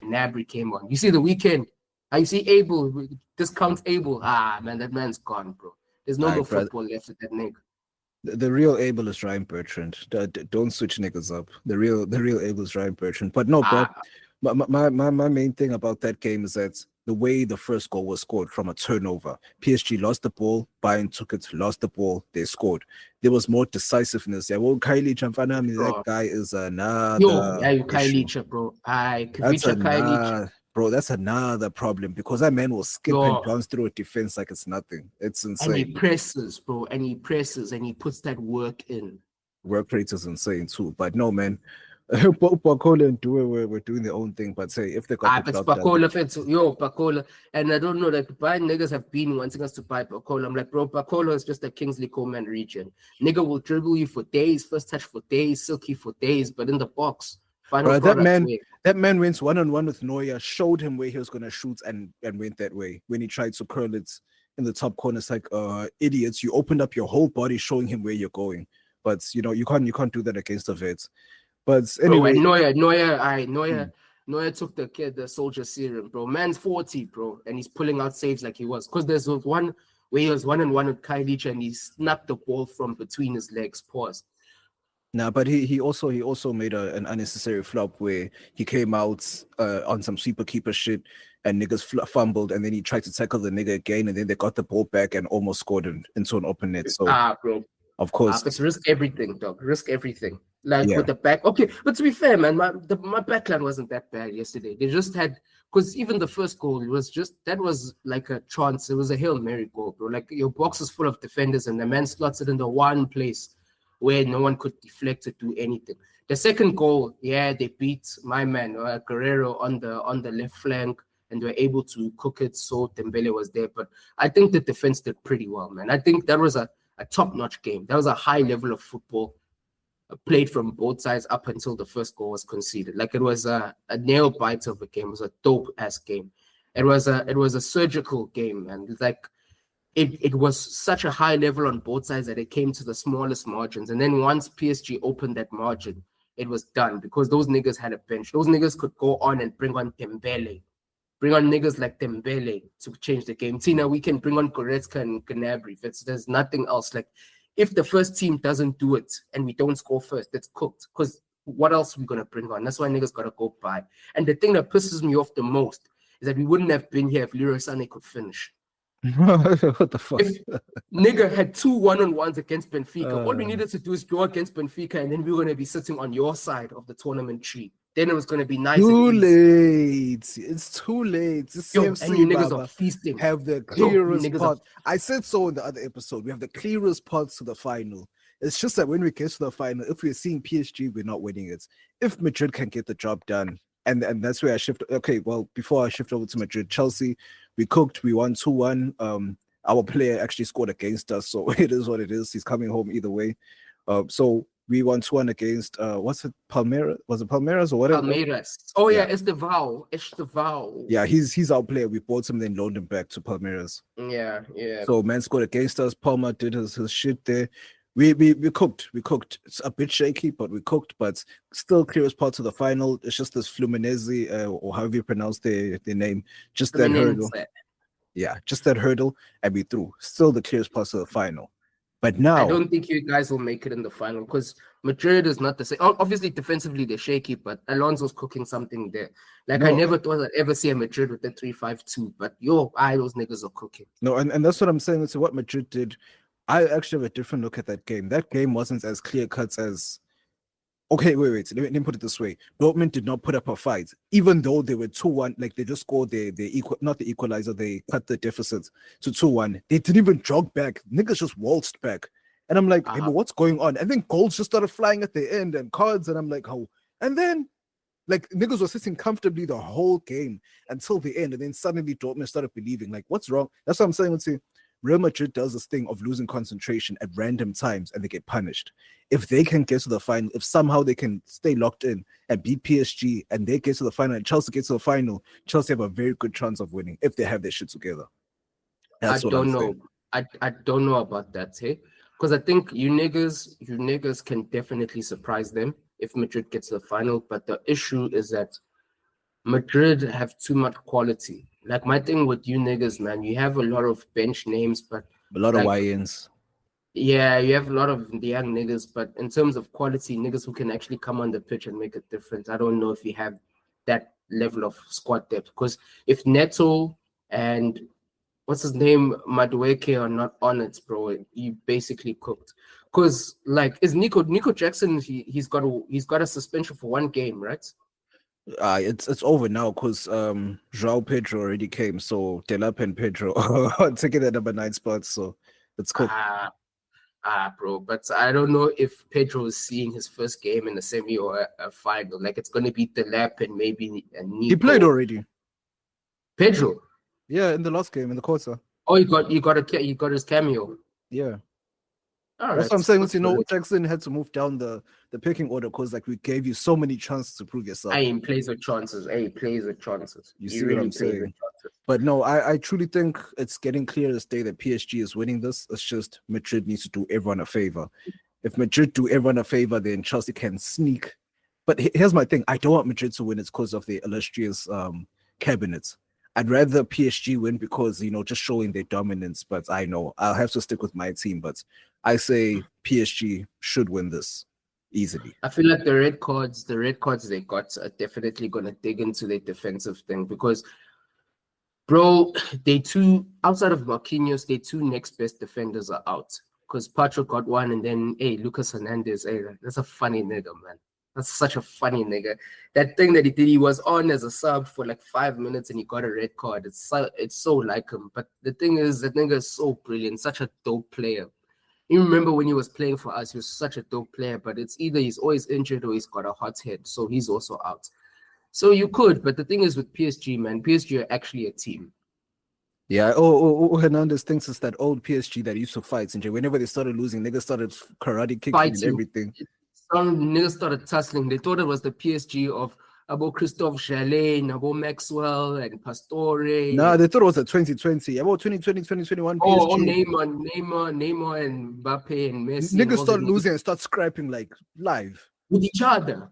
Nabry came on. You see the weekend. You see Abel, discount Abel. Man, that man's gone, bro. There's no more football left with that nigga. The real Abel is Ryan Bertrand. Don't switch niggas up. The real Abel is Ryan Bertrand. But no, bro. My main thing about that game is that the way the first goal was scored from a turnover. PSG lost the ball, Bayern took it, lost the ball, they scored. There was more decisiveness. Yeah, well, Kylie Chamfana, that guy is another. You Kylie, bro. Bro, that's another problem because that man will skip and bounce through a defense like it's nothing. It's insane. And he presses, bro, and he puts that work in. Work rate is insane too. But no, man. Bacola and Due were doing their own thing, but say if they got but Bacola, and I don't know, like Bayern niggas have been wanting us to buy Bacola. I'm like, bro, Bacola is just a Kingsley Coleman region. Nigga will dribble you for days, first touch for days, silky for days, but in the box, final that man went 1-on-1 with Neuer, showed him where he was gonna shoot and went that way. When he tried to curl it in the top corner, it's like idiots, you opened up your whole body showing him where you're going. But you can't do that against the vets. But anyway, bro, Neuer took the soldier serum, bro. Man's 40, bro, and he's pulling out saves like he was. Because there's one where he was 1-on-1 with Kylie and he snapped the ball from between his legs. Pause. Nah, but he also made an unnecessary flop where he came out on some sweeper keeper shit and niggas fumbled, and then he tried to tackle the nigga again, and then they got the ball back and almost scored into an open net. So bro. Of course. It's risk everything, dog. Risk everything. With the back. Okay, but to be fair, man, my backline wasn't that bad yesterday. They just had, because even the first goal, that was like a chance. It was a Hail Mary goal, bro. Like your box is full of defenders and the man slots it in the one place where no one could deflect or do anything. The second goal, they beat my man, Guerrero on the left flank, and they were able to cook it so Dembele was there. But I think the defense did pretty well, man. I think that was a top-notch game. That was a high level of football played from both sides up until the first goal was conceded. Like, it was a nail bite of a game. It was a dope-ass game. It was a surgical game, and like it was such a high level on both sides that it came to the smallest margins. And then once PSG opened that margin, it was done because those niggas had a bench. Those niggas could go on and bring on Dembele. Bring on niggas like Dembele to change the game. Tina, we can bring on Goretzka and Gnabry. There's nothing else. Like, if the first team doesn't do it and we don't score first, it's cooked. Because what else are we going to bring on? That's why niggas got to go by. And the thing that pisses me off the most is that we wouldn't have been here if Leroy Sané could finish. What the fuck? If nigga had 2 1-on-1s against Benfica, all we needed to do is draw against Benfica, and then we were going to be sitting on your side of the tournament tree. Then it was going to be nice. Too late. It's too late. And you niggas are feasting. Have the clearest path. I said so in the other episode. We have the clearest path to the final. It's just that when we get to the final, if we're seeing PSG, we're not winning it. If Madrid can get the job done, and that's where I shift. Okay, well, before I shift over to Madrid, Chelsea, we cooked. We won 2-1. Our player actually scored against us, so it is what it is. He's coming home either way. So we won 2-1 against what's it, Palmeiras? Was it Palmeiras or whatever? Palmeiras. Oh yeah, it's the vow. Yeah, he's our player. We bought him, then loaned him back to Palmeiras. Yeah. So man scored against us. Palmer did his shit there. We cooked. It's a bit shaky, but we cooked. But still, clearest part to the final. It's just this Fluminense, or however you pronounce their name, just that hurdle. Yeah, just that hurdle, and we threw. Still the clearest part to the final. But now I don't think you guys will make it in the final because Madrid is not the same. Obviously, defensively they're shaky, but Alonso's cooking something there. I never thought I'd ever see a Madrid with the 3-5-2, but those niggas are cooking. No, and that's what I'm saying. So what Madrid did, I actually have a different look at that game. That game wasn't as clear cut as. Okay, wait. Let me put it this way. Dortmund did not put up a fight, even though they were 2-1. Like, they just scored not the equalizer. They cut the deficit to 2-1. They didn't even jog back. Niggas just waltzed back, and I'm like, hey, but what's going on? And then goals just started flying at the end and cards, and I'm like, oh. And then Like niggas were sitting comfortably the whole game until the end, and then suddenly Dortmund started believing. Like, what's wrong? That's what I'm saying. Let's say Real Madrid does this thing of losing concentration at random times and they get punished. If they can get to the final, if somehow they can stay locked in and beat PSG and they get to the final and Chelsea gets to the final, Chelsea have a very good chance of winning if they have their shit together. That's what I'm saying. I don't know about that, hey? Because I think you niggas can definitely surprise them if Madrid gets to the final. But the issue is that Madrid have too much quality. Like my thing with you niggas, man, you have a lot of bench names, but A lot of like, YNs. yeah, you have a lot of the young niggas, but in terms of quality, niggas who can actually come on the pitch and make a difference, I don't know if you have that level of squad depth. Because if Neto and what's his name, Madueke are not on it, bro, you basically cooked. Because like, is Nico Jackson? He's got a suspension for 1 game, right? It's over now because Joao Pedro already came, so Delap and Pedro are taking the number 9 spot, so it's cool. Bro, but I don't know if Pedro is seeing his first game in a semi or a final. Like it's gonna be Delap and maybe Nico. He played already. Pedro. Yeah, in the last game in the quarter. Oh, he got his cameo. Yeah. All That's right. what I'm saying. Jackson had to move down the picking order because like we gave you so many chances to prove yourself. He plays with chances. You see what I'm saying? But no, I truly think it's getting clear this day that PSG is winning this. It's just Madrid needs to do everyone a favor. If Madrid do everyone a favor, then Chelsea can sneak. But here's my thing. I don't want Madrid to win. It's because of the illustrious cabinet. I'd rather PSG win because, just showing their dominance. But I know I'll have to stick with my team. But I say PSG should win this easily. I feel like the red cards they got are definitely going to dig into their defensive thing because, bro, outside of Marquinhos, their 2 next best defenders are out. Because Patrick got 1 and then, Lucas Hernandez, that's a funny nigga, man. That's such a funny nigga. That thing that he did, he was on as a sub for like 5 minutes and he got a red card. It's so like him. But the thing is, that nigga is so brilliant, such a dope player. You remember when he was playing for us, he was such a dope player, but it's either he's always injured or he's got a hot head. So he's also out. So you could, but the thing is with PSG, man, PSG are actually a team. Yeah, Hernandez thinks it's that old PSG that used to fight. And whenever they started losing, niggas started karate kicking and everything. Some niggas started tussling. They thought it was the PSG of Abo Christophe Jallet, Abo Maxwell, and Pastore. Nah, they thought it was a 2020. About 2020, 2021 PSG. Oh, Neymar, and Mbappe and Messi. Niggas start losing and start scrapping like live. With each other,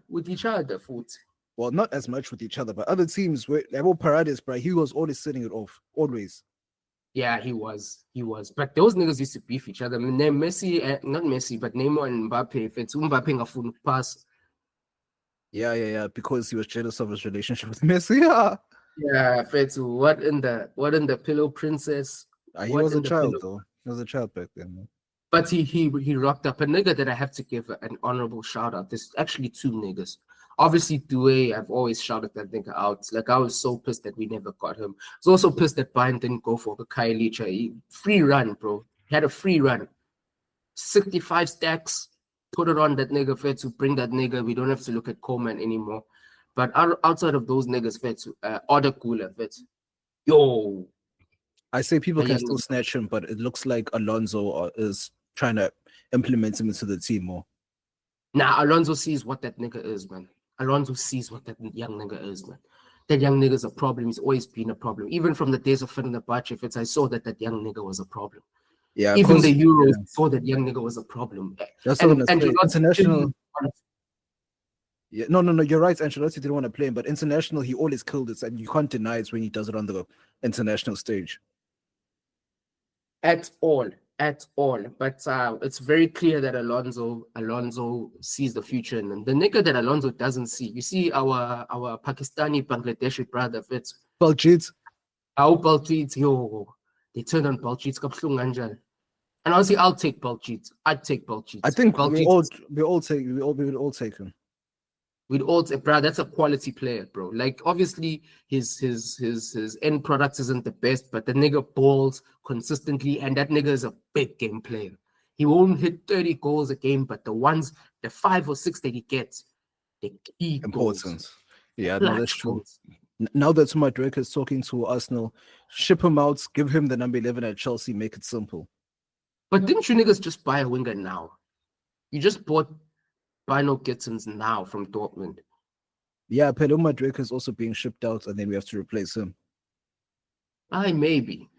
foot. Well, not as much with each other, but other teams were Abo Paredes, bro. He was always setting it off. Always. Yeah, he was. But those niggas used to beef each other. I mean, Messi, not Messi, but Neymar and Mbappe. If it's Mbappe ngafuna pass. Yeah, because he was jealous of his relationship with Messi. Yeah, Fetu. What in the Pillow Princess? He was a child though. He was a child back then. Man. But he rocked up. A nigga that I have to give an honorable shout out. There's actually 2 niggas. Obviously, Due, I've always shouted that nigga out. Like, I was so pissed that we never got him. I was also pissed that Bayern didn't go for Kylie. Free run, bro. He had a free run. 65 stacks. Put it on that nigga, fair to bring that nigga. We don't have to look at Coleman anymore. But outside of those niggas, fair to order cooler, fair to. Yo. I say people can still snatch him, but it looks like Alonso is trying to implement him into the team more. Nah, Alonso sees what that nigga is, man. Alonso sees what that young nigga is, man. That young nigga's a problem. He's always been a problem. Even from the days of Fenerbahce, I saw that young nigga was a problem. Yeah, even the Euros saw that young nigga was a problem. That's what I'm saying. International. Yeah, no, you're right. Ancelotti didn't want to play him, but international, he always killed it, and you can't deny it when he does it on the international stage. At all. But it's very clear that Alonso sees the future in him. The nigga that Alonso doesn't see. You see our Pakistani Bangladeshi brother, Fitz. Baljeet. Our Baljeet, yo. They turned on Baljeet. And honestly, I'll take Baljeet. I'd take Baljeet. I think we will all take him. We'd all say, bro, that's a quality player, bro. Like, obviously, his end product isn't the best, but the nigga balls consistently, and that nigga is a big game player. He won't hit 30 goals a game, but the 5 or 6 that he gets, they key important. Goals. Yeah, no, that's true. Now that Drake is talking to Arsenal, ship him out, give him the number 11 at Chelsea, make it simple. But didn't you niggas just buy a winger now? You just bought Bino Gittins now from Dortmund. Yeah, Paloma Drake is also being shipped out, and then we have to replace him. Maybe.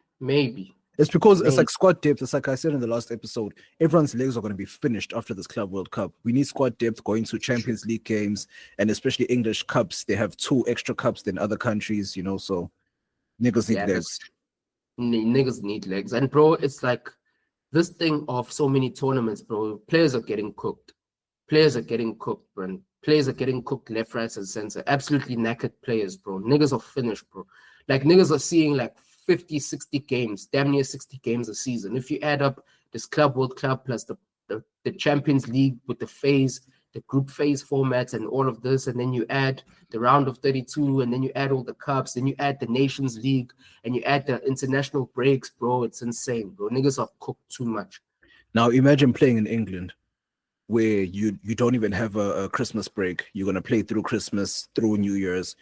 It's because it's like squad depth. It's like I said in the last episode, everyone's legs are going to be finished after this Club World Cup. We need squad depth going to Champions League games, and especially English cups. They have 2 extra cups than other countries, you know, so niggas need legs. Niggas need legs. And bro, it's like this thing of so many tournaments, bro. Players are getting cooked. Players are getting cooked, bro. Players are getting cooked left, right, and center. Absolutely knackered players, bro. Niggas are finished, bro. Like niggas are seeing like 50, 60 games, damn near 60 games a season. If you add up this Club World Cup plus the Champions League with the group phase formats and all of this, and then you add the round of 32, and then you add all the cups, then you add the Nations League, and you add the international breaks, bro. It's insane, bro. Niggas are cooked too much. Now imagine playing in England where you don't even have a Christmas break. You're going to play through Christmas, through New Year's.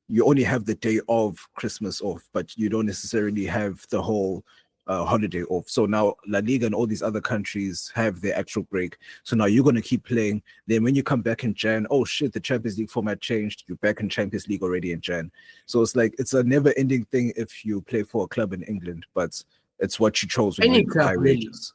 You only have the day of Christmas off, but you don't necessarily have the whole holiday off. So now La Liga and all these other countries have their actual break. So now you're going to keep playing. Then when you come back in Jan, oh shit, the Champions League format changed. You're back in Champions League already in Jan. So it's like, it's a never ending thing if you play for a club in England, but it's what you chose when you high wages.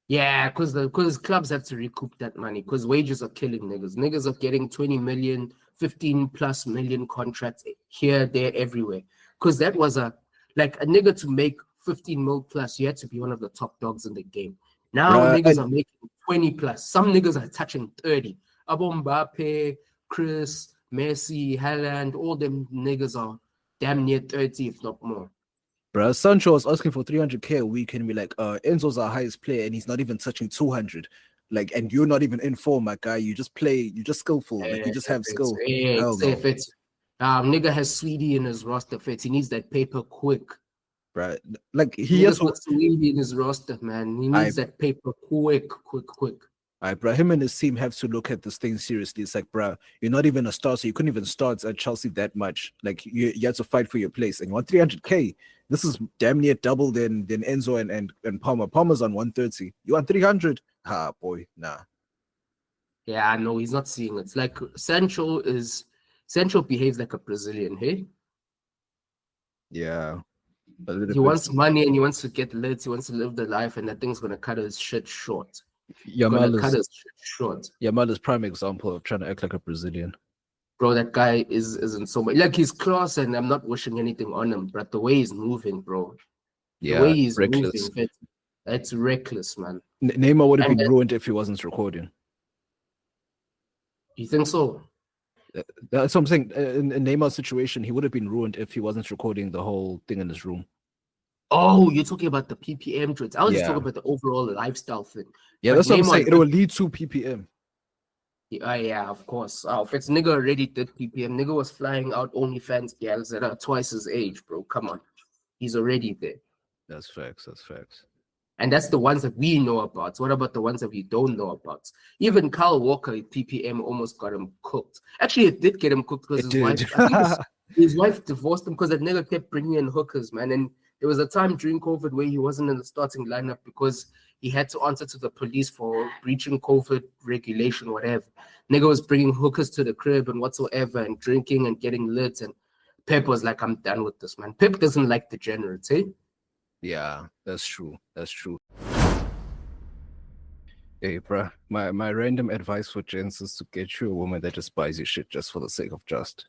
Yeah, because clubs have to recoup that money because wages are killing niggas. Niggas are getting 20 million, 15 plus million contracts here, there, everywhere. Because that was a nigga to make 15 mil plus, you had to be one of the top dogs in the game. Now niggas are making 20 plus. Some niggas are touching 30. Mbappe, Chris, Messi, Haaland, all them niggas are damn near 30, if not more. Bro, Sancho was asking for 300k a week, and we're like, Enzo's our highest player, and he's not even touching 200. Like, and you're not even in form, my guy. You just play, you're just skillful. Like, you just have skill. Nigga has Sweetie in his roster. Fits. He needs that paper quick. Bro, like he has Sweetie in his roster, man. He needs that paper quick. All right, bro. Him and his team have to look at this thing seriously. It's like, bro, you're not even a star, so you couldn't even start at Chelsea that much. Like, you have to fight for your place, and you want 300k. This is damn near double than Enzo and Palmer. Palmer's on 130. You want 300? Ah, boy, nah. Yeah, I know he's not seeing it. It's like Sancho behaves like a Brazilian, hey? Yeah. He wants money and he wants to get lit. He wants to live the life, and that thing's gonna cut his shit short. Yamal is prime example of trying to act like a Brazilian. Bro, that guy isn't so much. Like, he's class, and I'm not wishing anything on him, but the way he's moving, bro. Yeah, the way he's reckless. moving, that's reckless, man. Neymar would have been ruined if he wasn't recording. You think so? That's what I'm saying. In Neymar's situation, he would have been ruined if he wasn't recording the whole thing in his room. Oh, you're talking about the PPM traits. I was just talking about the overall lifestyle thing. Yeah, that's what I'm saying. It will lead to PPM. Yeah, of course. If it's nigga already did PPM, nigga was flying out OnlyFans gals that are twice his age, bro. Come on. He's already there. That's facts. And that's the ones that we know about. What about the ones that we don't know about? Even Kyle Walker, PPM almost got him cooked. Actually, it did get him cooked because his wife divorced him because that nigga kept bringing in hookers, man. And there was a time during COVID where he wasn't in the starting lineup because he had to answer to the police for breaching COVID regulation, whatever. Nigga was bringing hookers to the crib and whatsoever and drinking and getting lit. And Pep was like, I'm done with this, man. Pep doesn't like degenerates, eh? Yeah, that's true. Hey, bro, my random advice for gents is to get you a woman that just buys you shit just for the sake of just.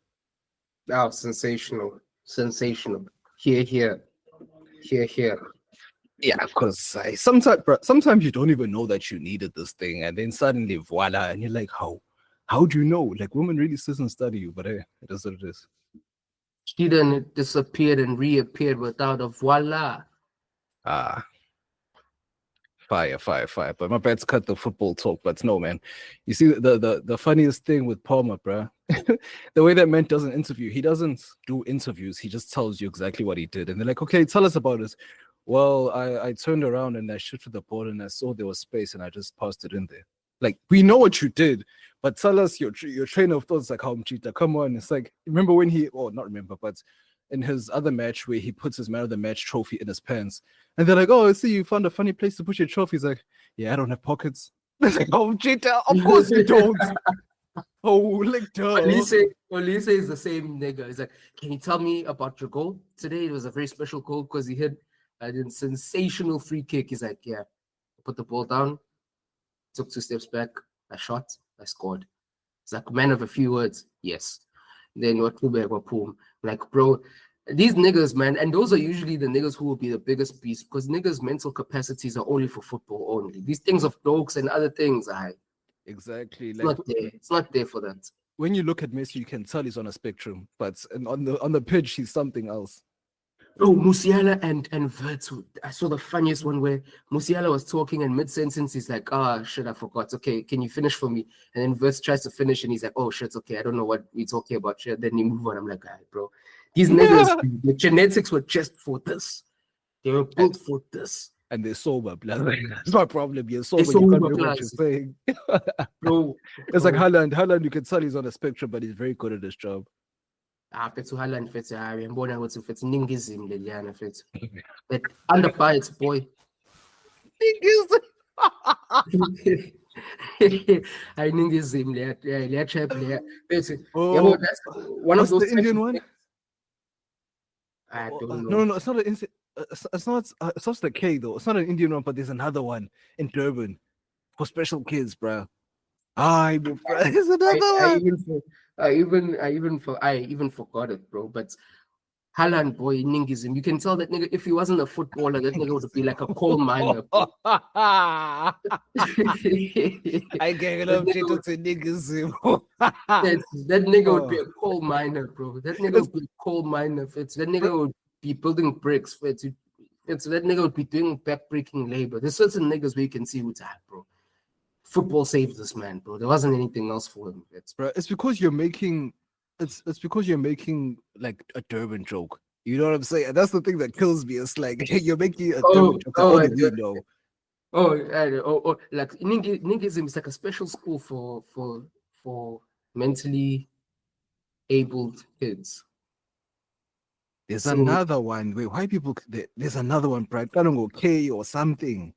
Oh, sensational. Here. Yeah, because sometimes you don't even know that you needed this thing, and then suddenly voila, and you're like, how do you know? Like, women really sit and study you, but hey, it is what it is. She then disappeared and reappeared without a voila. Fire. But my bad to cut the football talk, but no, man. You see, the funniest thing with Palmer, bro, the way that man does an interview, he doesn't do interviews. He just tells you exactly what he did. And they're like, okay, tell us about it. Well, I turned around and I shot with the ball and I saw there was space and I just passed it in there. Like, we know what you did, but tell us your train of thoughts. Like, how Mchita, come on. It's like, remember when not remember, but in his other match where he puts his man of the match trophy in his pants, and they're like, oh, see, you found a funny place to put your trophy. He's like, yeah, I don't have pockets. It's like, oh, Jota, of course you don't. Oh, like, duh. Olise is the same nigga. He's like, can you tell me about your goal? Today it was a very special goal because he hit a sensational free kick. He's like, yeah, I put the ball down, took 2 steps back, I shot, I scored. It's like, man of a few words, yes. Then what boom. Like, bro, these niggas, man, and those are usually the niggas who will be the biggest beast because niggas' mental capacities are only for football only. These things of dogs and other things, exactly. It's not there. It's not there for that. When you look at Messi, you can tell he's on a spectrum, but on the pitch, he's something else. Oh, Musiala and Wits. I saw the funniest one where Musiala was talking and mid-sentence he's like, shit, I forgot. Okay, can you finish for me? And then Wits tries to finish and he's like, oh shit, okay, I don't know what we're talking about. Shit. Then you move on. I'm like, all right, bro. These niggas, the genetics were just for this. They were built for this. And they're sober, blood. That's my problem. You're sober, They're you can't sober, do what blood. you're saying. Bro, It's like Haaland, you can tell he's on a spectrum, but he's very good at his job. After to Haaland fits, I'm born out to fits Ningism, Liliana fits. But under bites, boy. Ningism. I Ningism, yeah, chap, yeah. Oh, that's one of those the Indian one. I don't know. No, it's not an it's not the K though. It's not an Indian one, but there's another one in Durban for special kids, bro. There's another one. I even forgot it, bro. But Haaland, boy, Ningism. You can tell that nigga, if he wasn't a footballer, that nigga would be like a coal miner. I gave it up to Ningism. That nigga would be a coal miner, bro. That nigga would be a coal miner. That nigga would be building bricks. That nigga would be doing backbreaking labor. There's certain niggas where you can see who's at, bro. Football saved this man, bro. There wasn't anything else for him. It's because you're making like a Durban joke. You know what I'm saying? And that's the thing that kills me. It's like you're making a Durban joke. Like Ningism is like a special school for mentally abled kids. There's another one. Wait, why people? There's another one, Brad. K.A.N.E or something.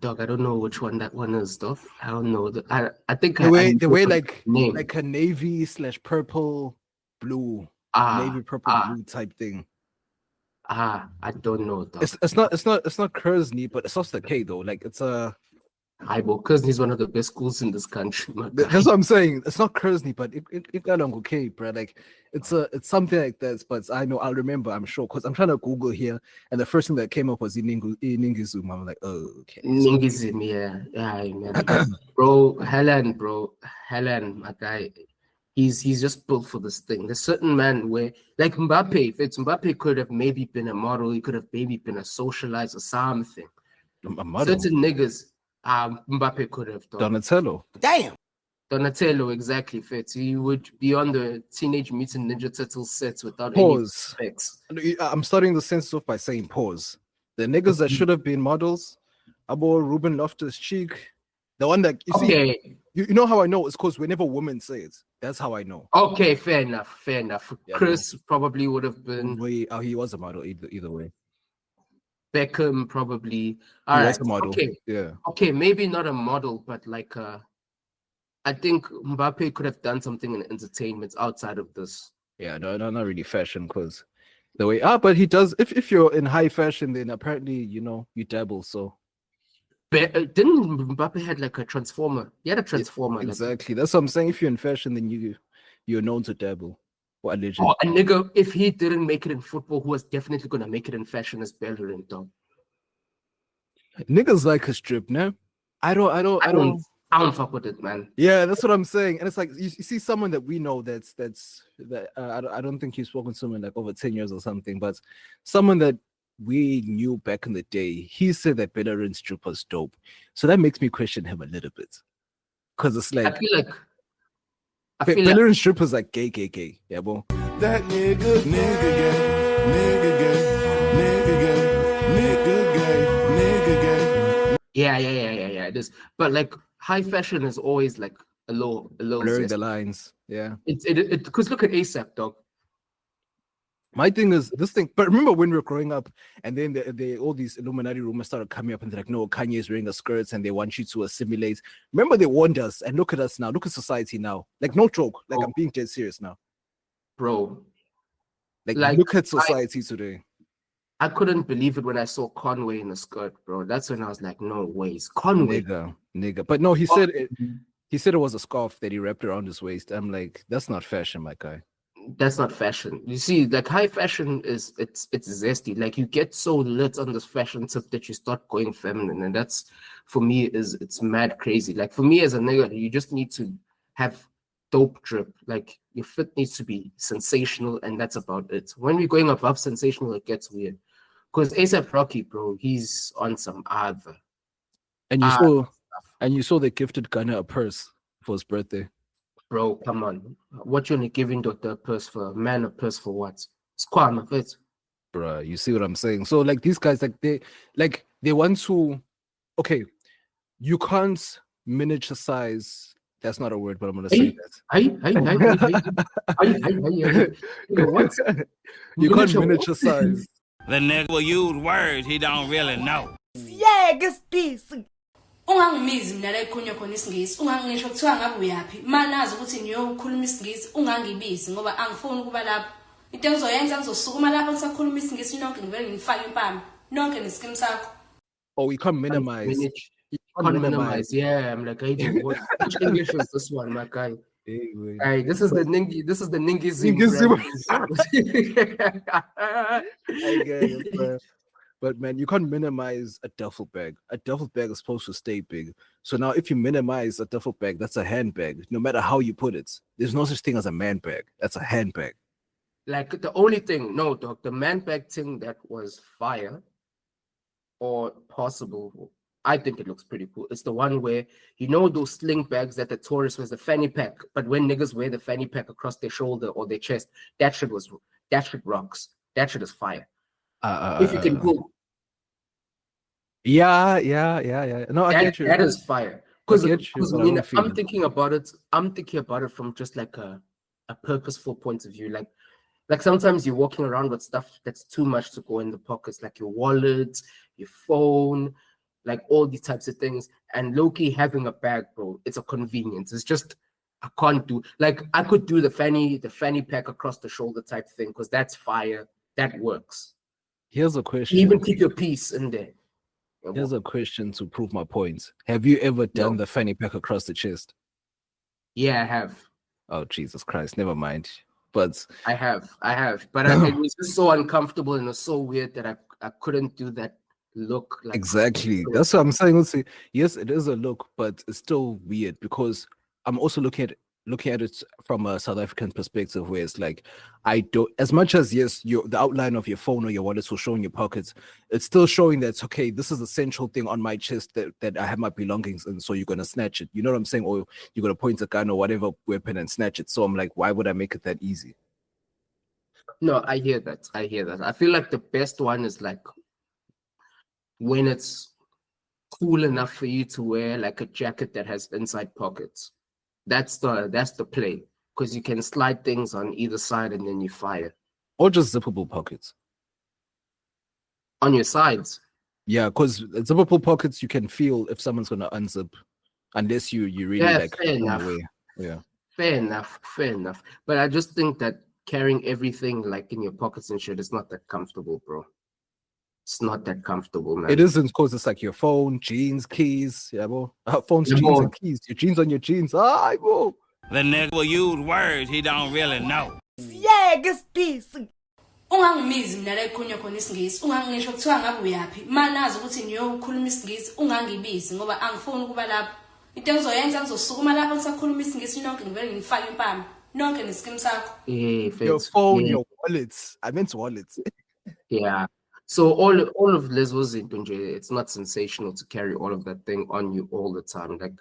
Dog, I don't know which one that one is, though. I don't know. I think the way like a navy / purple blue, navy purple blue type thing. I don't know, dog. It's not K.A.N.E, but it's also the K though. Like it's a. K.A.N.E is one of the best schools in this country. That's what I'm saying. It's not K.A.N.E, but it got on okay, bro. Like it's something like that. But I'll remember. I'm sure because I'm trying to Google here, and the first thing that came up was Ningism. I'm like, oh, okay. Ningism, yeah, man. Bro, Haaland, my guy. He's just built for this thing. There's certain man where, like Mbappe, if Mbappe could have maybe been a model, he could have maybe been a socializer or something. A model? Certain niggas. Mbappe could have done. Donatello. Damn. Donatello, exactly. Fit. He would be on the Teenage Mutant Ninja Turtles sets without any specs. I'm starting the sentence off by saying pause. The niggas that should have been models, Abo Ruben Loftus-Cheek, the one that you see. You know how I know? It's because whenever women say it, that's how I know. Okay, fair enough. Yeah, Chris probably would have been. He was a model either way. Beckham probably. All right. A model. Okay. Yeah. Okay, maybe not a model, but like I think Mbappe could have done something in entertainment outside of this. Yeah, no, not really fashion, because the way but he does. If you're in high fashion, then apparently you dabble. So didn't Mbappe had like a transformer? He had a transformer. Exactly. That's what I'm saying. If you're in fashion, then you're known to dabble. Or allegedly. Oh, a nigga, if he didn't make it in football, who was definitely gonna make it in fashion is Bellerin, dog. Niggas like a strip, no? I don't fuck with it, man. Yeah, that's what I'm saying. And it's like you see someone that we know that I don't think he's spoken to someone like over 10 years or something, but someone that we knew back in the day, he said that Bellerin's strip was dope. So that makes me question him a little bit. Because it's like I feel Bellerin's strip was like gay. Yeah, bro. That nigga gay. Yeah. It is. But like high fashion is always like a little Blurring the zest. lines. Yeah. It because look at ASAP, dog. My thing is this thing, but remember when we were growing up, and then they all these Illuminati rumors started coming up, and they're like, "No, Kanye is wearing the skirts, and they want you to assimilate." Remember, they warned us, and look at us now. Look at society now. Like, no joke. Like, I'm being dead serious now. Bro. Like Like, look at society today. I couldn't believe it when I saw Conway in a skirt, bro. That's when I was like, no ways. Conway. Nigga. But no, he said it was a scarf that he wrapped around his waist. I'm like, that's not fashion, my guy. That's not fashion. You see, like high fashion is it's zesty. Like you get so lit on this fashion tip that you start going feminine, and that's for me it's mad crazy. Like for me as a nigga, you just need to have dope drip. Like your fit needs to be sensational, and that's about it. When we're going above sensational, it gets weird. Because A$AP Rocky, bro, he's on some other. And you saw they gifted Ghana a purse for his birthday. Bro, come on. What you only giving Dr. a purse for? A man a purse for what? It's quite of it. Bruh, you see what I'm saying? So like these guys, like they want to, okay, you can't miniature size. That's not a word, but I'm gonna say that. What? You can't miniature size. The nigga will use words he don't really know. Yeah, guess this. Ungangimizi mina la ekhulunywa khona isingisi, ungangisho kuthiwa ngabe uyaphi. Manazi ukuthi niyokhuluma isingisi, ungangibisi ngoba angifuni ukuba lapho. Into engizoyenza ngizosukuma lapho ngisakhuluma isingisi nonke ngivele ngifake impama. Nonke neskim sakho. Oh, you can't minimize. You can't minimize. Yeah, I'm like, which English is this one, my guy? Hey, this is the Ningi. This is the Ningizim. I get it, but man, you can't minimize a duffel bag. A duffel bag is supposed to stay big. So now, if you minimize a duffel bag, that's a handbag. No matter how you put it, there's no such thing as a man bag. That's a handbag. Like the only thing, no, dog, the man bag thing that was fire or possible. I think it looks pretty cool. It's the one where, you know, those sling bags that the tourist was the fanny pack, but when niggas wear the fanny pack across their shoulder or their chest, that shit rocks. That shit is fire. If you can pull. Yeah. No, I get you. That is fire. Because I'm thinking about it from just like a purposeful point of view. Like sometimes you're walking around with stuff that's too much to go in the pockets, like your wallet, your phone, like all these types of things. And low-key having a bag, bro, it's a convenience. It's just, I can't do, like I could do the fanny pack across the shoulder type thing because that's fire. That works. Here's a question. You even keep your piece in there. Here's a question to prove my point. Have you ever done the fanny pack across the chest? Yeah, I have. Oh, Jesus Christ. Never mind. But I have. But it was just so uncomfortable and it was so weird that I couldn't do that look. Like exactly. That's what I'm saying. Let's say, yes, it is a look, but it's still weird because I'm also looking at it from a South African perspective, where it's like, I don't, as much as yes, the outline of your phone or your wallet will show in your pockets, it's still showing that, okay, this is the central thing on my chest that I have my belongings in, so you're gonna snatch it. You know what I'm saying? Or you're gonna point a gun or whatever weapon and snatch it. So I'm like, why would I make it that easy? No, I hear that. I feel like the best one is like when it's cool enough for you to wear like a jacket that has inside pockets. That's the play, because you can slide things on either side and then you fire. Or just zippable pockets. On your sides. Yeah, because zippable pockets, you can feel if someone's gonna unzip, unless you really like. Fair enough. Yeah. Fair enough. But I just think that carrying everything like in your pockets and shit is not that comfortable, bro. It's not that comfortable, man. It isn't, because it's like your phone, jeans, keys. Yeah, bro. Phones, jeans, and keys. Your jeans on your jeans. Bro. The nigga will use words he don't really know. Yeah, guess this. Ungangimizi mina la ekhulunywa khona isingisi, ungangisho kuthiwa ngabe uyaphi. Manazi ukuthi niyokhuluma isingisi, ungangibisi ngoba angifuni ukuba lapho. Into engizoyenza ngizosukuma lapho ngisakhuluma isingisi nonke ngivele ngifake impama. Nonke neskim sakho. Your phone, your wallets. I meant wallets. Yeah. So all of Lesbo's it's not sensational to carry all of that thing on you all the time. Like,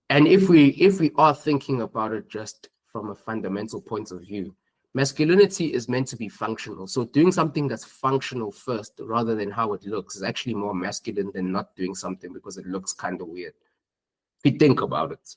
and if we are thinking about it just from a fundamental point of view, Masculinity is meant to be functional. So doing something that's functional first rather than how it looks is actually more masculine than not doing something because it looks kind of weird. If you think about it.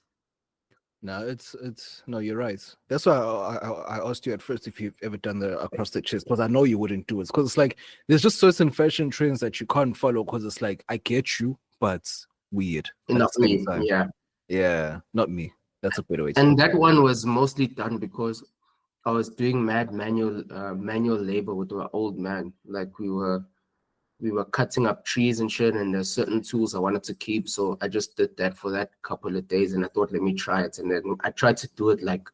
No, it's no, you're right. That's why I asked you at first if you've ever done the across the chest, because I know you wouldn't do it. Because it's like there's just certain fashion trends that you can't follow because it's like I get you, but weird. At Not the same me, time. yeah. Yeah, not me. That's a better way to And put that one was mostly done because I was doing mad manual labor with my old man. Like we were cutting up trees and shit, and there's certain tools I wanted to keep. So I just did that for that couple of days, and I thought, let me try it. And then I tried to do it like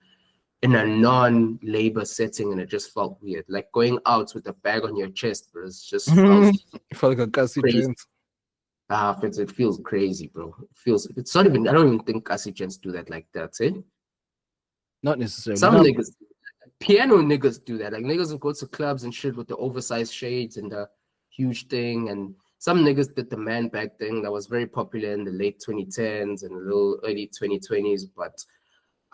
in a non-labor setting, and it just felt weird. Like going out with a bag on your chest, but it's just it. Felt like a Cassie crazy. Jones. It feels crazy, bro. It's not even, I don't even think Cassie gents do that like that, eh? Not necessarily. Some No. niggas, piano niggas do that. Like niggas will go to clubs and shit with the oversized shades and the huge thing. And some niggas did the man bag thing that was very popular in the late 2010s and the little early 2020s. But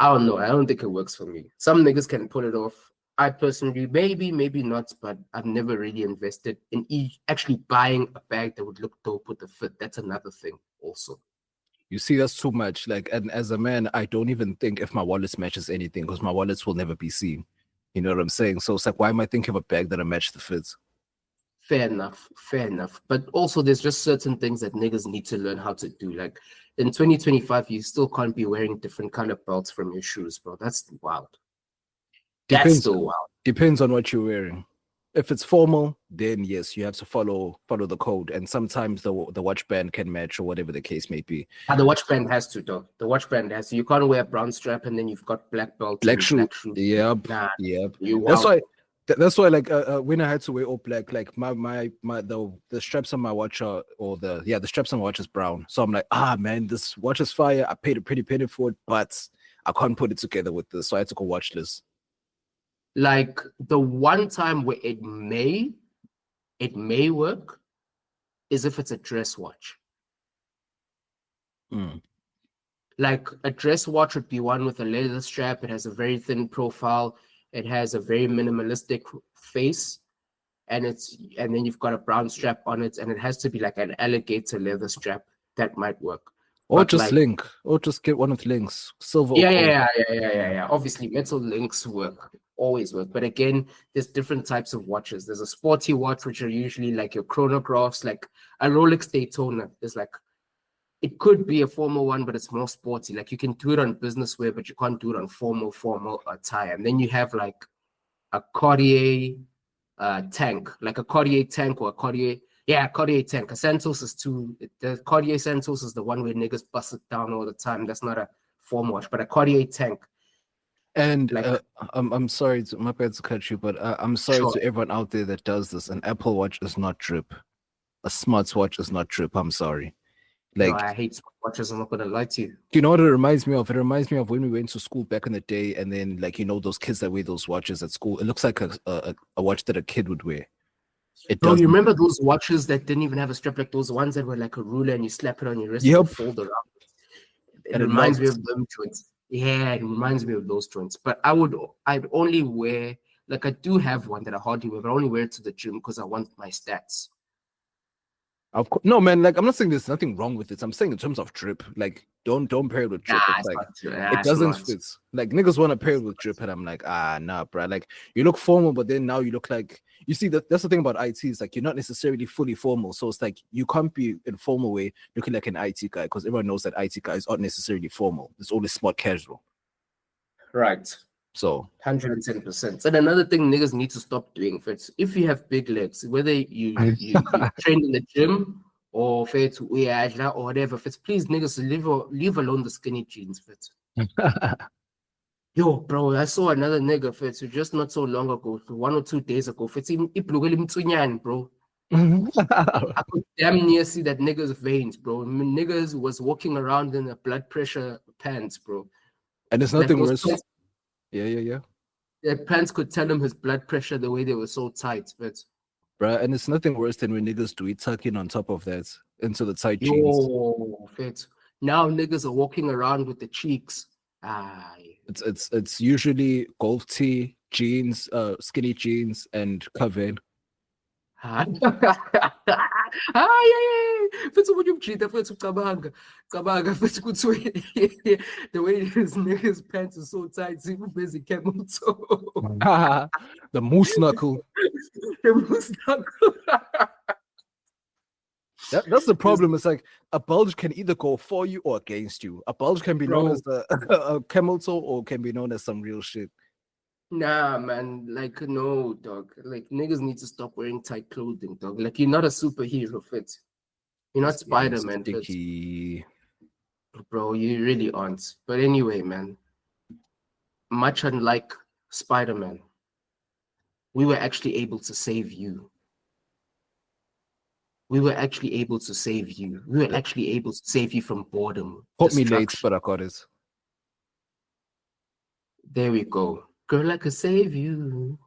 I don't know. I don't think it works for me. Some niggas can pull it off. I personally, maybe not, but I've never really invested in actually buying a bag that would look dope with the fit. That's another thing also. You see, that's too much. Like, and as a man, I don't even think if my wallet matches anything because my wallets will never be seen. You know what I'm saying? So it's like, why am I thinking of a bag that I match the fits? Fair enough. But also, there's just certain things that niggas need to learn how to do. Like in 2025, you still can't be wearing different kind of belts from your shoes, bro. That's wild. That's still wild. Depends on what you're wearing. If it's formal, then yes, you have to follow the code. And sometimes the watch band can match or whatever the case may be. The watch band has to, though. The watch band has to. You can't wear a brown strap and then you've got black belts. Black shoes. Yep. That's why, like, when I had to wear all black, like the straps on my watch are, the straps on my watch is brown. So I'm like, man, this watch is fire. I paid a pretty penny for it, but I can't put it together with this. So I had to go watchless. Like the one time where it may work is if it's a dress watch. Like a dress watch would be one with a leather strap. It has a very thin profile. It has a very minimalistic face, and then you've got a brown strap on it, and it has to be like an alligator leather strap. That might work. Or just link, or just get one of the links. Silver. Yeah. Obviously, metal links always work. But again, there's different types of watches. There's a sporty watch, which are usually like your chronographs, like a Rolex Daytona. There's like, it could be a formal one, but it's more sporty. Like you can do it on business wear, but you can't do it on formal attire. And then you have like a Cartier tank, like a Cartier tank or a Cartier tank. A Santos is the Cartier Santos is the one where niggas bust it down all the time. That's not a formal watch, but a Cartier tank. And like, I'm sorry, my bad to cut you, but I'm sorry to everyone out there that does this. An Apple Watch is not drip. A smartwatch is not drip. I'm sorry. Like, no, I hate smartwatches. I'm not gonna lie to you. You know what it reminds me of? It reminds me of when we went to school back in the day, and then like those kids that wear those watches at school. It looks like a watch that a kid would wear. Bro, you remember those watches that didn't even have a strap, like those ones that were like a ruler and you slap it on your wrist and fold around? It reminds me of them joints. Yeah, it reminds me of those joints. But I'd only wear, like I do have one that I hardly wear, but I only wear it to the gym because I want my stats. Of course, no, man. Like I'm not saying there's nothing wrong with it. I'm saying in terms of drip, like don't pair it with drip. It doesn't fit. Like niggas want to pair it with drip, and I'm like, nah, bro. Like you look formal, but then now you look like you see that's the thing about IT is like you're not necessarily fully formal. So it's like you can't be in formal way looking like an IT guy because everyone knows that IT guys aren't necessarily formal. It's always smart casual. Right. So 110%. And another thing niggas need to stop doing, Fitz, if you have big legs, whether you train in the gym or Fitz, or whatever, Fitz, please niggas leave alone the skinny jeans, Fitz. Yo, bro, I saw another nigga, Fitz, who just not so long ago, 1 or 2 days ago, Fitz, bro. I could damn near see that nigga's veins, bro. Niggas was walking around in a blood pressure pants, bro. And there's nothing worse. Yeah. Their pants could tell him his blood pressure the way they were so tight, but bruh, and it's nothing worse than when niggas do it tuck in on top of that into the tight jeans. Fit. Now niggas are walking around with the cheeks. It's usually golf tee, jeans, skinny jeans, and K.A.N.E. Ah, yeah. Futhi umunye umjita futhi ucabanga futhi ukuthi the way his niggas pants are so tight, he busy camel toe. The moose knuckle. The moose knuckle. That's the problem. It's like a bulge can either go for you or against you. A bulge can be known as a camel toe or can be known as some real shit. Nah, man. Like, no, dog. Like, niggas need to stop wearing tight clothing, dog. Like, you're not a superhero, fit. You're not Spider-Man, fit. Sticky. Bro, you really aren't. But anyway, man. Much unlike Spider-Man, we were actually able to save you. We were actually able to save you. We were actually able to save you from boredom. Put me late, destruction. but I got it. There we go. Girl, I could save you.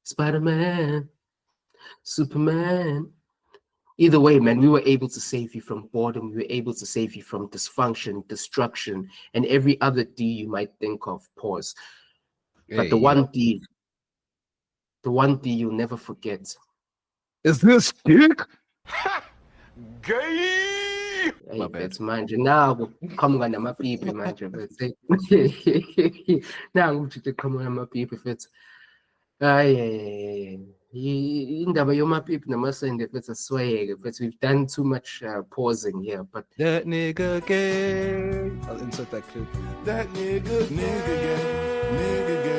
Spider-Man. Superman. Either way, man, we were able to save you from boredom. We were able to save you from dysfunction, destruction, and every other D you might think of. Pause. But the one D you'll never forget. Is this dick? Gay. Hey, that's manje. Now, come on, my people, manje. Now, I'm going to come on, my people. Indaba yoma people namasende if it's a swag, if we've done too much pausing here, but that nigga gay. I'll insert that clip. That nigga gay. Nigga gay.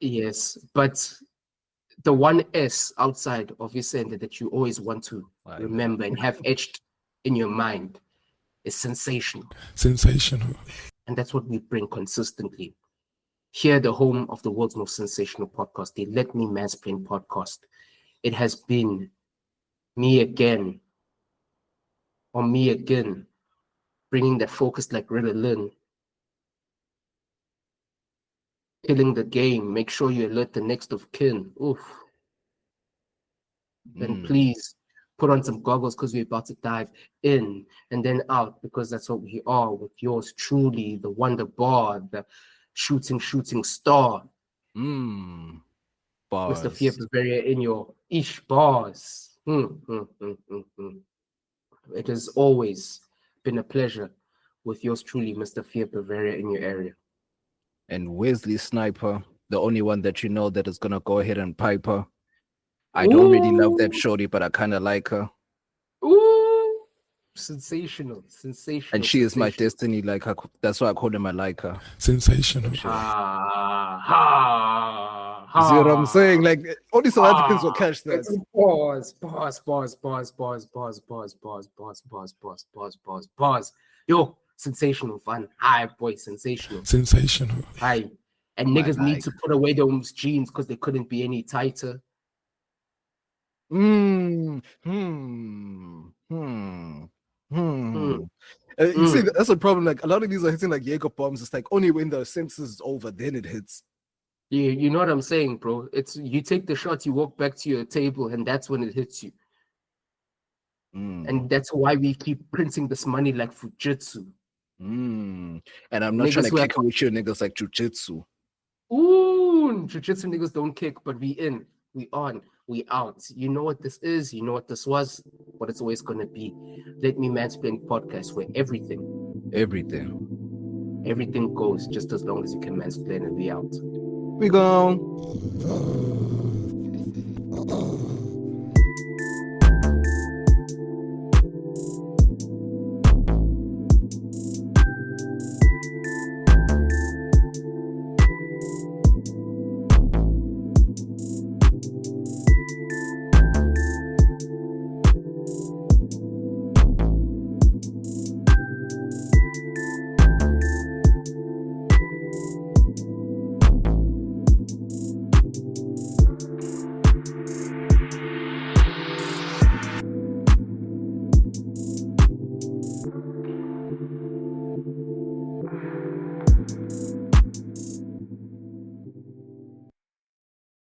yes, but the one S outside of your sender that you always want to remember and have etched in your mind is sensational. Sensational. And that's what we bring consistently. Here, the home of the world's most sensational podcast, the Let Me Mansplain Podcast. It has been me again, bringing that focus like Ritalin, killing the game. Make sure you alert the next of kin. Oof. Then please put on some goggles because we're about to dive in and then out, because that's what we are with yours truly, the wonder bar, the shooting star. Bars. Mr. F.R.I.C.O Bavaria in your ish bars. It has always been a pleasure with yours truly, Mr. F.R.I.C.O Bavaria in your area. And Wesley Sniper, the only one that you know that is gonna go ahead and pipe her. I don't really love that shorty, but I kind of like her. Ooh, sensational. And she is my destiny. Like her, that's why I call him I like her. Sensational. See what I'm saying? Like only South Africans will catch that. Pause. Yo, sensational fun. Hi, boy, sensational. Hi. And niggas need to put away those jeans because they couldn't be any tighter. You see, that's a problem. Like a lot of these are hitting like Jaeger bombs. It's like only when the sentence is over, then it hits. Yeah, you know what I'm saying, bro. It's you take the shot, you walk back to your table, and that's when it hits you. And that's why we keep printing this money like Fujitsu. And I'm not trying to kick with you niggas like Jujitsu. Ooh, Jiu-Jitsu niggas don't kick, but we in, we on, we out. You know what this is, you know what this was, what it's always gonna be. Let Me Mansplain Podcast, where everything goes just as long as you can mansplain, and we out. We gone.